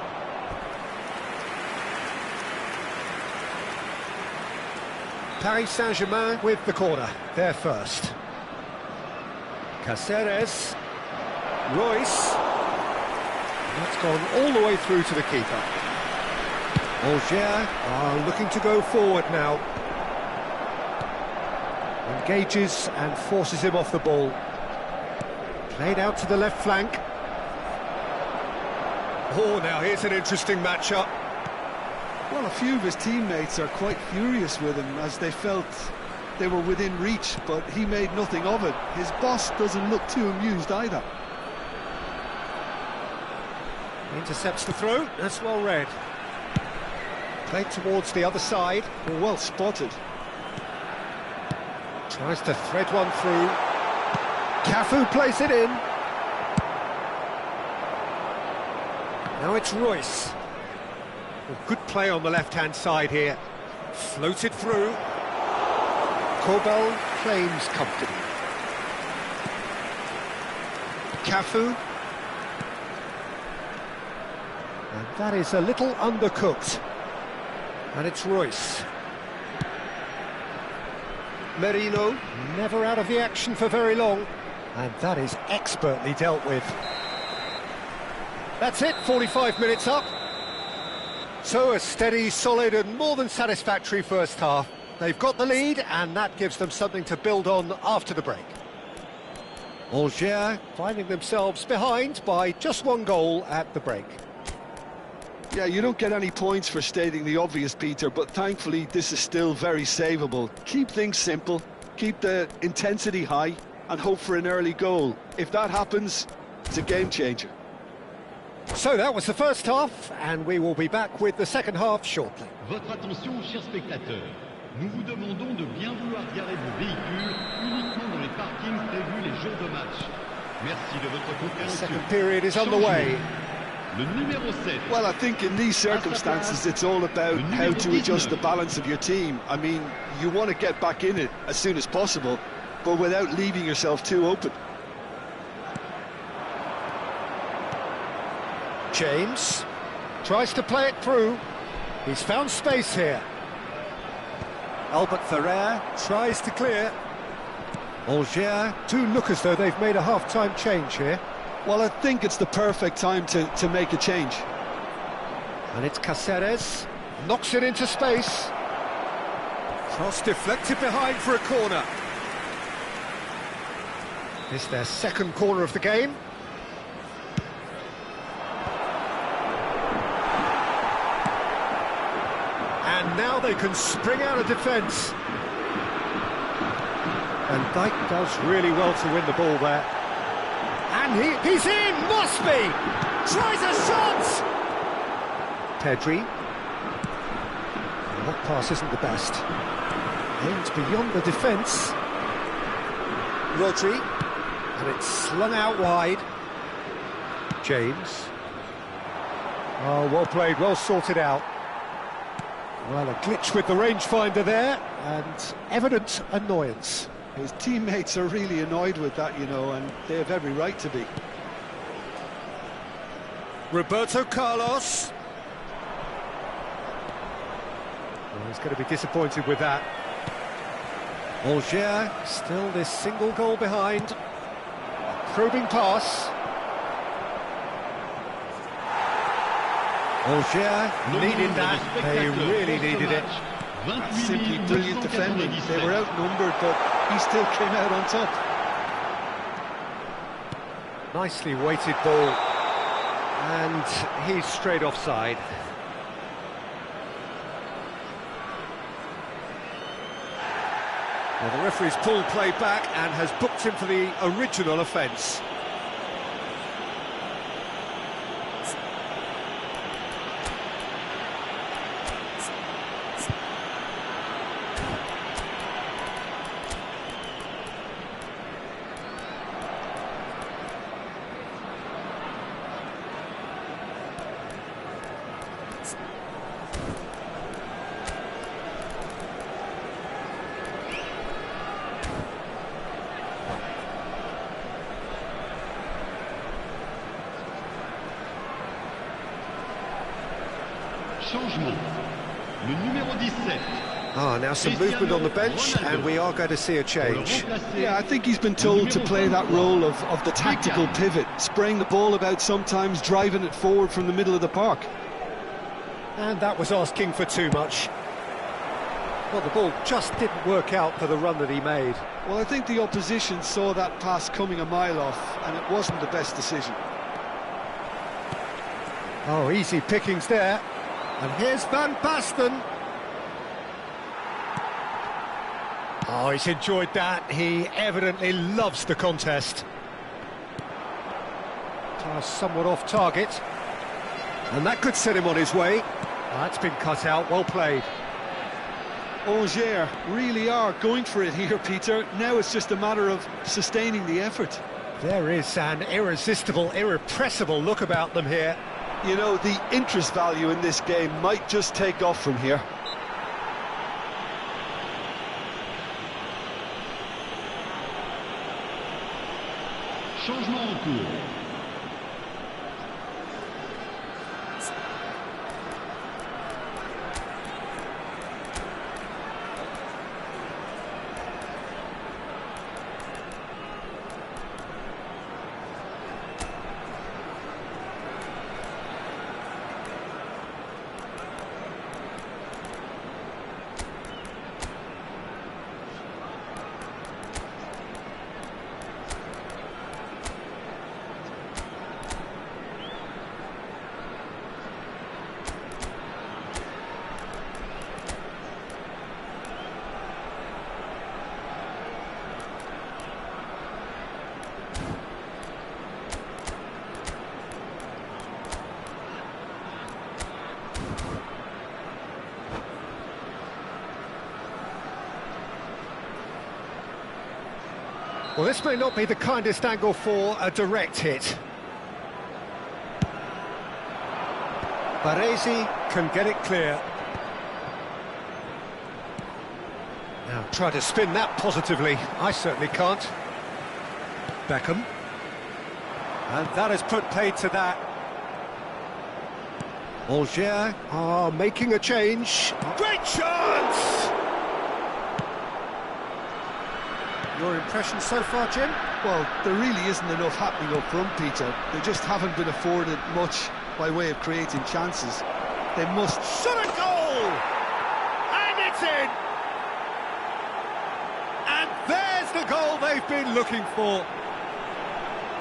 Paris Saint-Germain with the corner, there first. Caceres. Royce. That's gone all the way through to the keeper. Algier are looking to go forward now. Engages and forces him off the ball. Played out to the left flank. Oh, now here's an interesting matchup. Well, a few of his teammates are quite furious with him as they felt they were within reach, but he made nothing of it. His boss doesn't look too amused either. Intercepts the throw, that's well read. Played towards the other side. Well spotted. Tries to thread one through. Cafu plays it in. Now it's Royce. Well, good play on the left-hand side here. Floated through. Corbel claims comfortably. Cafu. And that is a little undercooked. And it's Royce. Merino, never out of the action for very long. And that is expertly dealt with. That's it, 45 minutes up. So a steady, solid and more than satisfactory first half. They've got the lead and that gives them something to build on after the break. Algier finding themselves behind by just one goal at the break. Yeah, you don't get any points for stating the obvious, Peter, but thankfully this is still very savable. Keep things simple, keep the intensity high and hope for an early goal. If that happens, it's a game changer. So that was the first half and we will be back with the second half shortly. Votre attention, chers spectateurs. Nous vous demandons de bien vouloir garer vos véhicules uniquement dans les parkings prévus les jours de match. Merci de votre The compréhension. second period is underway. Le numéro 7. Well, I think in these circumstances it's all about how to adjust the balance of your team. I mean, you want to get back in it as soon as possible, but without leaving yourself too open. James tries to play it through. He's found space here. Albert Ferrer tries to clear. Algier do look as though they've made a half-time change here. Well, I think it's the perfect time to make a change. And it's Caceres. Knocks it into space. Cross deflected behind for a corner. It's their second corner of the game. And now they can spring out of defence. And Dijk does really well to win the ball there. And he's in! Must be! Tries a shot! Pedri. That pass isn't the best. Aimed beyond the defence. Rodri. And it's slung out wide. James. Oh, well played, well sorted out. Well, a glitch with the rangefinder there, and evident annoyance. His teammates are really annoyed with that, you know, and they have every right to be. Roberto Carlos. Well, he's going to be disappointed with that. Algier, still this single goal behind. Probing pass. Algier needed that. They really needed it. That's simply brilliant defending. They were outnumbered, but he still came out on top. Nicely weighted ball. And he's straight offside. Well, the referee's pulled play back and has booked him for the original offence. Changement. Le numéro 17, Now some movement on the bench, and we are going to see a change. Yeah, I think he's been told to play that role of the tactical pivot, spraying the ball about sometimes, driving it forward from the middle of the park. And that was asking for too much. Well, the ball just didn't work out for the run that he made. Well, I think the opposition saw that pass coming a mile off, and it wasn't the best decision. Oh, easy pickings there. And here's Van Basten. Oh, he's enjoyed that. He evidently loves the contest. Pass somewhat off target. And that could set him on his way. Oh, that's been cut out. Well played. Angers really are going for it here, Peter. Now it's just a matter of sustaining the effort. There is an irresistible, irrepressible look about them here. You know, the interest value in this game might just take off from here. Changement en cours. Well, this may not be the kindest angle for a direct hit. Baresi can get it clear. Now try to spin that positively. I certainly can't. Beckham. And that has put paid to that. Angers are making a change. Great chance! Your impression so far, Jim? Well, there really isn't enough happening up front, Peter. They just haven't been afforded much by way of creating chances. They must... Shot a goal! And it's in! And there's the goal they've been looking for.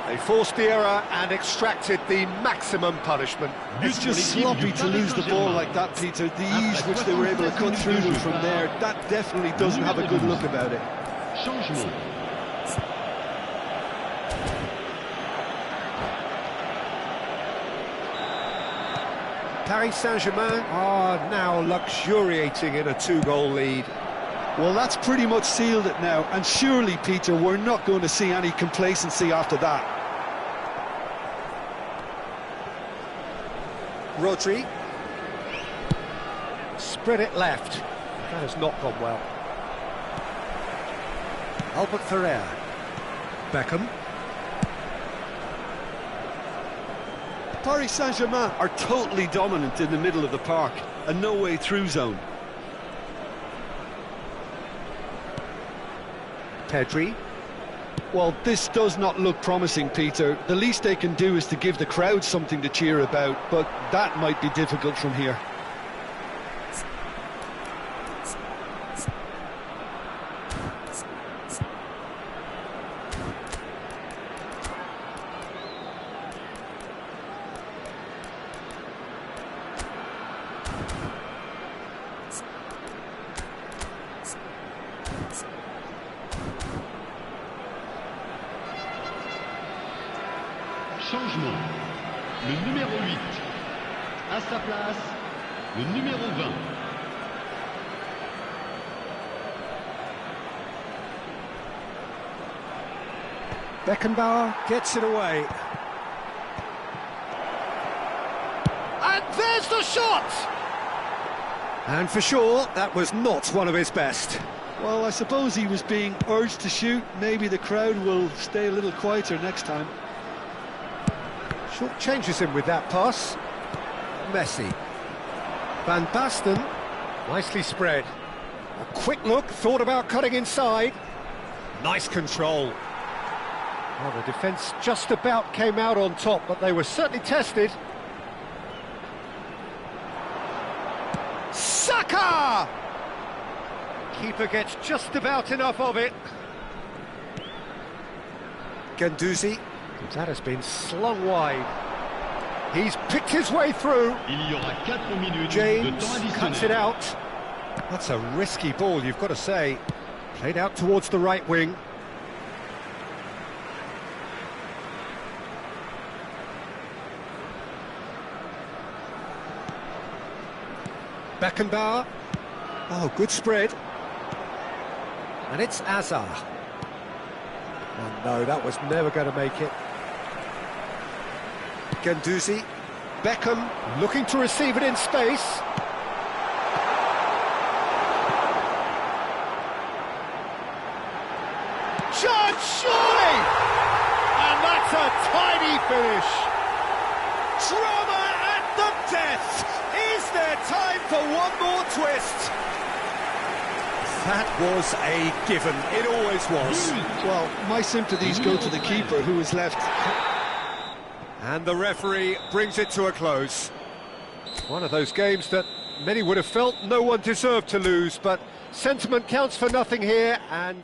They forced the error and extracted the maximum punishment. It's just sloppy to lose the ball like that, Peter. The ease which they were able to cut through them from there, that definitely doesn't have a good look about it. Changement. Paris Saint-Germain are now luxuriating in a two-goal lead. Well, that's pretty much sealed it now, and surely, Peter, we're not going to see any complacency after that. Rodri. Spread it left. That has not gone well. Albert Ferrer. Beckham. Paris Saint-Germain are totally dominant in the middle of the park, a no-way through zone. Pedri. Well, this does not look promising, Peter. The least they can do is to give the crowd something to cheer about, but that might be difficult from here. Changement. Le numéro 8. À sa place, le numéro 20. Beckenbauer gets it away. And there's the shot! And for sure, that was not one of his best. Well, I suppose he was being urged to shoot. Maybe the crowd will stay a little quieter next time. Short changes him with that pass. Messi. Van Basten, nicely spread. A quick look, thought about cutting inside. Nice control. Well, the defence just about came out on top, but they were certainly tested. Saka! Keeper gets just about enough of it. Guendouzi. That has been slung wide. He's picked his way through. Il y aura 4 minutes James de temps cuts it additionnel. out. That's a risky ball, you've got to say. Played out towards the right wing. Beckenbauer. Oh, good spread. And it's Azar. Oh no, that was never going to make it. Guendouzi. Beckham looking to receive it in space. John Shorley! And that's a tiny finish. Drama at the death. Is there time for one more twist? That was a given. It always was. Well, my sympathies go to the keeper who is left. And the referee brings it to a close. One of those games that many would have felt no one deserved to lose, but sentiment counts for nothing here, and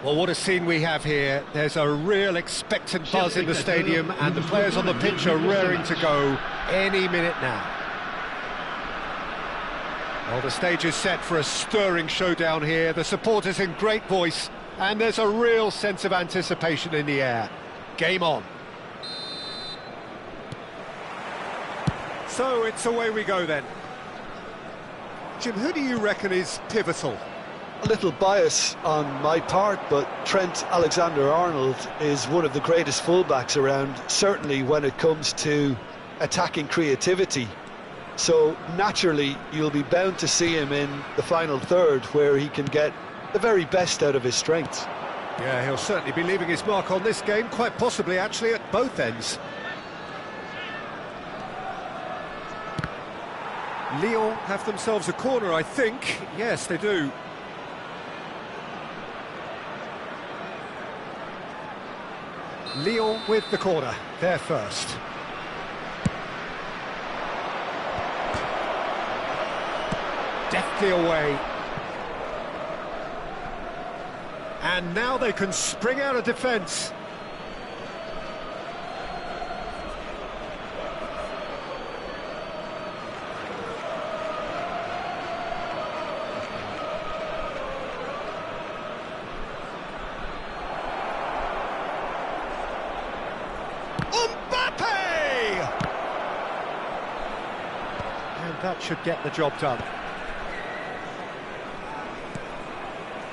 Well, what a scene we have here. There's a real expectant buzz in the stadium, and the players on the pitch are raring to go any minute now. Well, the stage is set for a stirring showdown here. The supporters in great voice, and there's a real sense of anticipation in the air. Game on. So it's away we go then. Jim, who do you reckon is pivotal? A little bias on my part, but Trent Alexander-Arnold is one of the greatest fullbacks around, certainly when it comes to attacking creativity. So naturally, you'll be bound to see him in the final third, where he can get the very best out of his strengths. Yeah, he'll certainly be leaving his mark on this game, quite possibly actually at both ends. Lyon have themselves a corner, I think. Yes, they do. Lyon with the corner, they're first. Deftly away. And now they can spring out of defence. That should get the job done.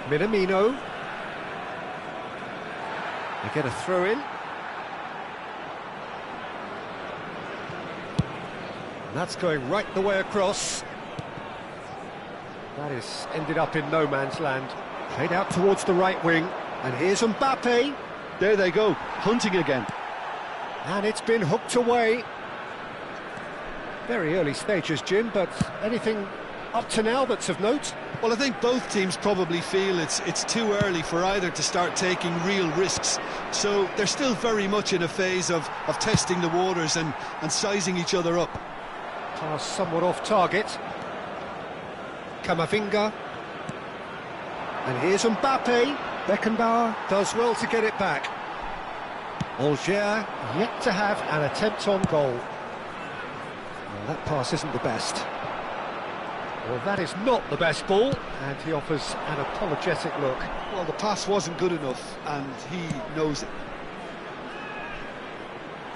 Minamino. They get a throw in. And that's going right the way across. That is ended up in no man's land. Played out towards the right wing. And here's Mbappe. There they go, hunting again. And it's been hooked away. Very early stages, Jim, but anything up to now that's of note? Well, I think both teams probably feel it's too early for either to start taking real risks. So they're still very much in a phase of testing the waters and sizing each other up. Pass somewhat off target. Camavinga. And here's Mbappe. Beckenbauer does well to get it back. Alger yet to have an attempt on goal. Well, that pass isn't the best. Well, that is not the best ball, and he offers an apologetic look. Well, the pass wasn't good enough, and he knows it.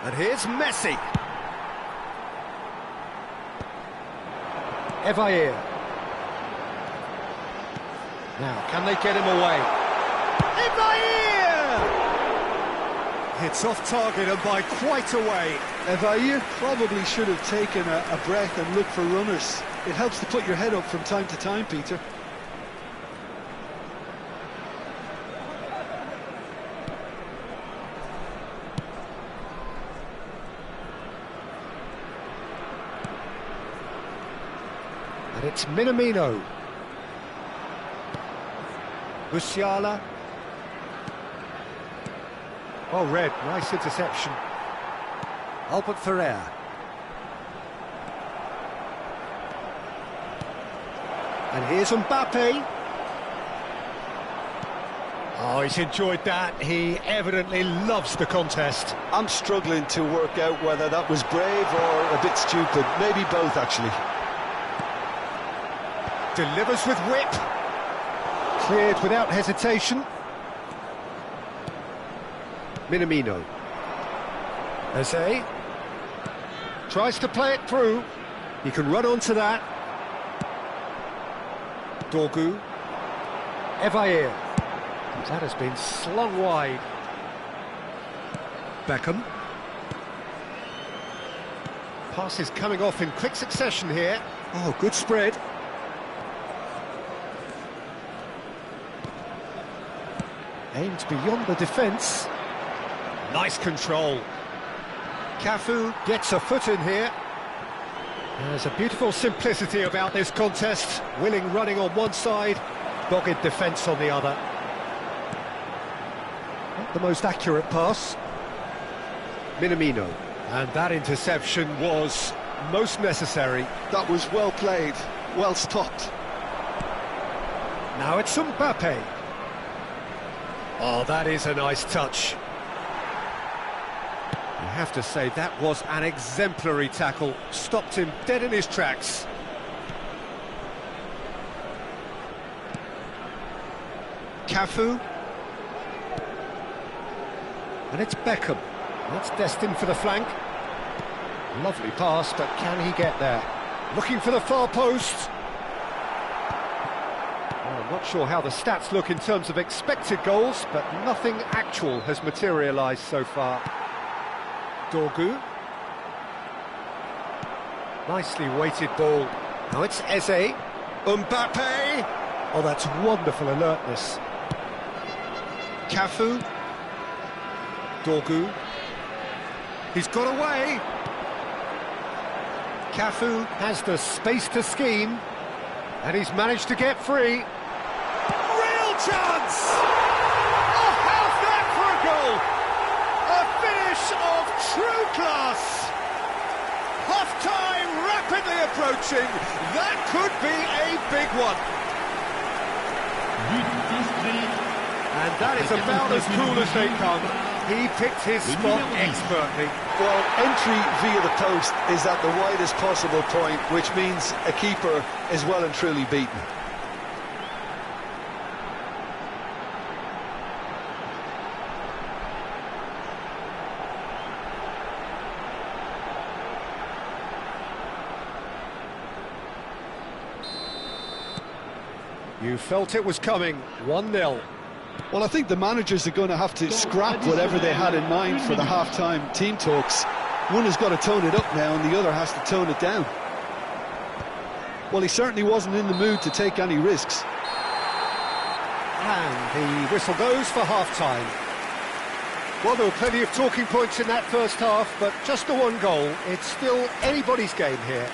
And here's Messi. Evair. Now, can they get him away? Evair! It's off target and by quite a way. Evair probably should have taken a breath and looked for runners. It helps to put your head up from time to time, Peter. And it's Minamino. Musiala. Oh, red, nice interception. Albert Ferrer. And here's Mbappe. Oh, he's enjoyed that. He evidently loves the contest. I'm struggling to work out whether that was brave or a bit stupid. Maybe both, actually. Delivers with whip. Cleared without hesitation. Minamino. Eze. Tries to play it through. He can run onto that. Dorgu. Evair. That has been slung wide. Beckham. Passes coming off in quick succession here. Oh, good spread. Aimed beyond the defence. Nice control. Cafu gets a foot in here. There's a beautiful simplicity about this contest. Willing running on one side, dogged defence on the other. Not the most accurate pass. Minamino. And that interception was most necessary. That was well played, well stopped. Now it's Mbappe. Oh, that is a nice touch. You have to say that was an exemplary tackle. Stopped him dead in his tracks. Cafu. And it's Beckham. That's destined for the flank. Lovely pass, but can he get there? Looking for the far post. Well, I'm not sure how the stats look in terms of expected goals, but nothing actual has materialised so far. Dorgu. Nicely weighted ball. Now it's Eze. Mbappe. Oh, that's wonderful alertness. Cafu. Dorgu. He's got away. Cafu has the space to scheme, and he's managed to get free. Real chance! Oh, how's that for a goal? A finish of true class. Half-time rapidly approaching. That could be a big one. And that is about as cool as they come. He picked his spot expertly. Well, entry via the post is at the widest possible point, which means a keeper is well and truly beaten. You felt it was coming. 1-0. Well, I think the managers are going to have to scrap whatever they had in mind for the half-time team talks. One has got to tone it up now and the other has to tone it down. Well, he certainly wasn't in the mood to take any risks. And the whistle goes for half-time. Well, there were plenty of talking points in that first half, but just the one goal. It's still anybody's game here.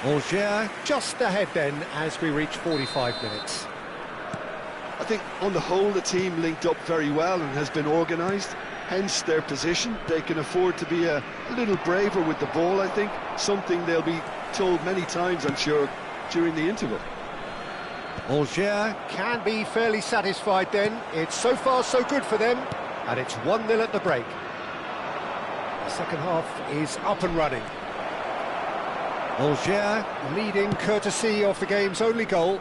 Angers just ahead then as we reach 45 minutes. I think on the whole the team linked up very well and has been organised, hence their position. They can afford to be a little braver with the ball, I think, something they'll be told many times, I'm sure, during the interval. Angers can be fairly satisfied then. It's so far so good for them, and it's 1-0 at the break. The second half is up and running. Angers leading courtesy of the game's only goal.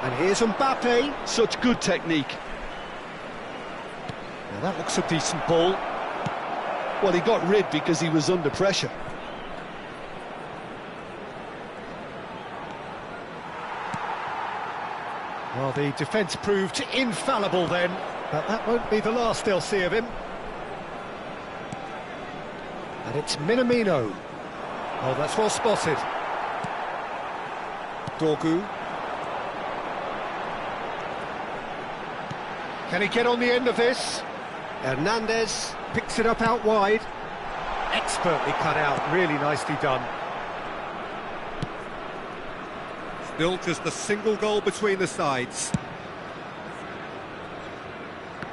And here's Mbappe. Such good technique. Now that looks a decent ball. Well, he got rid because he was under pressure. Well, the defence proved infallible then, but that won't be the last they'll see of him. And it's Minamino. Oh, that's well spotted. Dorgu. Can he get on the end of this? Hernandez picks it up out wide. Expertly cut out, really nicely done. Still just a single goal between the sides.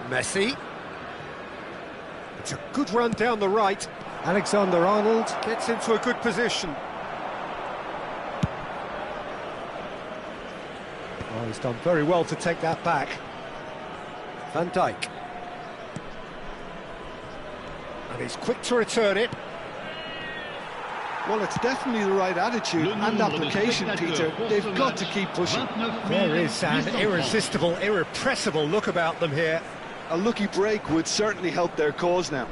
Messi. It's a good run down the right. Alexander-Arnold gets into a good position. Oh, he's done very well to take that back. Van Dijk. And he's quick to return it. Well, it's definitely the right attitude and application, Peter. They've got to keep pushing. There is an irresistible, irrepressible look about them here. A lucky break would certainly help their cause now.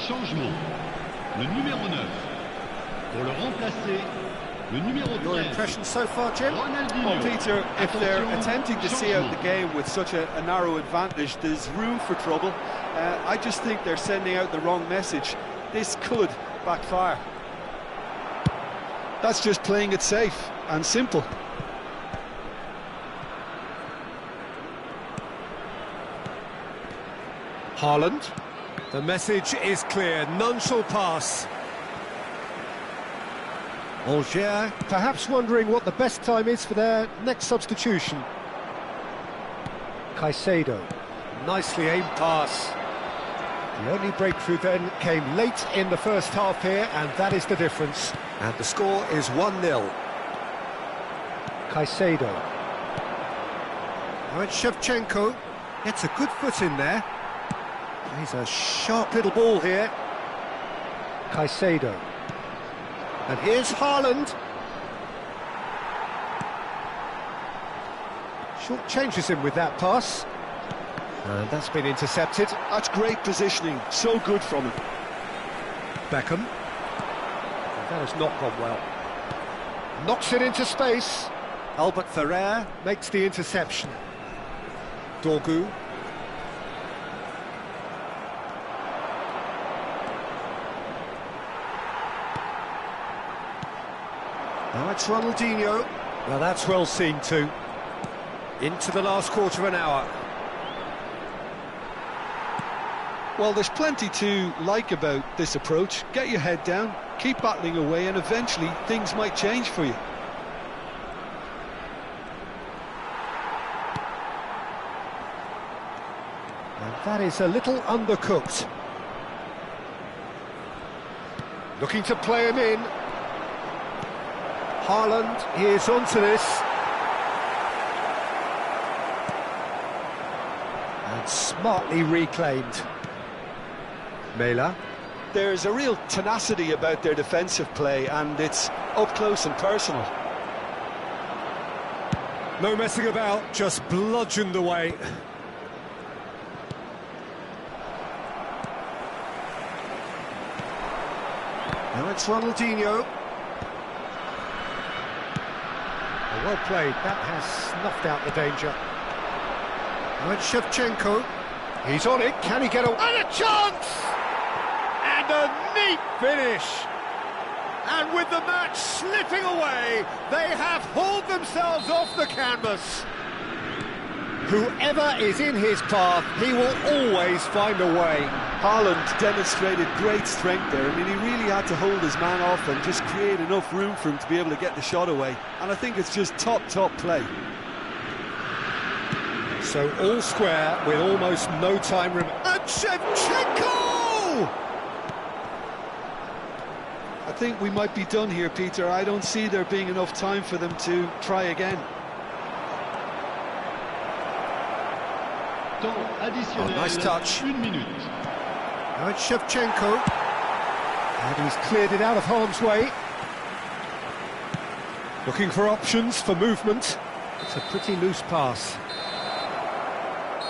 Changement. Le numéro 9. Pour le remplacer, le numéro 13. Your impression so far, Jim? Ronaldinho. Well, Peter, if they're Attention, attempting to see out the changement. game with such a narrow advantage, there's room for trouble. I just think they're sending out the wrong message. This could backfire. That's just playing it safe and simple. Haaland. The message is clear, none shall pass. Angers, perhaps wondering what the best time is for their next substitution. Caicedo, nicely aimed pass. The only breakthrough then came late in the first half here, and that is the difference. And the score is 1-0. Caicedo. Now it's Shevchenko. Gets a good foot in there. Plays a sharp little ball here. Caicedo. And here's Haaland. Short changes him with that pass. And that's been intercepted. That's great positioning, so good from him. Beckham. And that has not gone well. Knocks it into space. Albert Ferrer makes the interception. Dorgu. Now it's Ronaldinho. Well, that's well seen too. Into the last quarter of an hour. Well, there's plenty to like about this approach. Get your head down, keep battling away, and eventually things might change for you. And that is a little undercooked. Looking to play him in. Haaland, he is onto this. And smartly reclaimed. Mela. There's a real tenacity about their defensive play, and it's up close and personal. No messing about, just bludgeoned away. Now it's Ronaldinho. Oh, well played, that has snuffed out the danger. Now it's Shevchenko. He's on it, can he get away? And a chance! And a neat finish! And with the match slipping away, they have hauled themselves off the canvas. Whoever is in his path, he will always find a way. Haaland demonstrated great strength there. I mean, he really had to hold his man off and just create enough room for him to be able to get the shot away. And I think it's just top play. So all square with almost no time remaining. And Shevchenko! I think we might be done here, Peter. I don't see there being enough time for them to try again. Temps additionnel. Oh, nice touch. 1 minute. Now it's Shevchenko. And he's cleared it out of harm's way. Looking for options for movement. It's a pretty loose pass.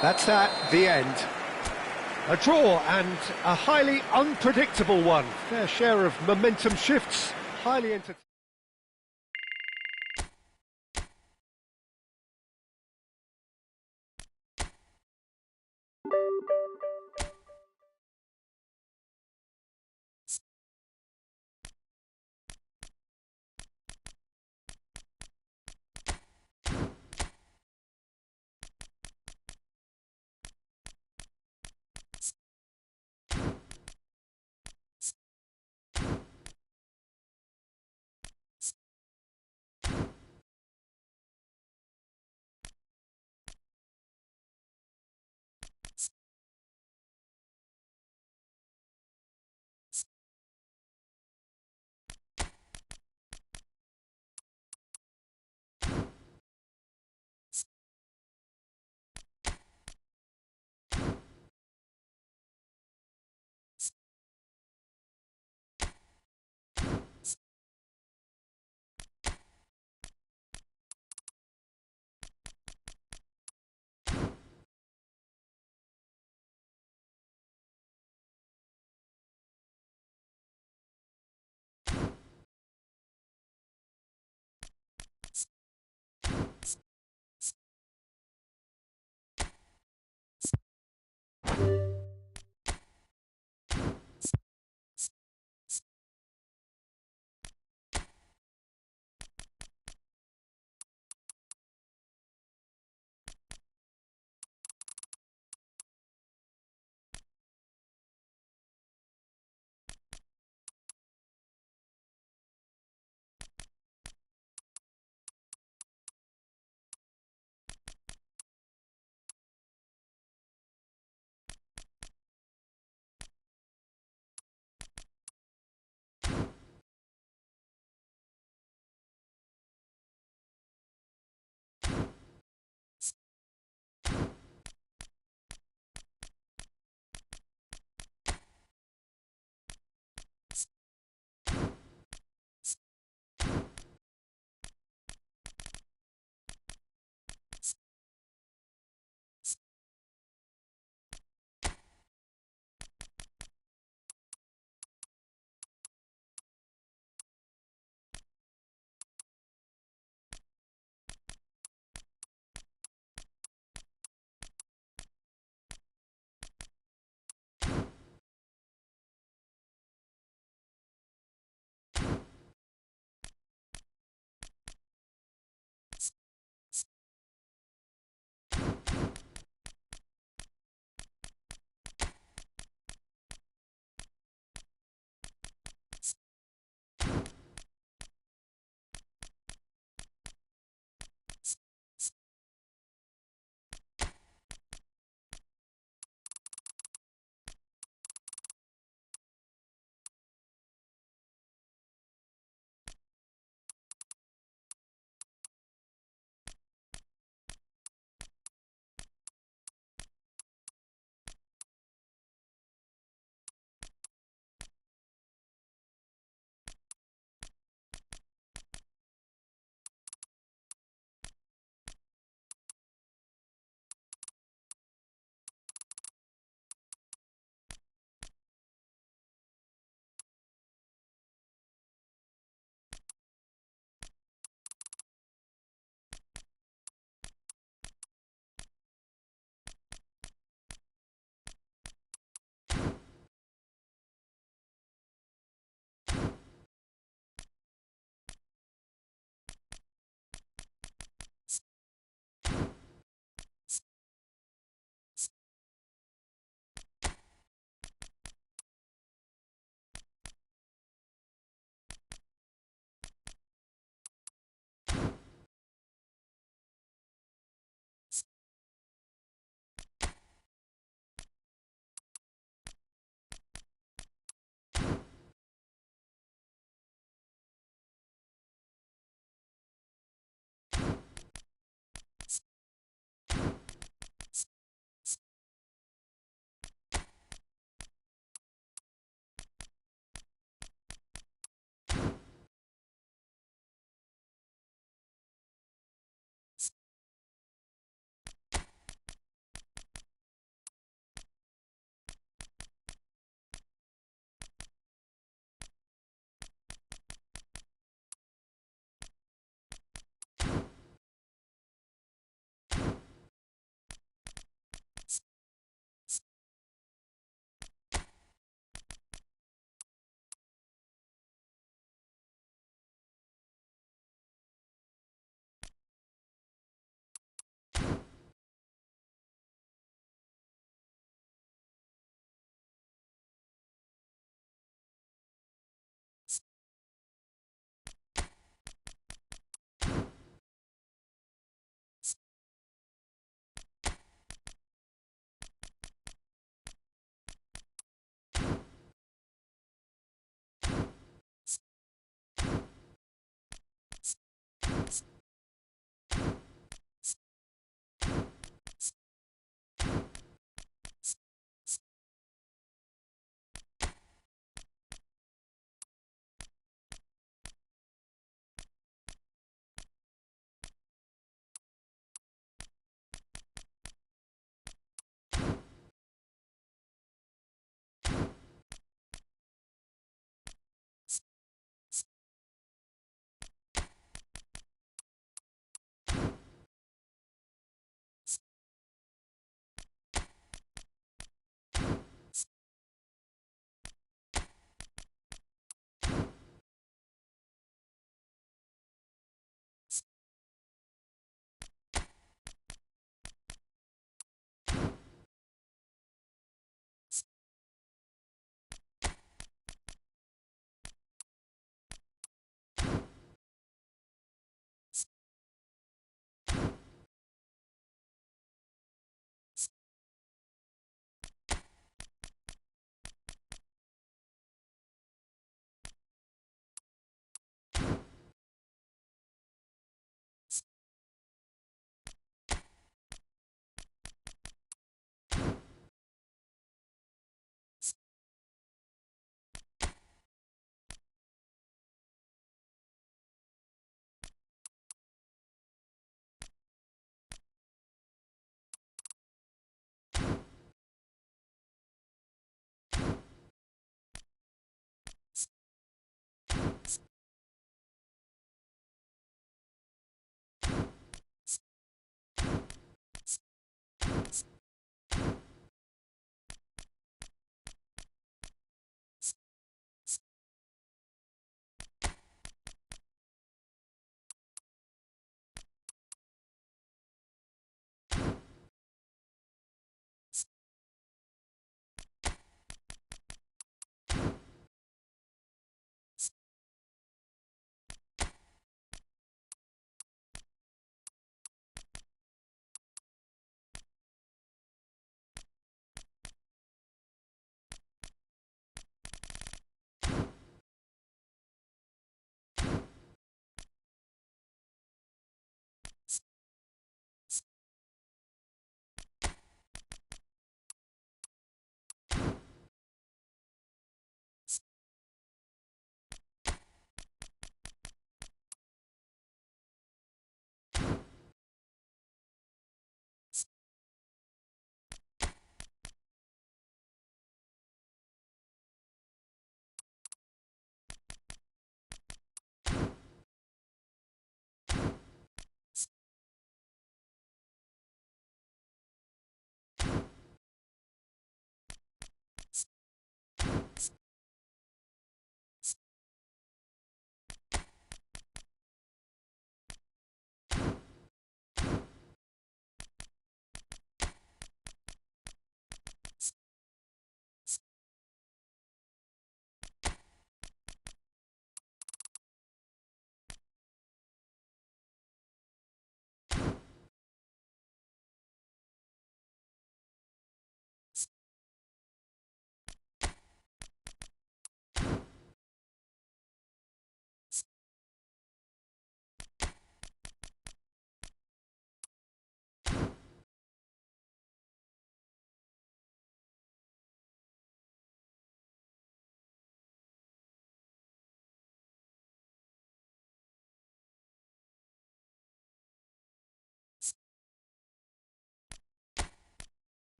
That's that, the end. A draw and a highly unpredictable one. Fair share of momentum shifts, highly entertaining.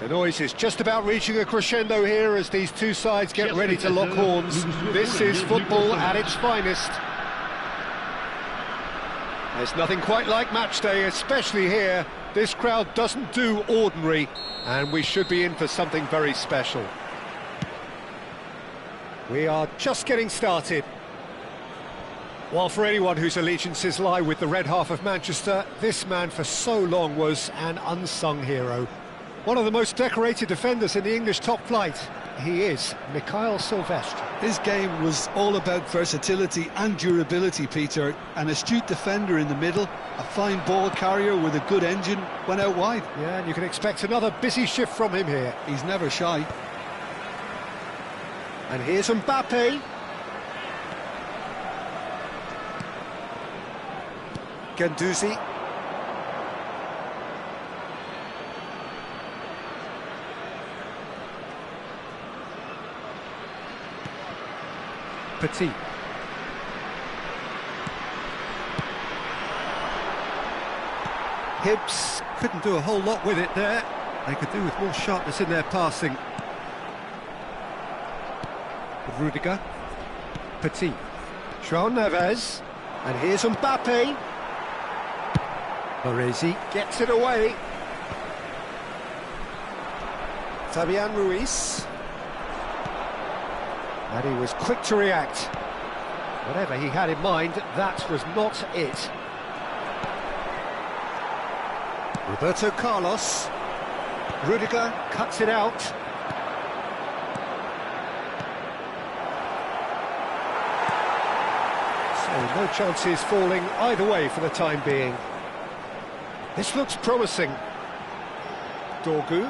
The noise is just about reaching a crescendo here as these two sides get ready to lock horns. This is football at its finest. There's nothing quite like match day, especially here. This crowd doesn't do ordinary, and we should be in for something very special. We are just getting started. Well, for anyone whose allegiances lie with the red half of Manchester, this man for so long was an unsung hero. One of the most decorated defenders in the English top flight. He is Mikhail Silvestre. His game was all about versatility and durability, Peter. An astute defender in the middle, a fine ball carrier with a good engine, went out wide. Yeah, and you can expect another busy shift from him here. He's never shy. And here's Mbappe. Guendouzi. Petit. Hibbs couldn't do a whole lot with it there. They could do with more sharpness in their passing. Rudiger. Petit. João Neves. And here's Mbappe. Baresi. Gets it away. Fabian Ruiz. And he was quick to react. Whatever he had in mind, that was not it. Roberto Carlos. Rudiger cuts it out. So no chances falling either way for the time being. This looks promising. Dorgu.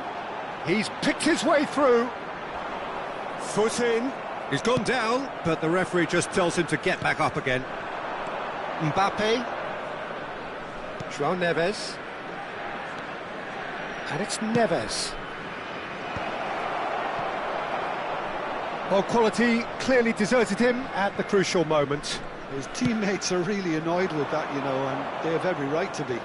He's picked his way through. Foot in. He's gone down, but the referee just tells him to get back up again. Mbappe. João Neves. And it's Neves. Well, quality clearly deserted him at the crucial moment. His teammates are really annoyed with that, you know, and they have every right to be.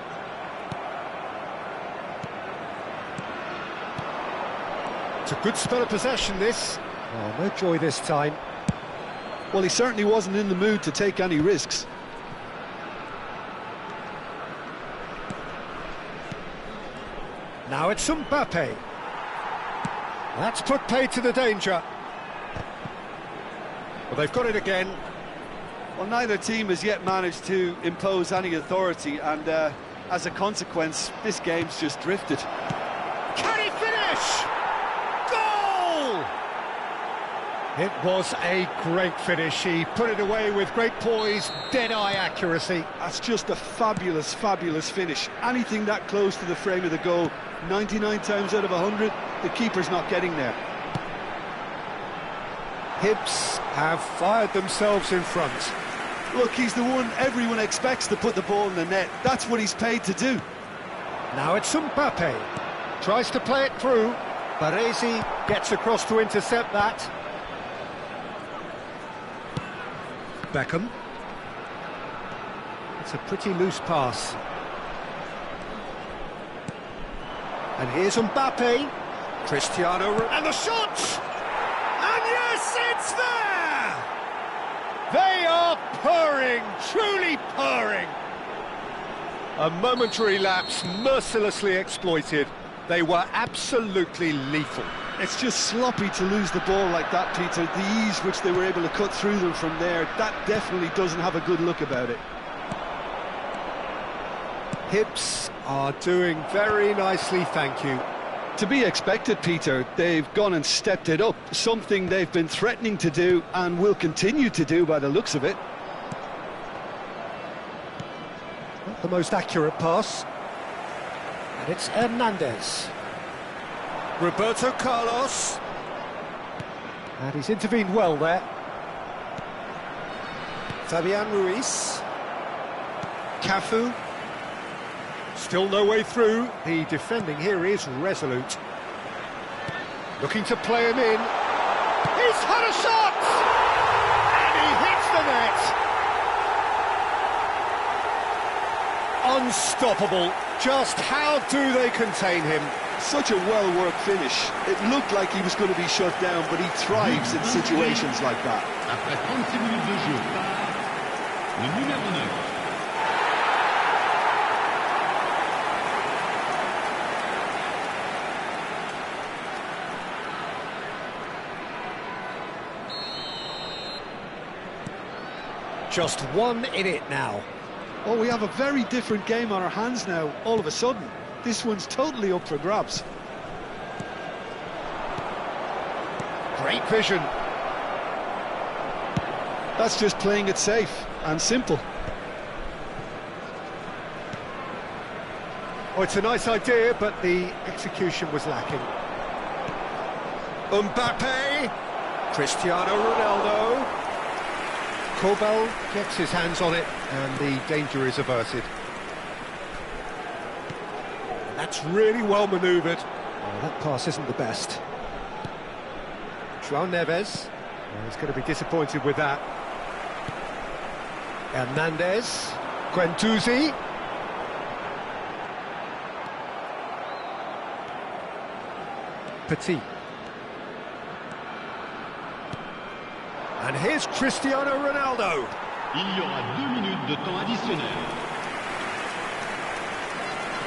It's a good spell of possession, this. Oh, no joy this time. Well, he certainly wasn't in the mood to take any risks. Now it's Mbappe. That's put paid to the danger. Well, they've got it again. Well, neither team has yet managed to impose any authority, and as a consequence, this game's just drifted. Can he finish? Goal! It was a great finish. He put it away with great poise, dead-eye accuracy. That's just a fabulous, fabulous finish. Anything that close to the frame of the goal, 99 times out of 100, the keeper's not getting there. Hibs have fired themselves in front. Look, he's the one everyone expects to put the ball in the net. That's what he's paid to do. Now it's Mbappe. Tries to play it through. Baresi gets across to intercept that. Beckham. It's a pretty loose pass. And here's Mbappe. Cristiano Ronaldo. And the shot! And yes, it's there! They are purring, truly purring. A momentary lapse mercilessly exploited. They were absolutely lethal. It's just sloppy to lose the ball like that, Peter. The ease which they were able to cut through them from there, that definitely doesn't have a good look about it. Hibs are doing very nicely, thank you. To be expected, Peter. They've gone and stepped it up, something they've been threatening to do and will continue to do by the looks of it. Not the most accurate pass. And it's Hernandez. Roberto Carlos. And he's intervened well there. Fabian Ruiz. Cafu. Still no way through. The defending here is resolute. Looking to play him in. He's had a shot! And he hits the net! Unstoppable. Just how do they contain him? Such a well-worked finish. It looked like he was going to be shut down, but he thrives in situations like that. Après 36 minutes de jeu par le numéro 9. Just 1 in it now. Oh, we have a very different game on our hands now, all of a sudden. This one's totally up for grabs. Great vision. That's just playing it safe and simple. Oh, it's a nice idea, but the execution was lacking. Mbappe, Cristiano Ronaldo. Kobel gets his hands on it, and the danger is averted. That's really well manoeuvred. Oh, that pass isn't the best. João Neves, he's going to be disappointed with that. Hernandez, Guendouzi. Petit. And here's Cristiano Ronaldo. Il y aura 2 minutes de temps additionnel.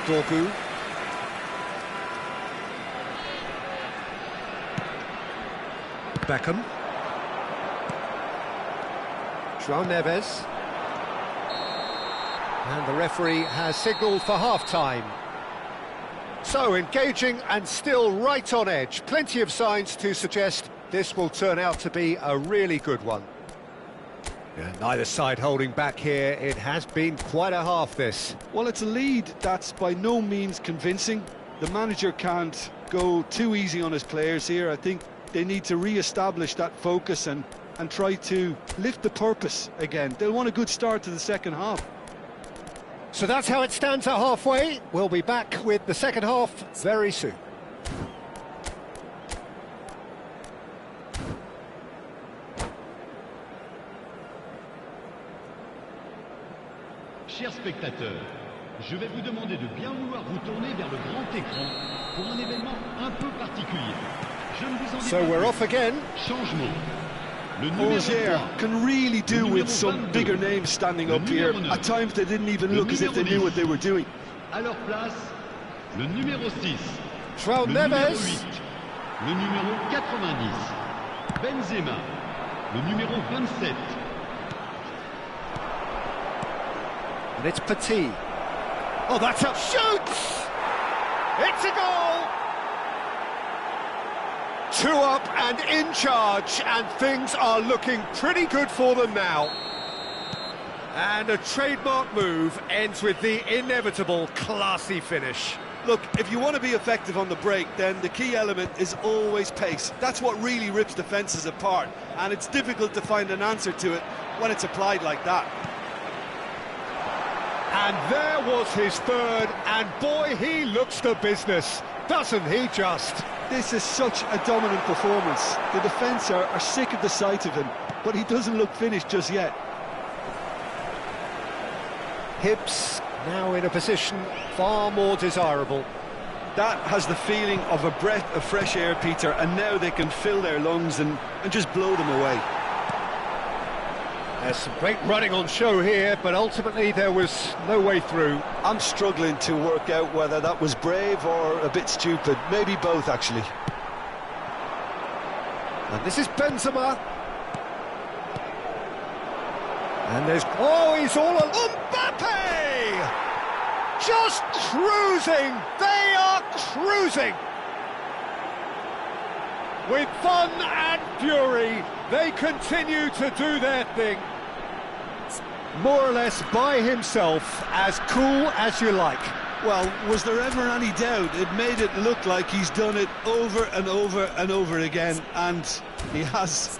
Dorgu. Beckham. João Neves. And the referee has signalled for half-time. So, engaging and still right on edge. Plenty of signs to suggest this will turn out to be a really good one. Yeah, neither side holding back here. It has been quite a half, this. Well, it's a lead that's by no means convincing. The manager can't go too easy on his players here. I think they need to re-establish that focus and try to lift the purpose again. They'll want a good start to the second half. So that's how it stands at halfway. We'll be back with the second half very soon. Chers spectateurs, je vais vous demander de bien vouloir vous tourner vers le grand écran pour un événement un peu particulier. Je ne vous en dis So pas we're plus. off again. Changement. Le numéro Auxerre 3. can really do Le with numéro some 22. bigger names standing Le up here. numéro 9. At times they didn't even Le look as if they numéro knew 10. what they were doing. À leur place, le numéro 6. João Le numéro Neves. 8. Le numéro 90. Benzema. Le numéro 27. And it's Petit. Oh, that's a shoots! It's a goal! 2 up and in charge, and things are looking pretty good for them now. And a trademark move ends with the inevitable classy finish. Look, if you want to be effective on the break, then the key element is always pace. That's what really rips defences apart, and it's difficult to find an answer to it when it's applied like that. And there was his third, and boy, he looks the business, doesn't he just? This is such a dominant performance. The defence are sick of the sight of him, but he doesn't look finished just yet. Hibs now in a position far more desirable. That has the feeling of a breath of fresh air, Peter, and now they can fill their lungs and just blow them away. There's some great running on show here, but ultimately there was no way through. I'm struggling to work out whether that was brave or a bit stupid. Maybe both, actually. And this is Benzema. And there's... Oh, he's all alone. Mbappe! Just cruising! They are cruising! With fun and fury, they continue to do their thing. More or less by himself, as cool as you like. Well, was there ever any doubt? It made it look like he's done it over and over and over again, and he has.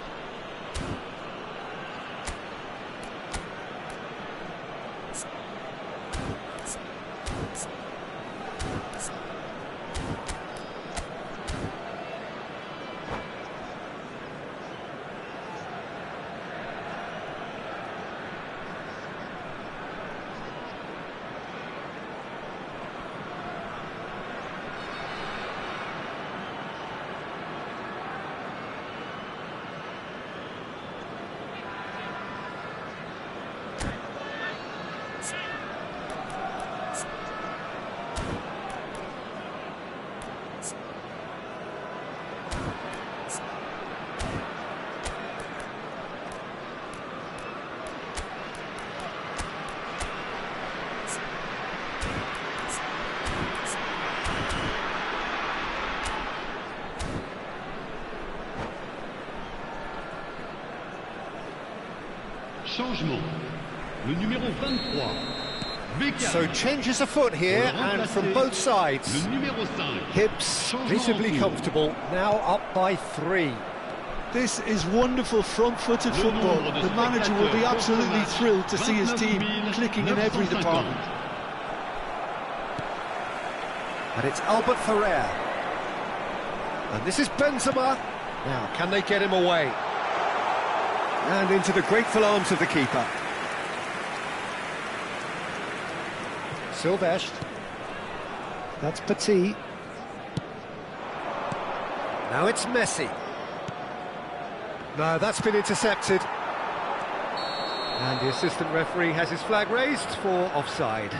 Changement. Le numéro 23. So changes afoot here, and from both sides. Le numéro 5. Hibs reasonably comfortable, now up by 3. This is wonderful front-footed football. The manager will be absolutely thrilled to see his team clicking in every department. And it's Albert Ferrer. And this is Benzema. Now, can they get him away? And into the grateful arms of the keeper. Silvestre. That's Petit. Now it's Messi. No, that's been intercepted. And the assistant referee has his flag raised for offside.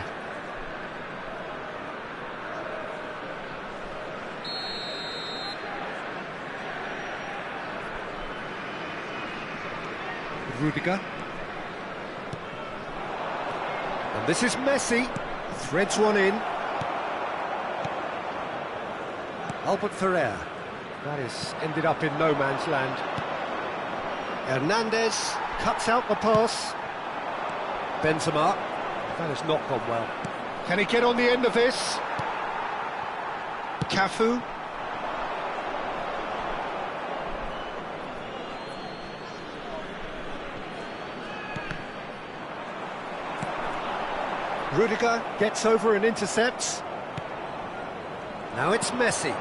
Rudiger. And this is Messi. Threads one in. Albert Ferrer. That is ended up in no man's land. Hernandez cuts out the pass. Benzema. That has not gone well. Can he get on the end of this? Cafu. Rudiger gets over and intercepts. Now it's Messi.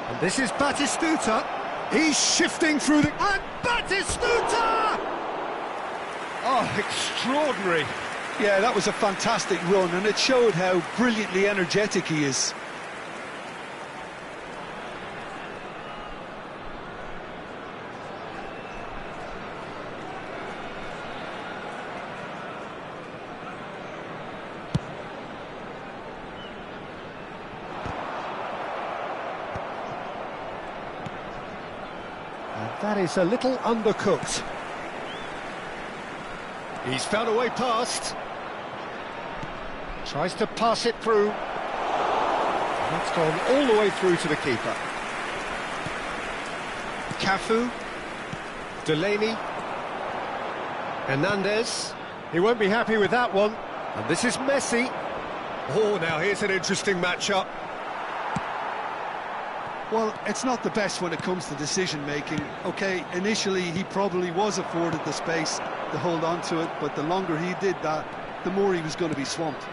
And this is Batistuta. He's shifting through the... And Batistuta! Oh, extraordinary. Yeah, that was a fantastic run, and it showed how brilliantly energetic he is. That is a little undercooked. He's found a way past. Tries to pass it through. That's gone all the way through to the keeper. Cafu. Delaney. Hernandez. He won't be happy with that one. And this is Messi. Oh, now here's an interesting matchup. Well, it's not the best when it comes to decision-making. OK, initially he probably was afforded the space to hold on to it, but the longer he did that, the more he was going to be swamped.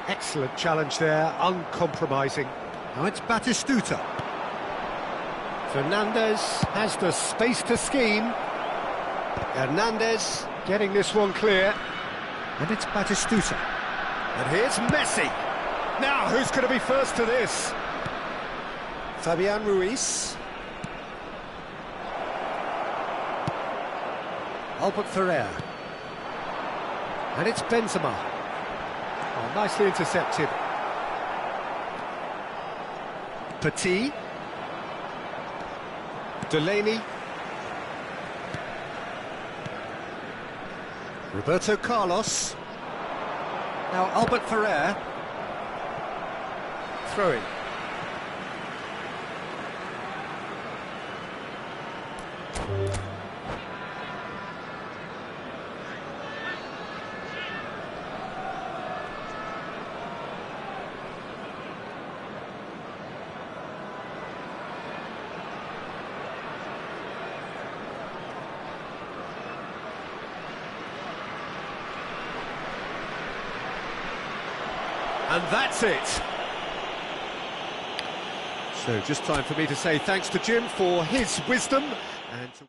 Excellent challenge there, uncompromising. Now it's Batistuta. Fernandez has the space to scheme. Hernandez getting this one clear. And it's Batistuta. And here's Messi. Now, who's going to be first to this? Fabian Ruiz. Albert Ferrer. And it's Benzema. Oh, nicely intercepted. Petit. Delaney. Roberto Carlos. Now Albert Ferrer. Throwing. And that's it. So just time for me to say thanks to Jim for his wisdom and to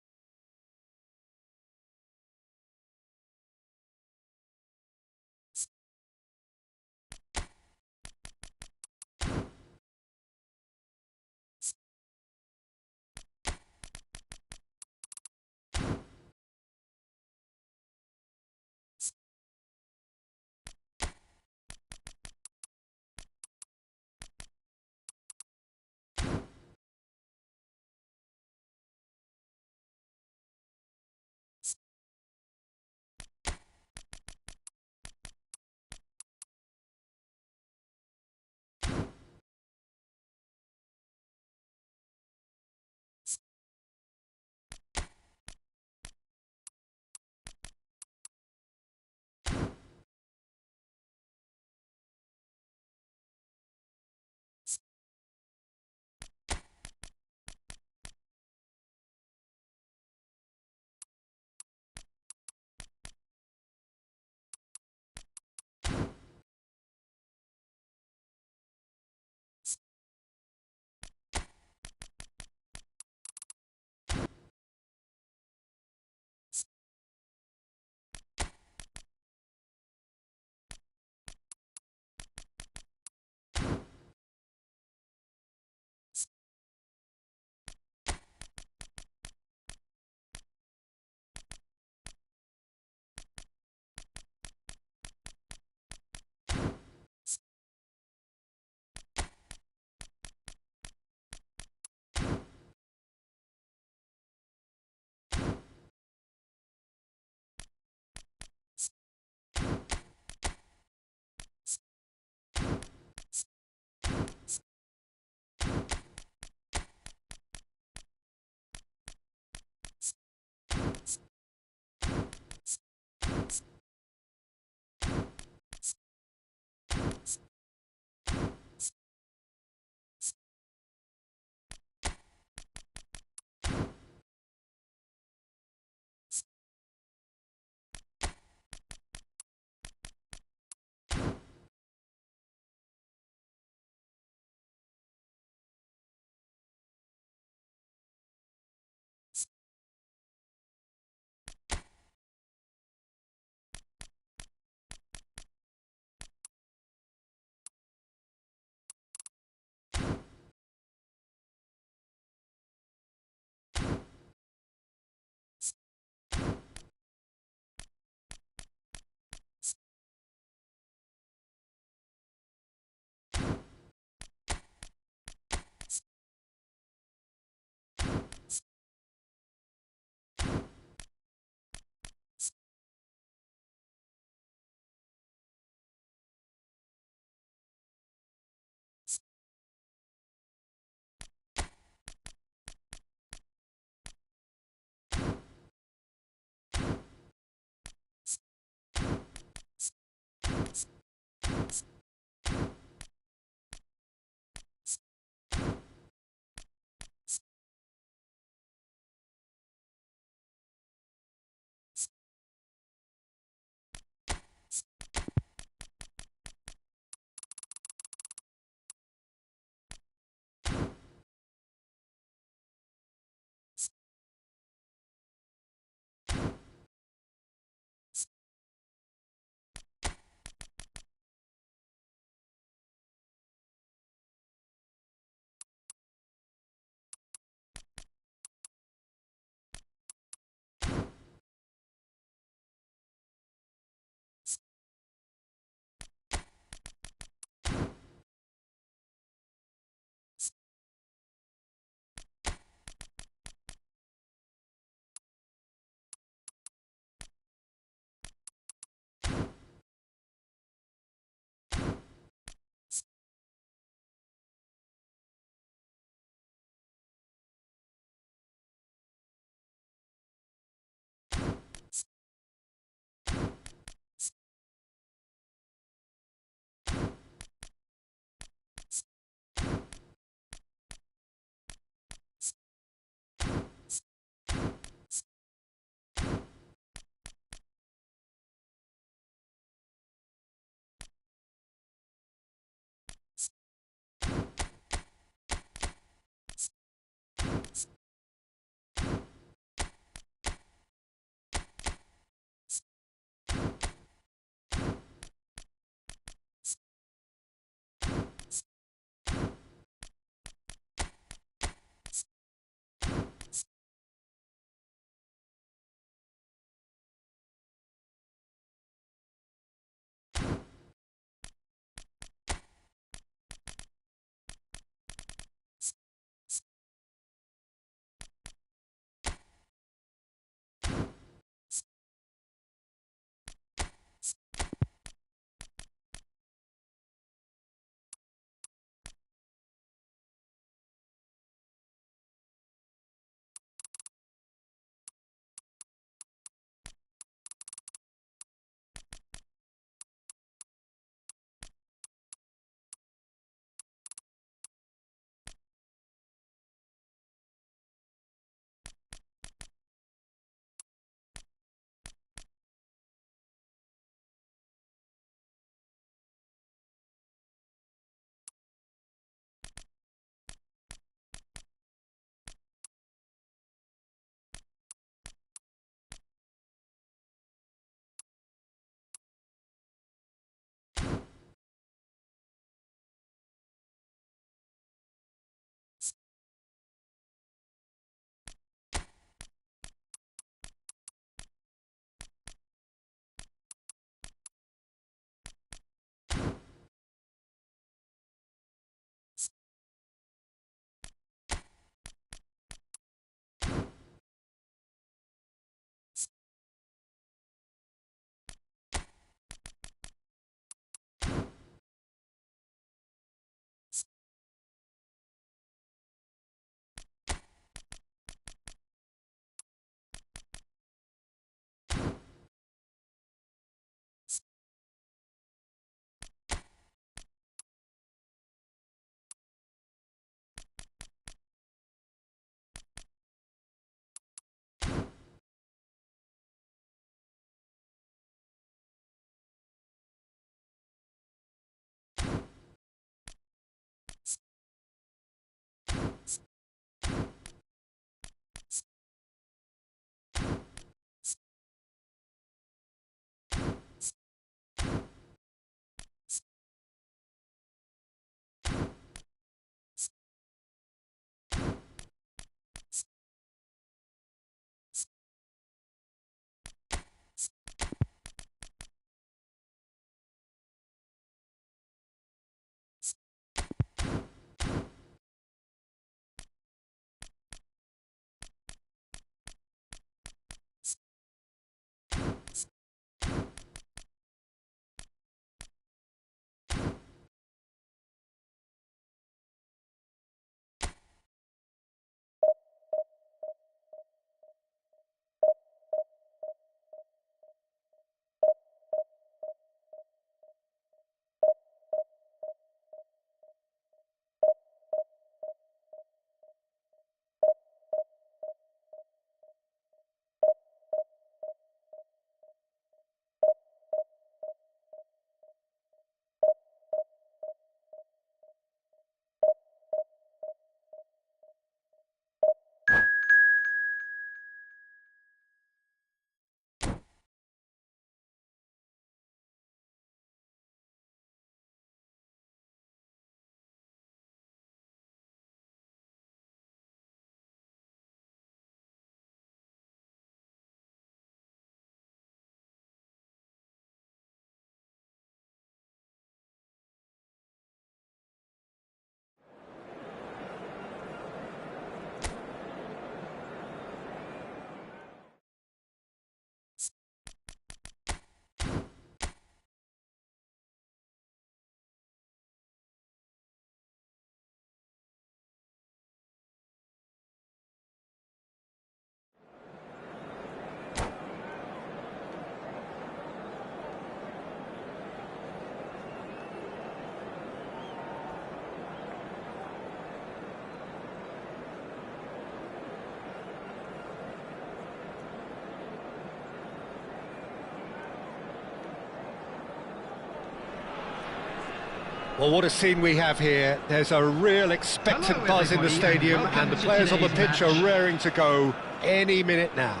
Well, what a scene we have here. There's a real expectant Hello, buzz in the everybody, stadium, and and the welcome to players on the today's pitch are match. raring to go any minute now.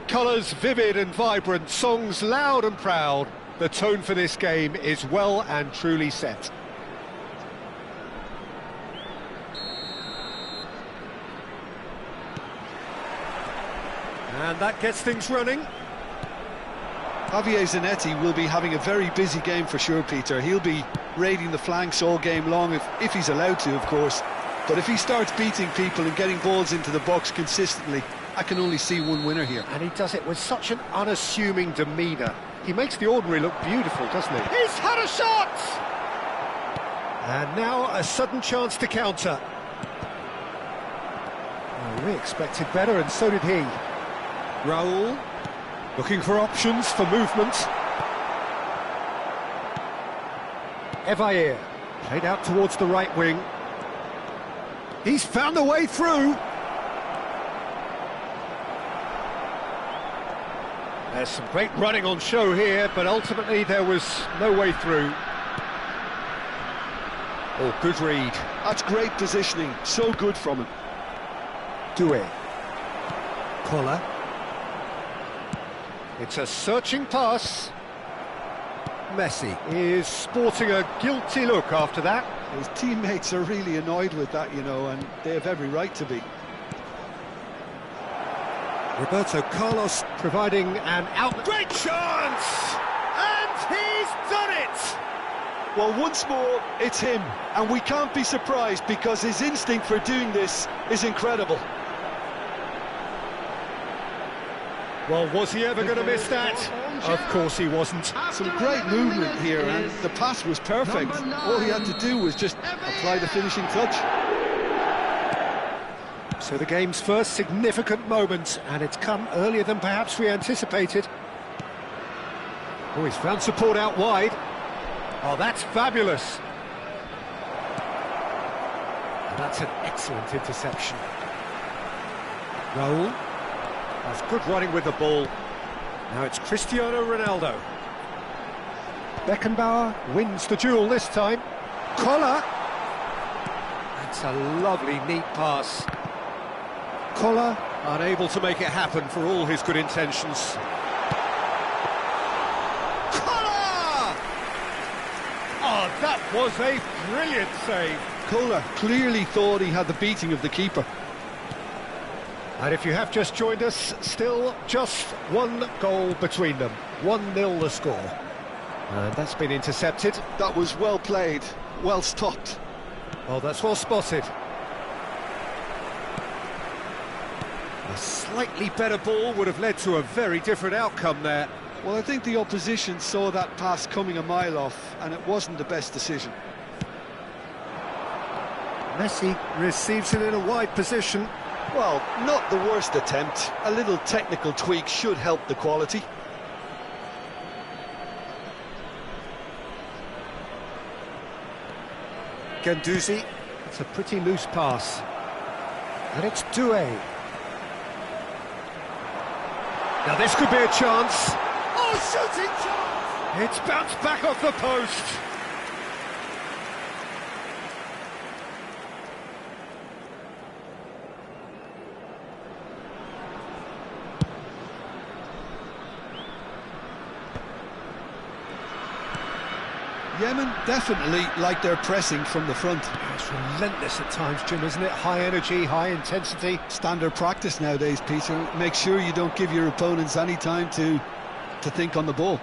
Colours vivid and vibrant, songs loud and proud. The tone for this game is well and truly set. And that gets things running. Javier Zanetti will be having a very busy game for sure, Peter. He'll be raiding the flanks all game long, if he's allowed to, of course. But if he starts beating people and getting balls into the box consistently, I can only see one winner here. And he does it with such an unassuming demeanour. He makes the ordinary look beautiful, doesn't he? He's had a shot! And now a sudden chance to counter. Oh, we expected better, and so did he. Raul, looking for options for movement. Evair, played out towards the right wing. He's found a way through. There's some great running on show here, but ultimately there was no way through. Oh, good read. That's great positioning, so good from him. Doué. Collar. It's a searching pass. Messi is sporting a guilty look after that. His teammates are really annoyed with that, you know, and they have every right to be. Roberto Carlos providing an outlet. Great chance! And he's done it! Well, once more, it's him, and we can't be surprised because his instinct for doing this is incredible. Well, was he ever going to miss that? Of course he wasn't. Some great movement here, and the pass was perfect. All he had to do was just apply the finishing touch. So the game's first significant moment, and it's come earlier than perhaps we anticipated. Oh, he's found support out wide. Oh, that's fabulous. And that's an excellent interception. Raul has good running with the ball. Now it's Cristiano Ronaldo. Beckenbauer wins the duel this time. Collar. That's a lovely, neat pass. Collar unable to make it happen for all his good intentions. Collar! Oh, that was a brilliant save. Kohler clearly thought he had the beating of the keeper. And if you have just joined us, still just one goal between them. 1-0 the score. And that's been intercepted. That was well played, well stopped. Oh, that's well spotted. A slightly better ball would have led to a very different outcome there. Well, I think the opposition saw that pass coming a mile off, and it wasn't the best decision. Messi receives it in a wide position. Well, not the worst attempt. A little technical tweak should help the quality. Guendouzi, it's a pretty loose pass. And it's Doué. Now this could be a chance. Oh, shooting chance! It's bounced back off the post. Yemen definitely like their pressing from the front. It's relentless at times, Jim, isn't it? High energy, high intensity. Standard practice nowadays, Peter. Make sure you don't give your opponents any time to think on the ball.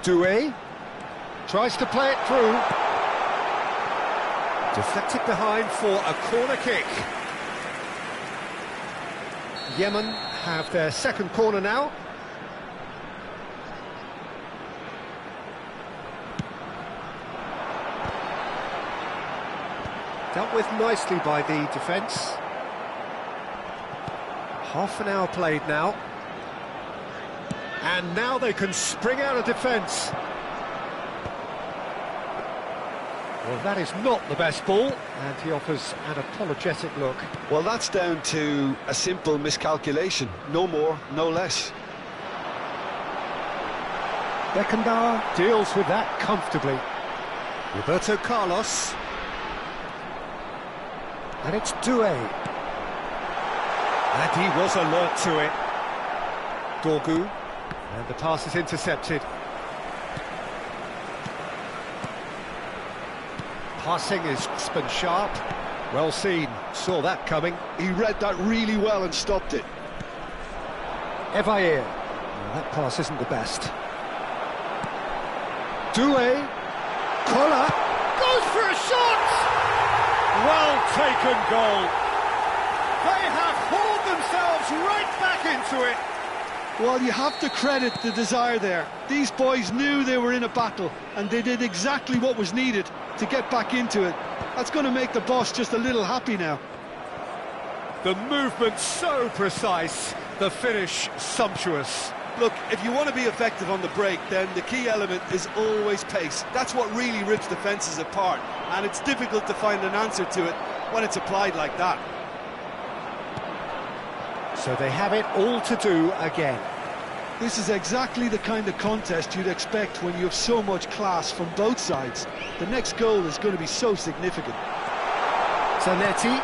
Doué tries to play it through. Deflected behind for a corner kick. Yemen have their second corner now. Dealt with nicely by the defence. Half an hour played now. And now they can spring out of defence. Well, that is not the best ball, and he offers an apologetic look. Well, that's down to a simple miscalculation. No more, no less. Beckenbauer deals with that comfortably. Roberto Carlos. And it's Doué. And he was alert to it. Dorgu. And the pass is intercepted. Passing is crisp and sharp. Well seen. Saw that coming. He read that really well and stopped it. Evair. Well, that pass isn't the best. Doué. Kola. Goes for a shot! Well taken goal. They have hauled themselves right back into it. Well, you have to credit the desire there. These boys knew they were in a battle, and they did exactly what was needed to get back into it. That's going to make the boss just a little happy now. The movement so precise, the finish sumptuous. Look, if you want to be effective on the break, then the key element is always pace. That's what really rips defences apart, and it's difficult to find an answer to it when it's applied like that. So they have it all to do again. This is exactly the kind of contest you'd expect when you have so much class from both sides. The next goal is going to be so significant. Zanetti.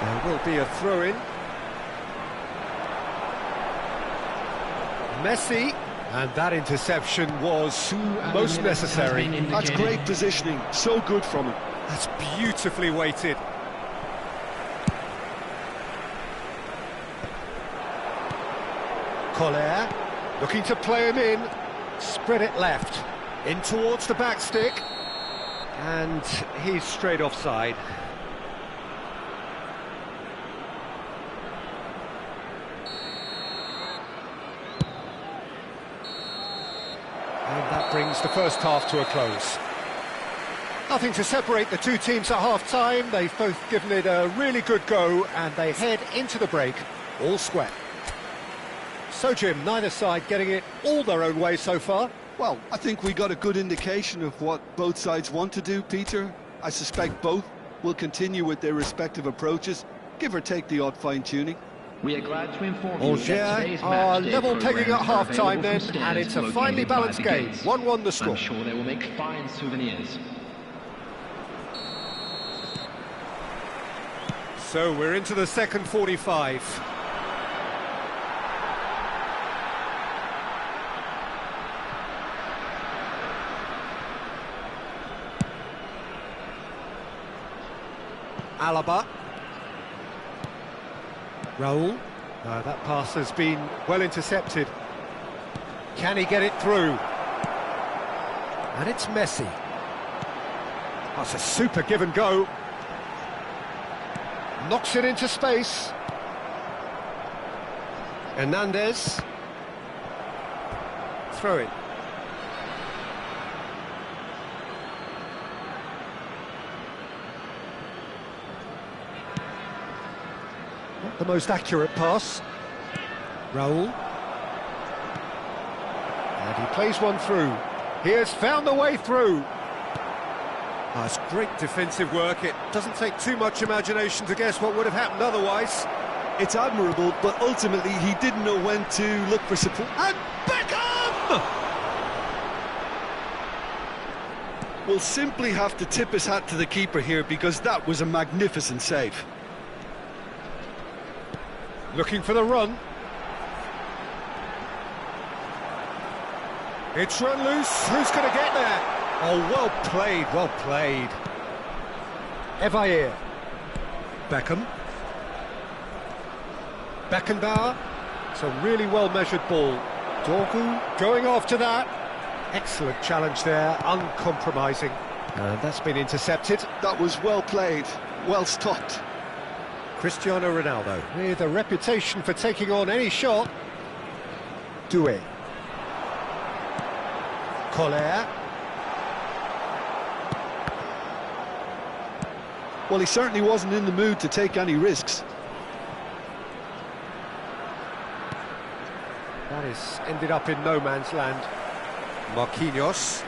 There will be a throw-in. Messi. And that interception was most necessary. That's great positioning, so good from him. That's beautifully weighted. Collier, looking to play him in, spread it left, in towards the back stick, and he's straight offside. And that brings the first half to a close. Nothing to separate the two teams at half-time. They've both given it a really good go, and they head into the break all square. So, Jim, neither side getting it all their own way so far? Well, I think we got a good indication of what both sides want to do, Peter. I suspect both will continue with their respective approaches, give or take the odd fine-tuning. We are glad to inform you that Angers today's are match day level pegging programmes at are half-time available then, from and it's a stands finely located by balanced the game. gates. 1-1 the score. I'm sure they will make fine souvenirs. So we're into the second 45. Alaba. Raul. No, that pass has been well intercepted. Can he get it through? And it's Messi. That's a super give and go. Knocks it into space. Hernandez. Throw it. Not the most accurate pass. Raul. And he plays one through. He has found the way through. That's great defensive work. It doesn't take too much imagination to guess what would have happened otherwise. It's admirable, but ultimately he didn't know when to look for support. And Beckham! We'll simply have to tip his hat to the keeper here, because that was a magnificent save. Looking for the run. It's run loose. Who's going to get there? Oh, well played, well played. Evair. Beckham. Beckenbauer. It's a really well-measured ball. Dorgu going after that. Excellent challenge there, uncompromising. And that's been intercepted. That was well played, well stopped. Cristiano Ronaldo, with a reputation for taking on any shot. Doué. Collier. Well, he certainly wasn't in the mood to take any risks. That has ended up in no man's land. Marquinhos.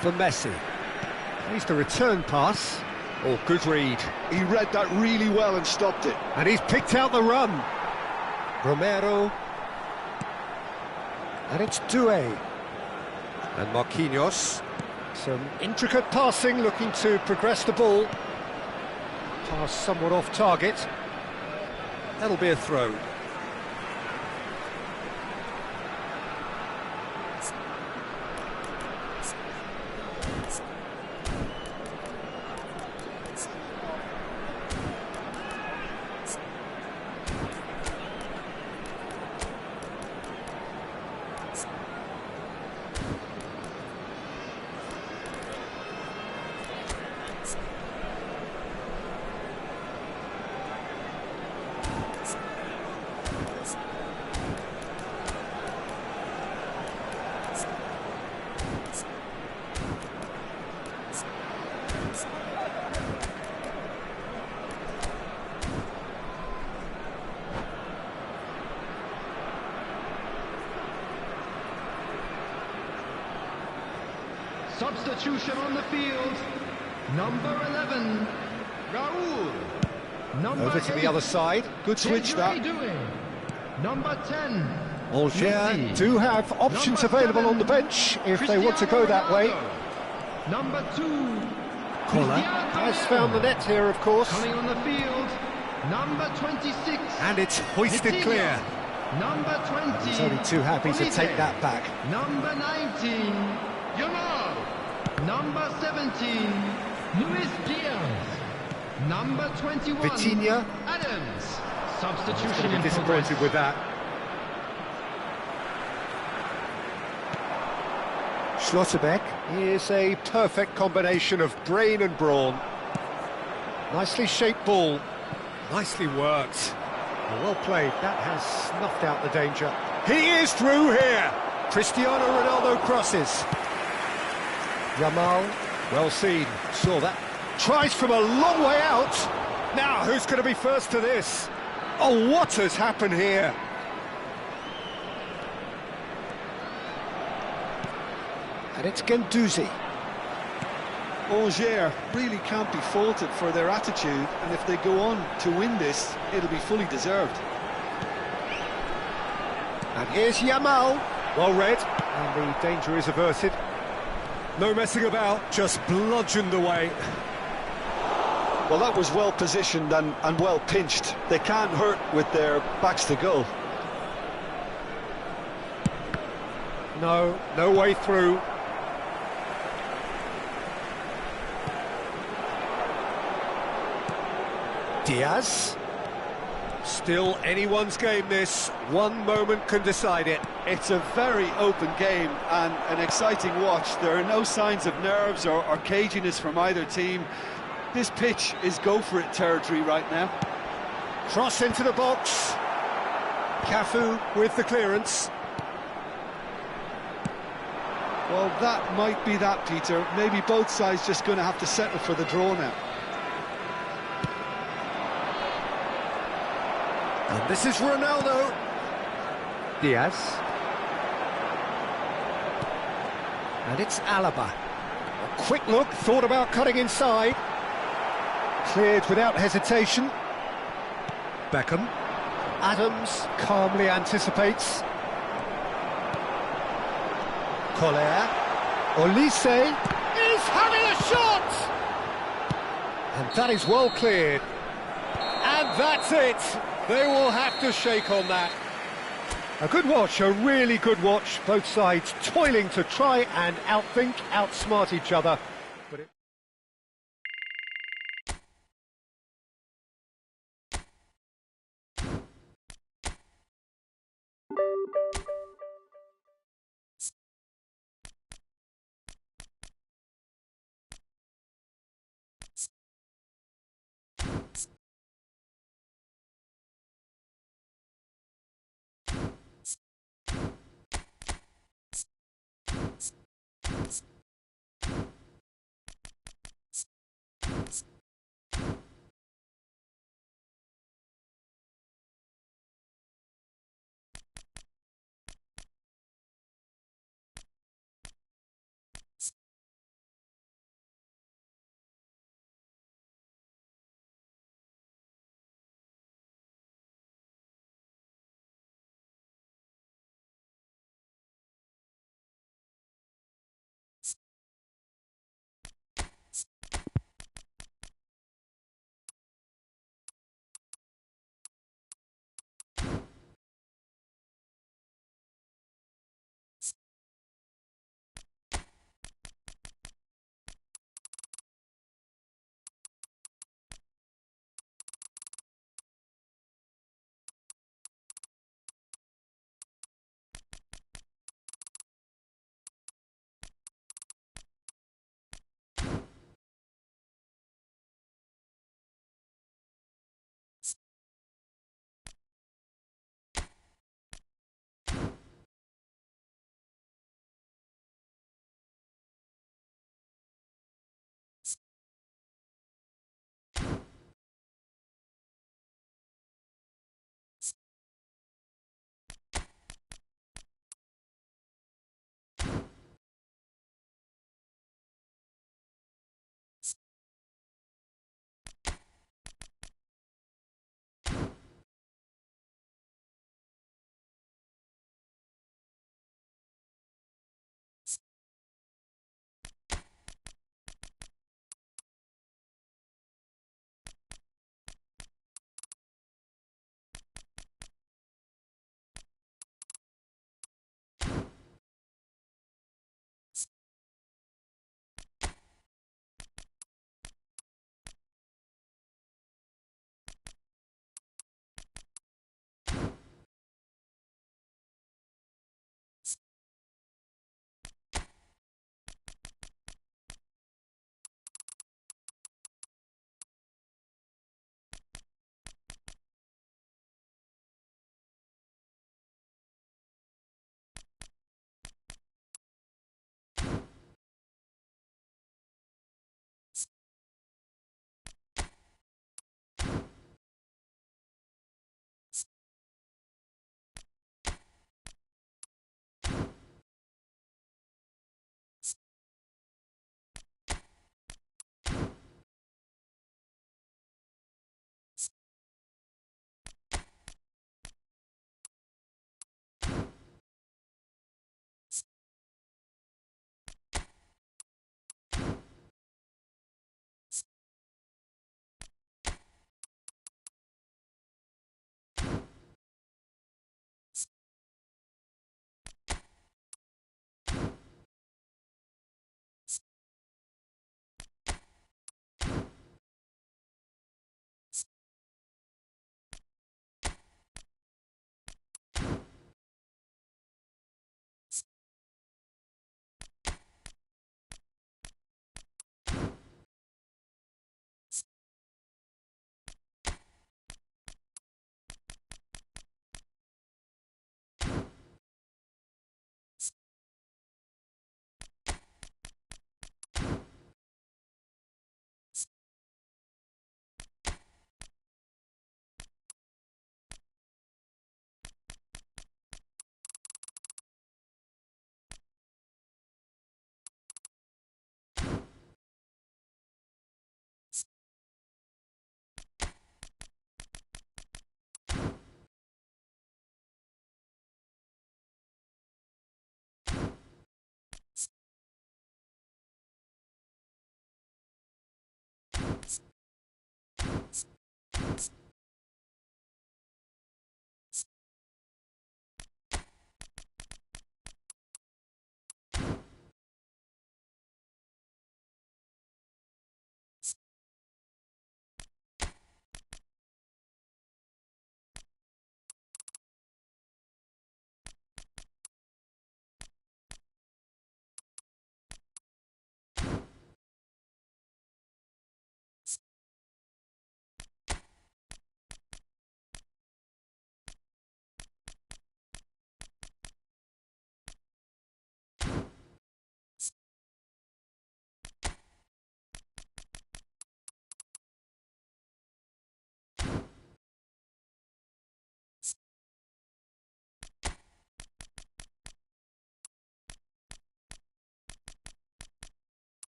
For Messi. Here's the return pass. Oh, good read. He read that really well and stopped it. And he's picked out the run. Romero. And it's Due. And Marquinhos. Some intricate passing, looking to progress the ball. Pass somewhat off target. That'll be a throw. Substitution on the field. Number 11, Raul. Number Over to 8, the other side. Good switch that. Number 10, Angers Messi. do have options Number available 7, on the bench if they want to go that way. Ronaldo. Number 2, Collar has found the net here, of course. coming on the field. Number 26, And it's hoisted Vitinha. clear. Number 20, He's only too happy to take that back. Number 19, Yamal. Number 17, Luis Diaz. Number 21, Vitinha. Adams. He's Substitution going to in be disappointed progress. with that. Schlotterbeck is a perfect combination of brain and brawn. Nicely shaped ball. Nicely worked. Well played. That has snuffed out the danger. He is through here. Cristiano Ronaldo crosses. Yamal, well seen. Saw that. Tries from a long way out. Now, who's going to be first to this? Oh, what has happened here? And it's Guendouzi. Angers really can't be faulted for their attitude, and if they go on to win this, it'll be fully deserved. And here's Yamal. Well read. And the danger is averted. No messing about, just bludgeoned away. Well, that was well positioned and well pinched. They can't hurt with their backs to goal. No way through. Diaz. Still anyone's game this. One moment can decide it. It's a very open game and an exciting watch. There are no signs of nerves or caginess from either team. This pitch is go-for-it territory right now. Cross into the box. Cafu with the clearance. Well, that might be that, Peter. Maybe both sides just going to have to settle for the draw now. And this is Ronaldo. Diaz. And it's Alaba. A quick look, thought about cutting inside. Cleared without hesitation. Beckham. Adams calmly anticipates. Collier. Olise is having a shot! And that is well cleared. And that's it! They will have to shake on that. A good watch, a really good watch. Both sides toiling to try and outthink, outsmart each other. But it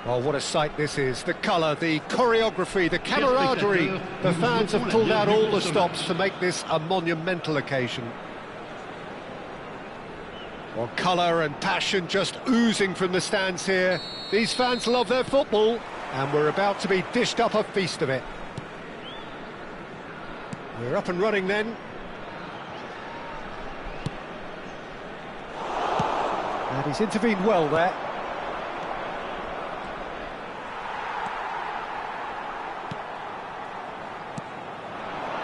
Oh, what a sight this is. The colour, the choreography, the camaraderie. The fans have pulled out all the stops to make this a monumental occasion. Well, colour and passion just oozing from the stands here. These fans love their football, and we're about to be dished up a feast of it. We're up and running then. And he's intervened well there.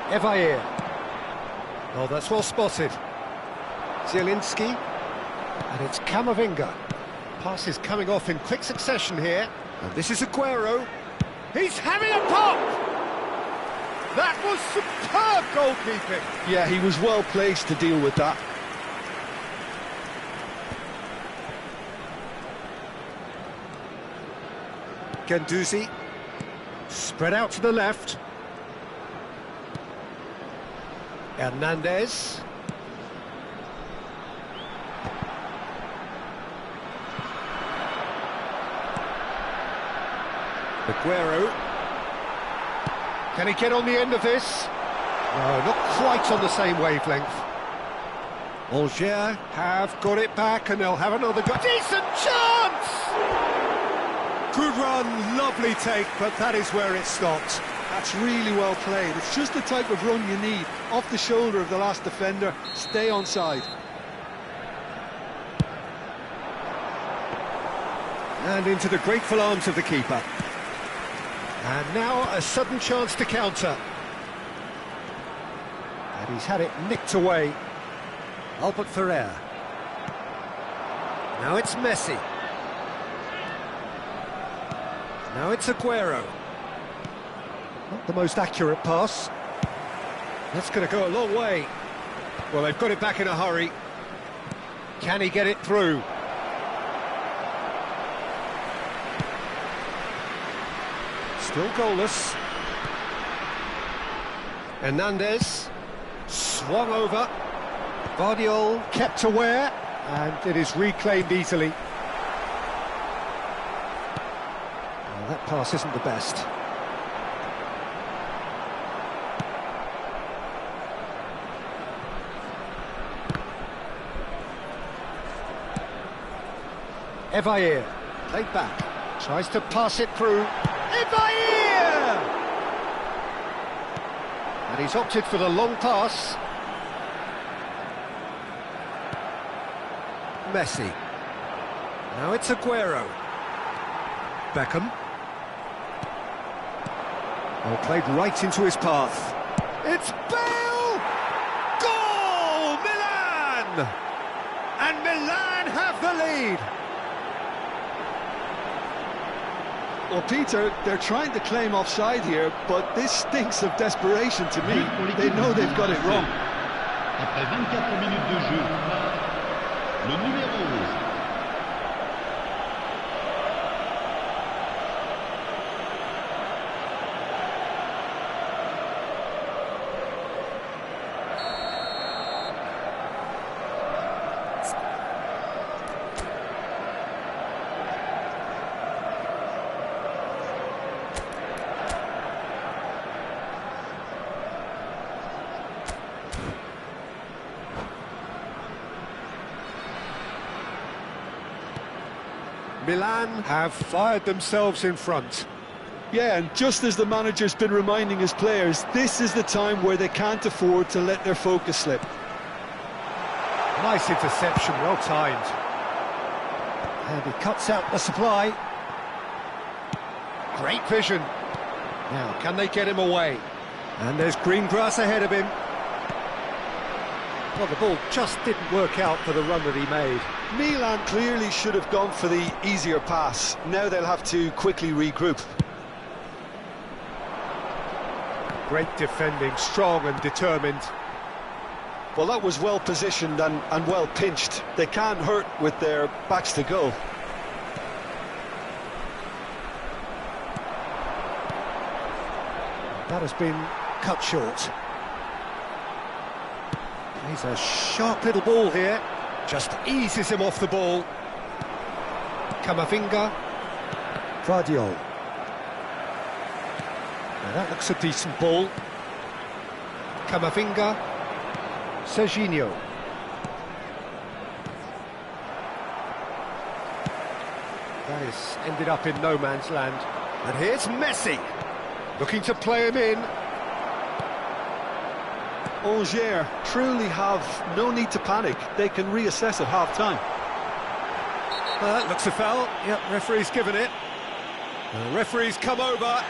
Evair. Oh, that's well spotted. Zielinski. And it's Camavinga. Passes coming off in quick succession here. And this is Aguero. He's having a pop! That was superb goalkeeping. Yeah, he was well placed to deal with that. Guendouzi. Spread out to the left. Hernandez. Aguero. Can he get on the end of this? No, not quite on the same wavelength. Algiers have got it back and they'll have another go. Decent chance! Good run, lovely take, but that is where it stopped. That's really well played. It's just the type of run you need. Off the shoulder of the last defender, stay onside. And into the grateful arms of the keeper. And now a sudden chance to counter. And he's had it nicked away. Albert Ferrer. Now it's Messi. Now it's Aguero. Not the most accurate pass. That's going to go a long way. Well, they've got it back in a hurry. Can he get it through? Still goalless. Hernandez swung over. Guardiola kept aware, and it is reclaimed easily. Well, that pass isn't the best. Evair, played back, tries to pass it through. Evair! And he's opted for the long pass. Messi. Now it's Aguero. Beckham. Oh, played right into his path. It's Bale! Goal! Milan! And Milan have the lead. Well, Peter, they're trying to claim offside here, but this stinks of desperation to me. They know they've got it wrong. Après 24 minutes de jeu, le numéro 11. Milan have fired themselves in front. Yeah, and just as the manager's been reminding his players, this is the time where they can't afford to let their focus slip. Nice interception, well timed. And he cuts out the supply. Great vision. Now, can they get him away? And there's green grass ahead of him. Well, the ball just didn't work out for the run that he made. Milan clearly should have gone for the easier pass. Now they'll have to quickly regroup. Great defending, strong and determined. Well, that was well positioned and well pinched. They can't hurt with their backs to goal. That has been cut short. He's a sharp little ball here. Just eases him off the ball. Camavinga. Guardiola. Now that looks a decent ball. Camavinga. Serginho. That is ended up in no man's land. And here's Messi. Looking to play him in. Algiers truly have no need to panic. They can reassess at half-time. That looks a foul. Yep, referee's given it. The referee's come over.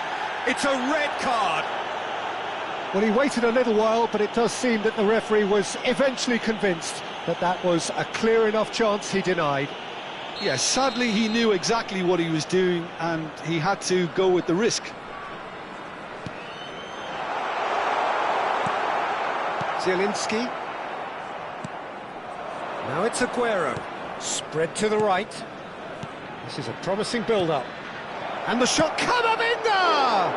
It's a red card. Well, he waited a little while, but it does seem that the referee was eventually convinced but that was a clear enough chance he denied. Yes, sadly he knew exactly what he was doing and he had to go with the risk. Zielinski. Now it's Aguero. Spread to the right. This is a promising build-up. And the shot, Camavinga!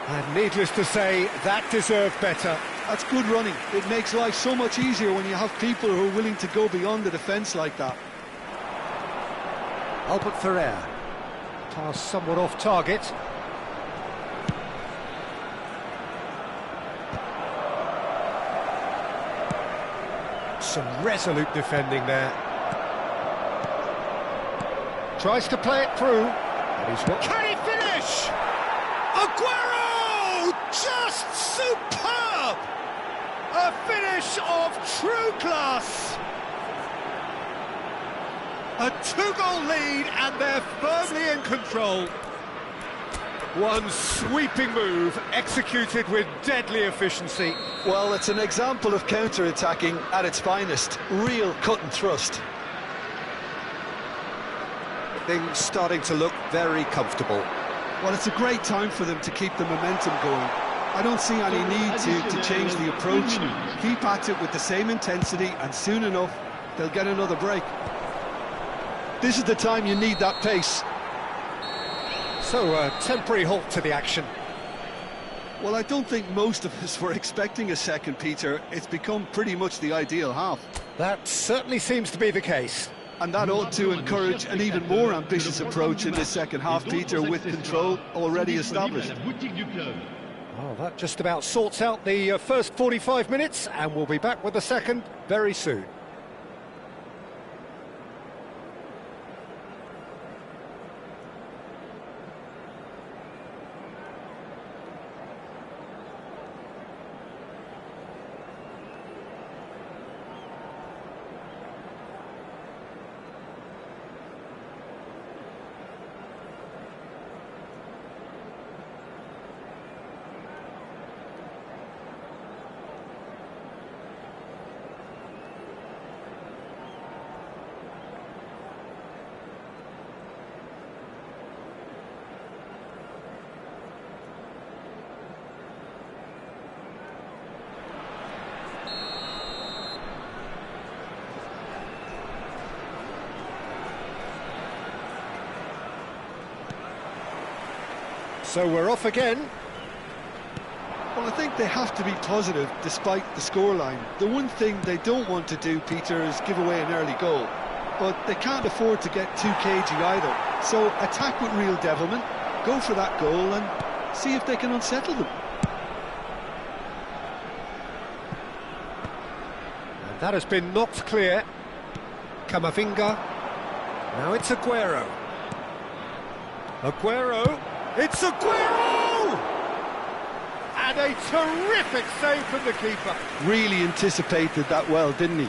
And needless to say, that deserved better. That's good running. It makes life so much easier when you have people who are willing to go beyond the defence like that. Albert Ferrer. Pass somewhat off target. Some resolute defending there. Tries to play it through. Can he finish? Aguero! Just superb! A finish of true class. A two-goal lead and they're firmly in control. One sweeping move, executed with deadly efficiency. Well, it's an example of counter-attacking at its finest. Real cut and thrust. Things starting to look very comfortable. Well, it's a great time for them to keep the momentum going. I don't see any need to change the approach. Keep at it with the same intensity and soon enough they'll get another break. This is the time you need that pace. So, a temporary halt to the action. Well, I don't think most of us were expecting a second, Peter. It's become pretty much the ideal half. That certainly seems to be the case. And that ought to encourage an even more ambitious approach in this second half, Peter, with control already established. Oh, that just about sorts out the first 45 minutes, and we'll be back with the second very soon. So we're off again. Well, I think they have to be positive despite the scoreline. The one thing they don't want to do, Peter, is give away an early goal. But they can't afford to get too cagey either. So attack with real devilment, go for that goal and see if they can unsettle them. And that has been knocked clear. Camavinga. Now it's Aguero. Aguero. It's Aguero! And a terrific save from the keeper. Really anticipated that well, didn't he?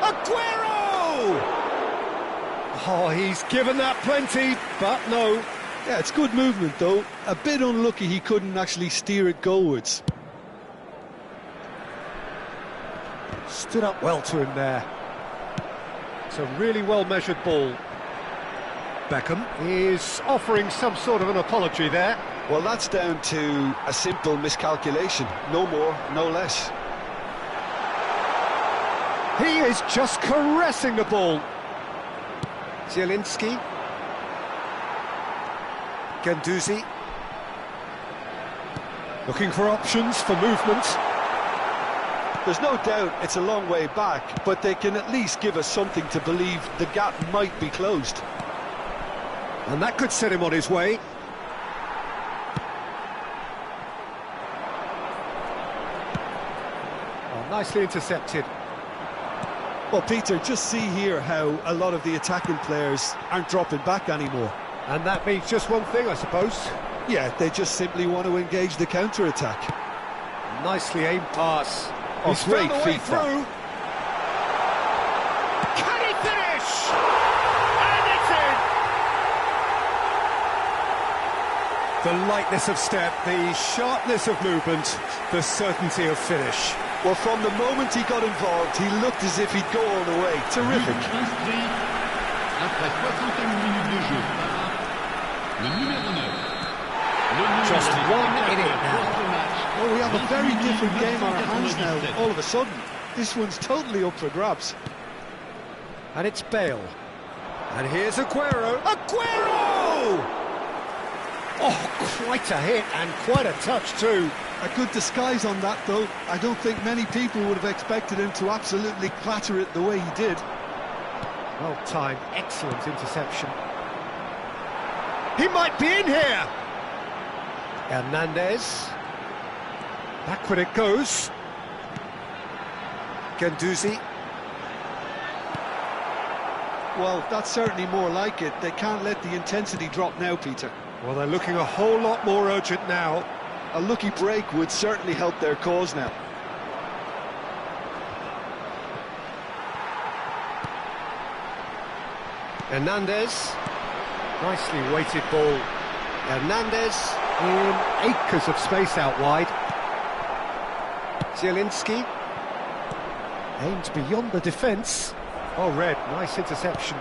Aguero! Oh, he's given that plenty, but no. Yeah, it's good movement though. A bit unlucky he couldn't actually steer it goalwards. Stood up well to him there. It's a really well-measured ball. Beckham is offering some sort of an apology there. Well, that's down to a simple miscalculation. No more, no less. He is just caressing the ball. Zielinski. Guendouzi. Looking for options for movement. There's no doubt it's a long way back, but they can at least give us something to believe the gap might be closed. And that could set him on his way. Oh, nicely intercepted. Well, Peter, just see here how a lot of the attacking players aren't dropping back anymore. And that means just one thing, I suppose. Yeah, they just simply want to engage the counter-attack. Nicely aimed pass. He's great found a way through. Can he finish? And it's in! The lightness of step, the sharpness of movement, the certainty of finish. Well, from the moment he got involved, he looked as if he'd go all the way. Terrific. Inscrit après 61 minutes de jeu par le numéro 9. Just one in it now. Well, we have a very different game on our hands now, all of a sudden. This one's totally up for grabs. And it's Bale. And here's Aguero. Aguero! Oh, quite a hit and quite a touch too. A good disguise on that, though. I don't think many people would have expected him to absolutely clatter it the way he did. Well timed, excellent interception. He might be in here! Hernandez. Backward it goes. Guendouzi. Well, that's certainly more like it. They can't let the intensity drop now, Peter. Well, they're looking a whole lot more urgent now. A lucky break would certainly help their cause now. Hernandez. Nicely weighted ball. Hernandez in acres of space out wide. Zielinski. Aimed beyond the defence. Oh, Red, nice interception.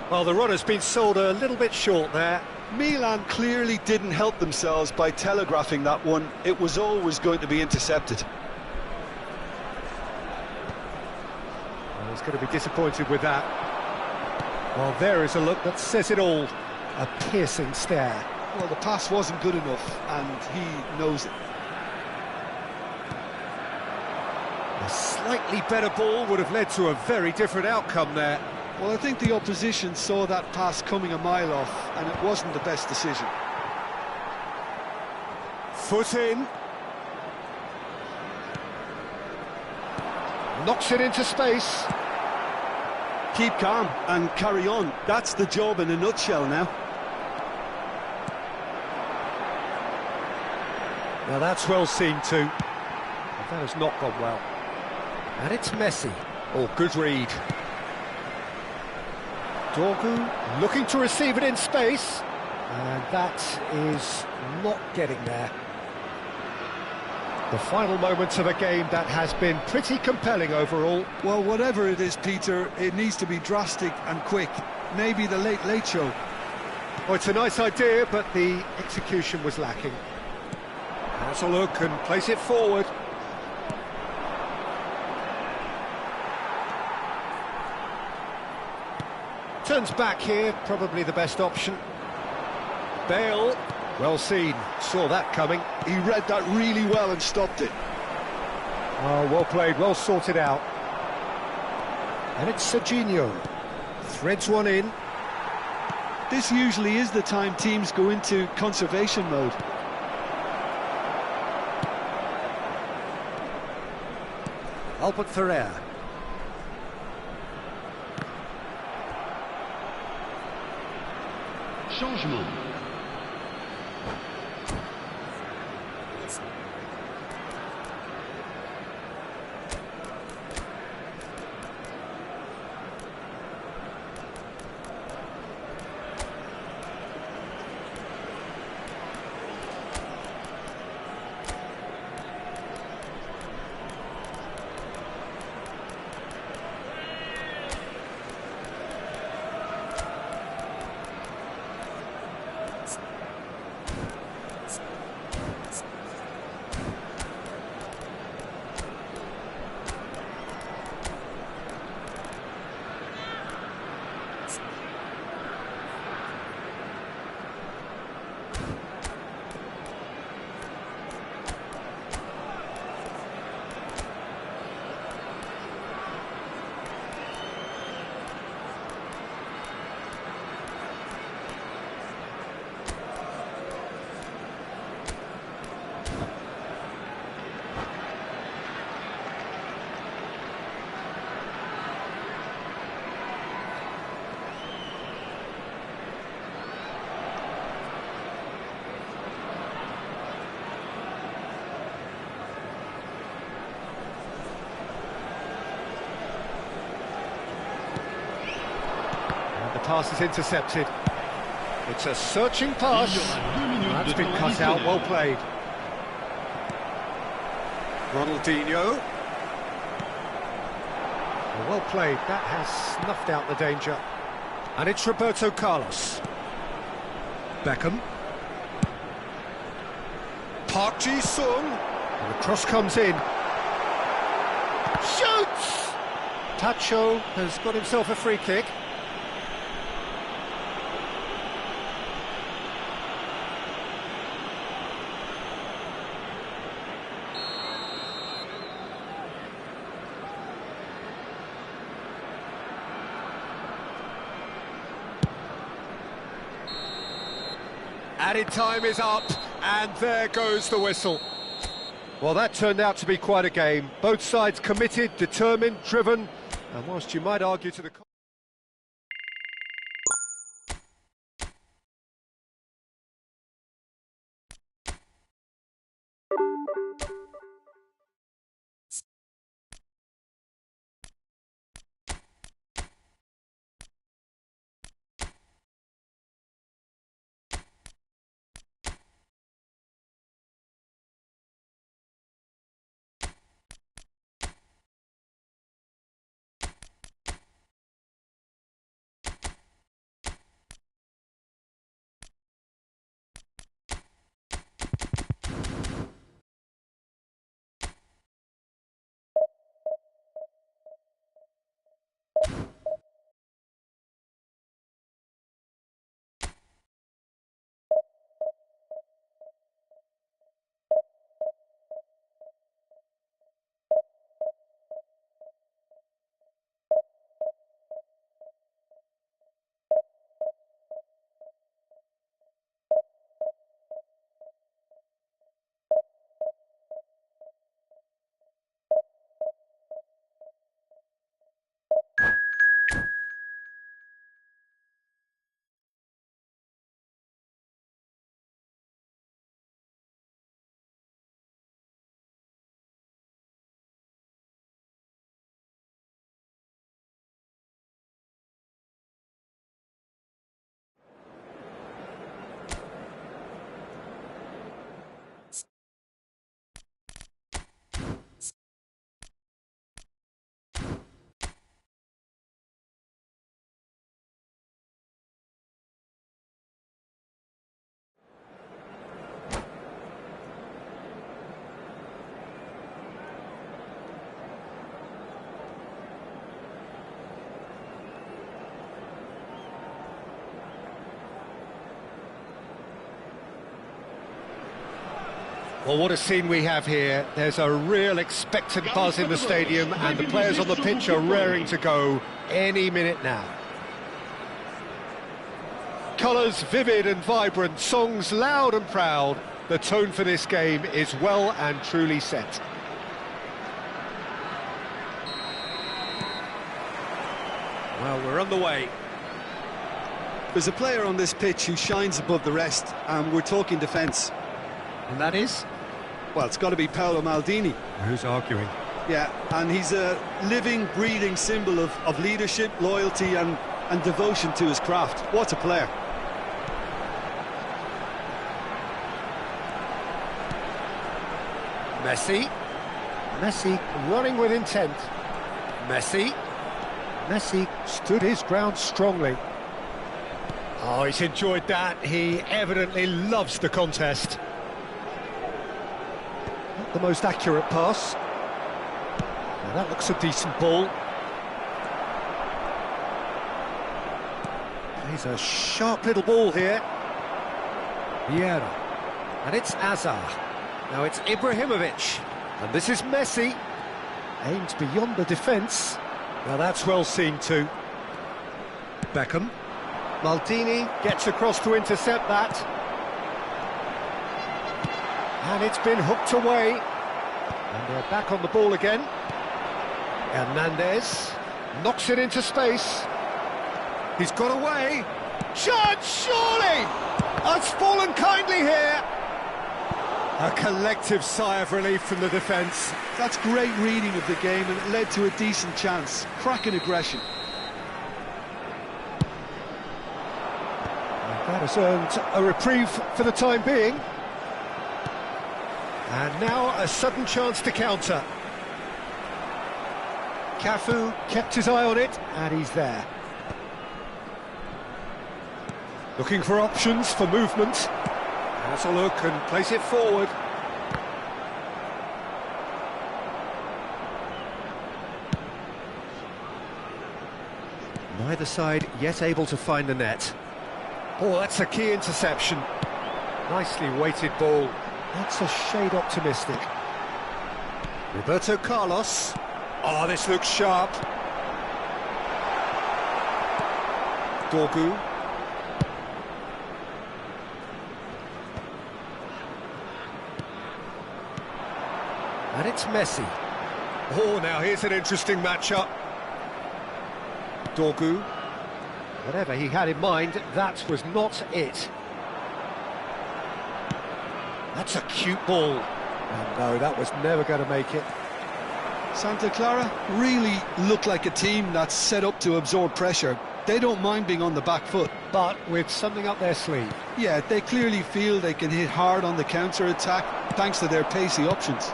Well, the runner's been sold a little bit short there. Milan clearly didn't help themselves by telegraphing that one. It was always going to be intercepted. Well, he's going to be disappointed with that. Well, there is a look that says it all. A piercing stare. Well, the pass wasn't good enough, and he knows it. A slightly better ball would have led to a very different outcome there. Well, I think the opposition saw that pass coming a mile off, and it wasn't the best decision. Foot in. Knocks it into space. Keep calm and carry on. That's the job in a nutshell now. Now that's well seen too. But that has not gone well. And it's Messi. Oh, good read. Dorgu looking to receive it in space. And that is not getting there. The final moments of a game that has been pretty compelling overall. Well, whatever it is, Peter, it needs to be drastic and quick. Maybe the late show. Oh, it's a nice idea, but the execution was lacking. Has a look and place it forward. Turns back here, probably the best option. Bale, well seen, saw that coming. He read that really well and stopped it. Oh, well played, well sorted out. And it's Serginho. Threads one in. This usually is the time teams go into conservation mode. Albert Ferrer. Changement. Pass is intercepted. It's a searching Il y pass. aura 2 minutes That's been cut out, well played. Ronaldinho. Well played, that has snuffed out the danger. And it's Roberto Carlos. Beckham. Park Ji-sung. And the cross comes in. Shoots! Tacho has got himself a free kick. Added time is up, and there goes the whistle. Well, that turned out to be quite a game. Both sides committed, determined, driven, and whilst you might argue to the... Well, what a scene we have here. There's a real expectant buzz in the stadium, and the players on the pitch are raring to go any minute now. Colours vivid and vibrant, songs loud and proud. The tone for this game is well and truly set. Well, we're on the way. There's a player on this pitch who shines above the rest, and we're talking defence. And that is? Well, it's got to be Paolo Maldini. Who's arguing? Yeah, and he's a living, breathing symbol of leadership, loyalty and devotion to his craft. What a player. Messi. Messi running with intent. Messi. Messi stood his ground strongly. Oh, he's enjoyed that. He evidently loves the contest. Not the most accurate pass. Now that looks a decent ball. He's a sharp little ball here. Vieira. And it's Azar. Now it's Ibrahimovic. And this is Messi. Aims beyond the defence. Now that's well seen too. Beckham. Maldini gets across to intercept that. And it's been hooked away. And they're back on the ball again. Hernandez knocks it into space. He's got away. Chance, surely! Has fallen kindly here. A collective sigh of relief from the defence. That's great reading of the game, and it led to a decent chance. Cracking aggression. That has earned a reprieve for the time being. And now a sudden chance to counter. Cafu kept his eye on it, and he's there. Looking for options for movement. Has a look and plays it forward. Neither side yet able to find the net. Oh, that's a key interception. Nicely weighted ball. That's a shade optimistic. Roberto Carlos. Oh, this looks sharp. Dorgu. And it's Messi. Oh, now here's an interesting matchup. Dorgu. Whatever he had in mind, that was not it. That's a cute ball. And no, that was never going to make it. Santa Clara really look like a team that's set up to absorb pressure. They don't mind being on the back foot. But with something up their sleeve. Yeah, they clearly feel they can hit hard on the counter-attack thanks to their pacey options.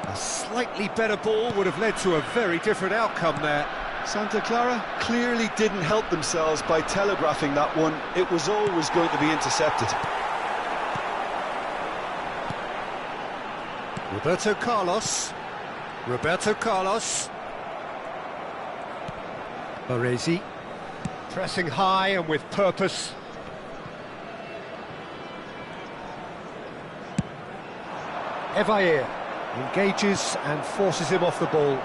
A slightly better ball would have led to a very different outcome there. Santa Clara clearly didn't help themselves by telegraphing that one. It was always going to be intercepted. Roberto Carlos. Roberto Carlos. Baresi. Pressing high and with purpose. Evair engages and forces him off the ball.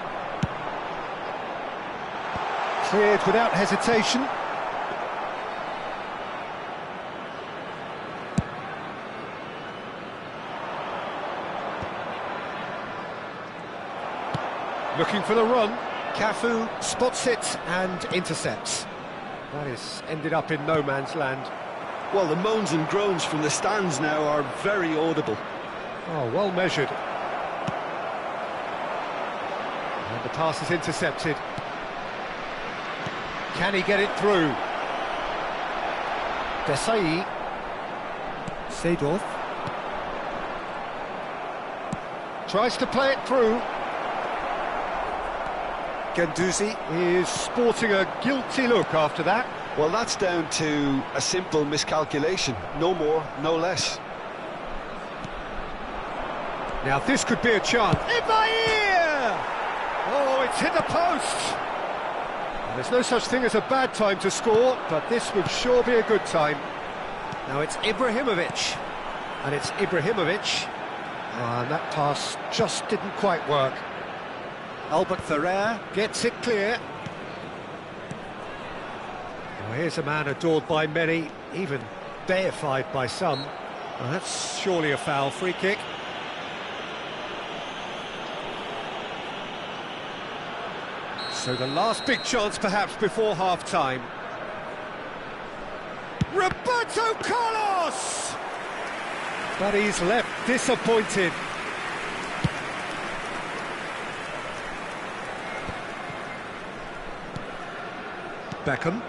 Cleared without hesitation. Looking for the run. Cafu spots it and intercepts. That is ended up in no man's land. Well, the moans and groans from the stands now are very audible. Oh, well measured. And the pass is intercepted. Can he get it through? Desai. Seedorf. Tries to play it through. Guendouzi is sporting a guilty look after that. Well, that's down to a simple miscalculation. No more, no less. Now this could be a chance. Evair! Oh, it's hit the post! And there's no such thing as a bad time to score, but this would sure be a good time. Now it's Ibrahimovic. And it's Ibrahimovic. And that pass just didn't quite work. Albert Ferrer gets it clear. Well, here's a man adored by many, even deified by some. Well, that's surely a foul. Free kick. So the last big chance perhaps before half-time. Roberto Carlos! But he's left disappointed. Beckham.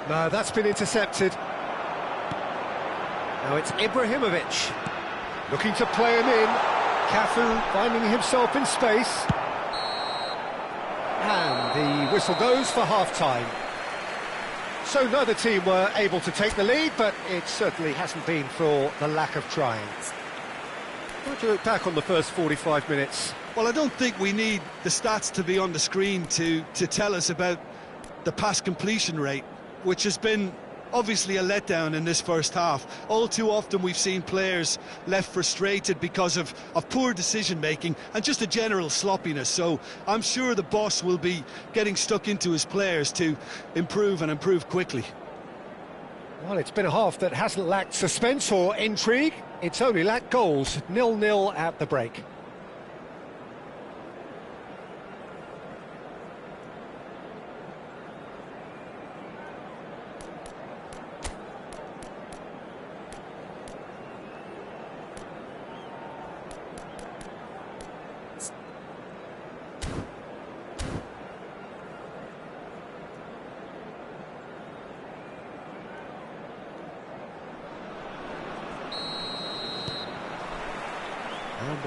No, that's been intercepted. Now it's Ibrahimovic. Looking to play him in. Cafu finding himself in space. And the whistle goes for half-time. So neither team were able to take the lead, but it certainly hasn't been for the lack of trying. How do you look back on the first 45 minutes? Well, I don't think we need the stats to be on the screen to tell us about the pass completion rate, which has been obviously a letdown in this first half. All too often we've seen players left frustrated because of poor decision-making and just a general sloppiness. So I'm sure the boss will be getting stuck into his players to improve and improve quickly. Well, it's been a half that hasn't lacked suspense or intrigue. It's only lacked goals. 0-0 at the break.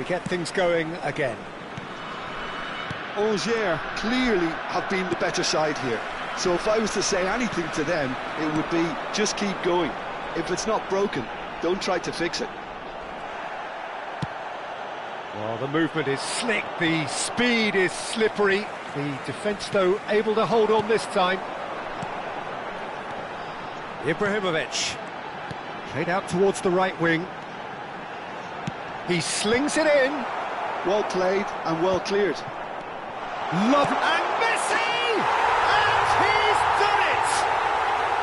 get things going again. Angers clearly have been the better side here. So if I was to say anything to them, it would be just keep going. If it's not broken, don't try to fix it. Well, the movement is slick, the speed is slippery. The defence, though, able to hold on this time. Ibrahimovic. Played out towards the right wing. He slings it in. Well played and well cleared. Love and Messi! And he's done it!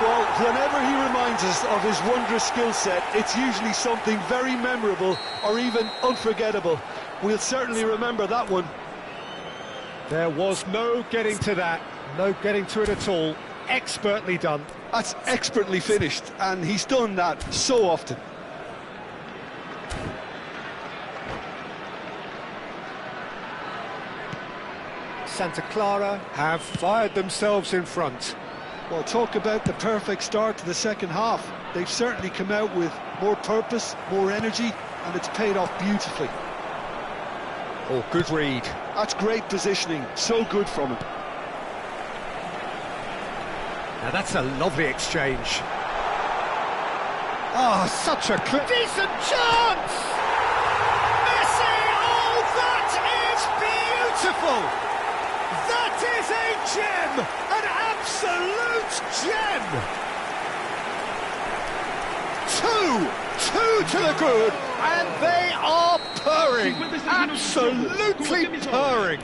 Well, whenever he reminds us of his wondrous skill set, it's usually something very memorable or even unforgettable. We'll certainly remember that one. There was no getting to that, no getting to it at all. Expertly done. That's expertly finished, and he's done that so often. Santa Clara have fired themselves in front. Well, talk about the perfect start to the second half. They've certainly come out with more purpose, more energy, and it's paid off beautifully. Oh, good read. That's great positioning, so good from him. Now that's a lovely exchange. Oh, such a decent chance! Messi! Oh, that is beautiful! That is a gem! An absolute gem! Two to the good, and they are purring, absolutely purring.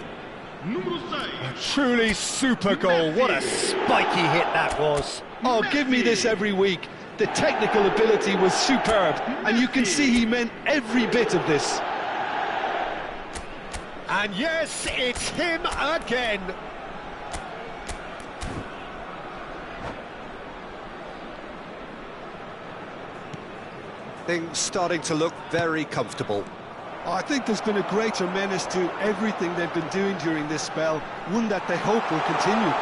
A truly super goal. What a spiky hit that was. Oh, give me this every week. The technical ability was superb, and you can see he meant every bit of this. And yes, it's him again. Things starting to look very comfortable. Oh, I think there's been a greater menace to everything they've been doing during this spell, one that they hope will continue.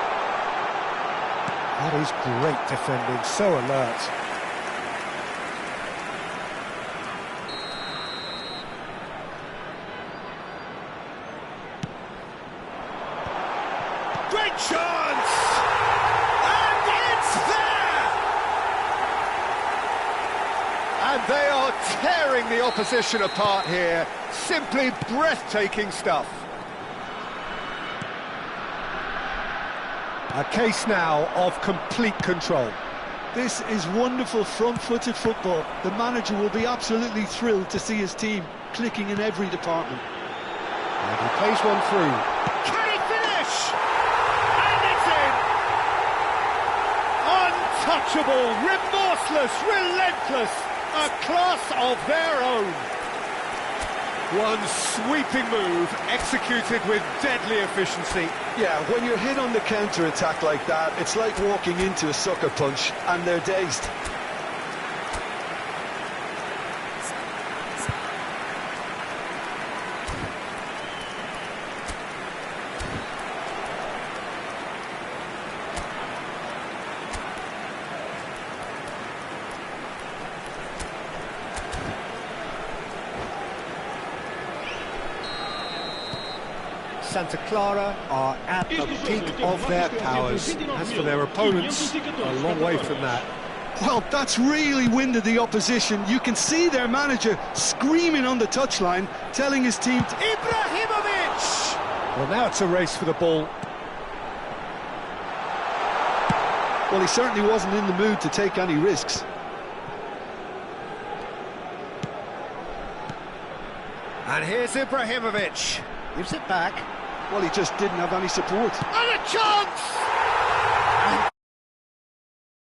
That is great defending, so alert. Great chance! And it's there! And they are tearing the opposition apart here. Simply breathtaking stuff. A case now of complete control. This is wonderful front-footed football. The manager will be absolutely thrilled to see his team clicking in every department. And he plays one through. Can he finish? And it's in! Untouchable, remorseless, relentless, a class of their own. One sweeping move executed with deadly efficiency. Yeah, when you're hit on the counter-attack like that, it's like walking into a sucker punch, and they're dazed. Santa Clara are at the peak of their powers. As for their opponents, a long way from that. Well, that's really winded the opposition. You can see their manager screaming on the touchline, telling his team to... Ibrahimovic! Well, now it's a race for the ball. Well, he certainly wasn't in the mood to take any risks. And here's Ibrahimovic. Gives it back. Well, he just didn't have any support. And a chance!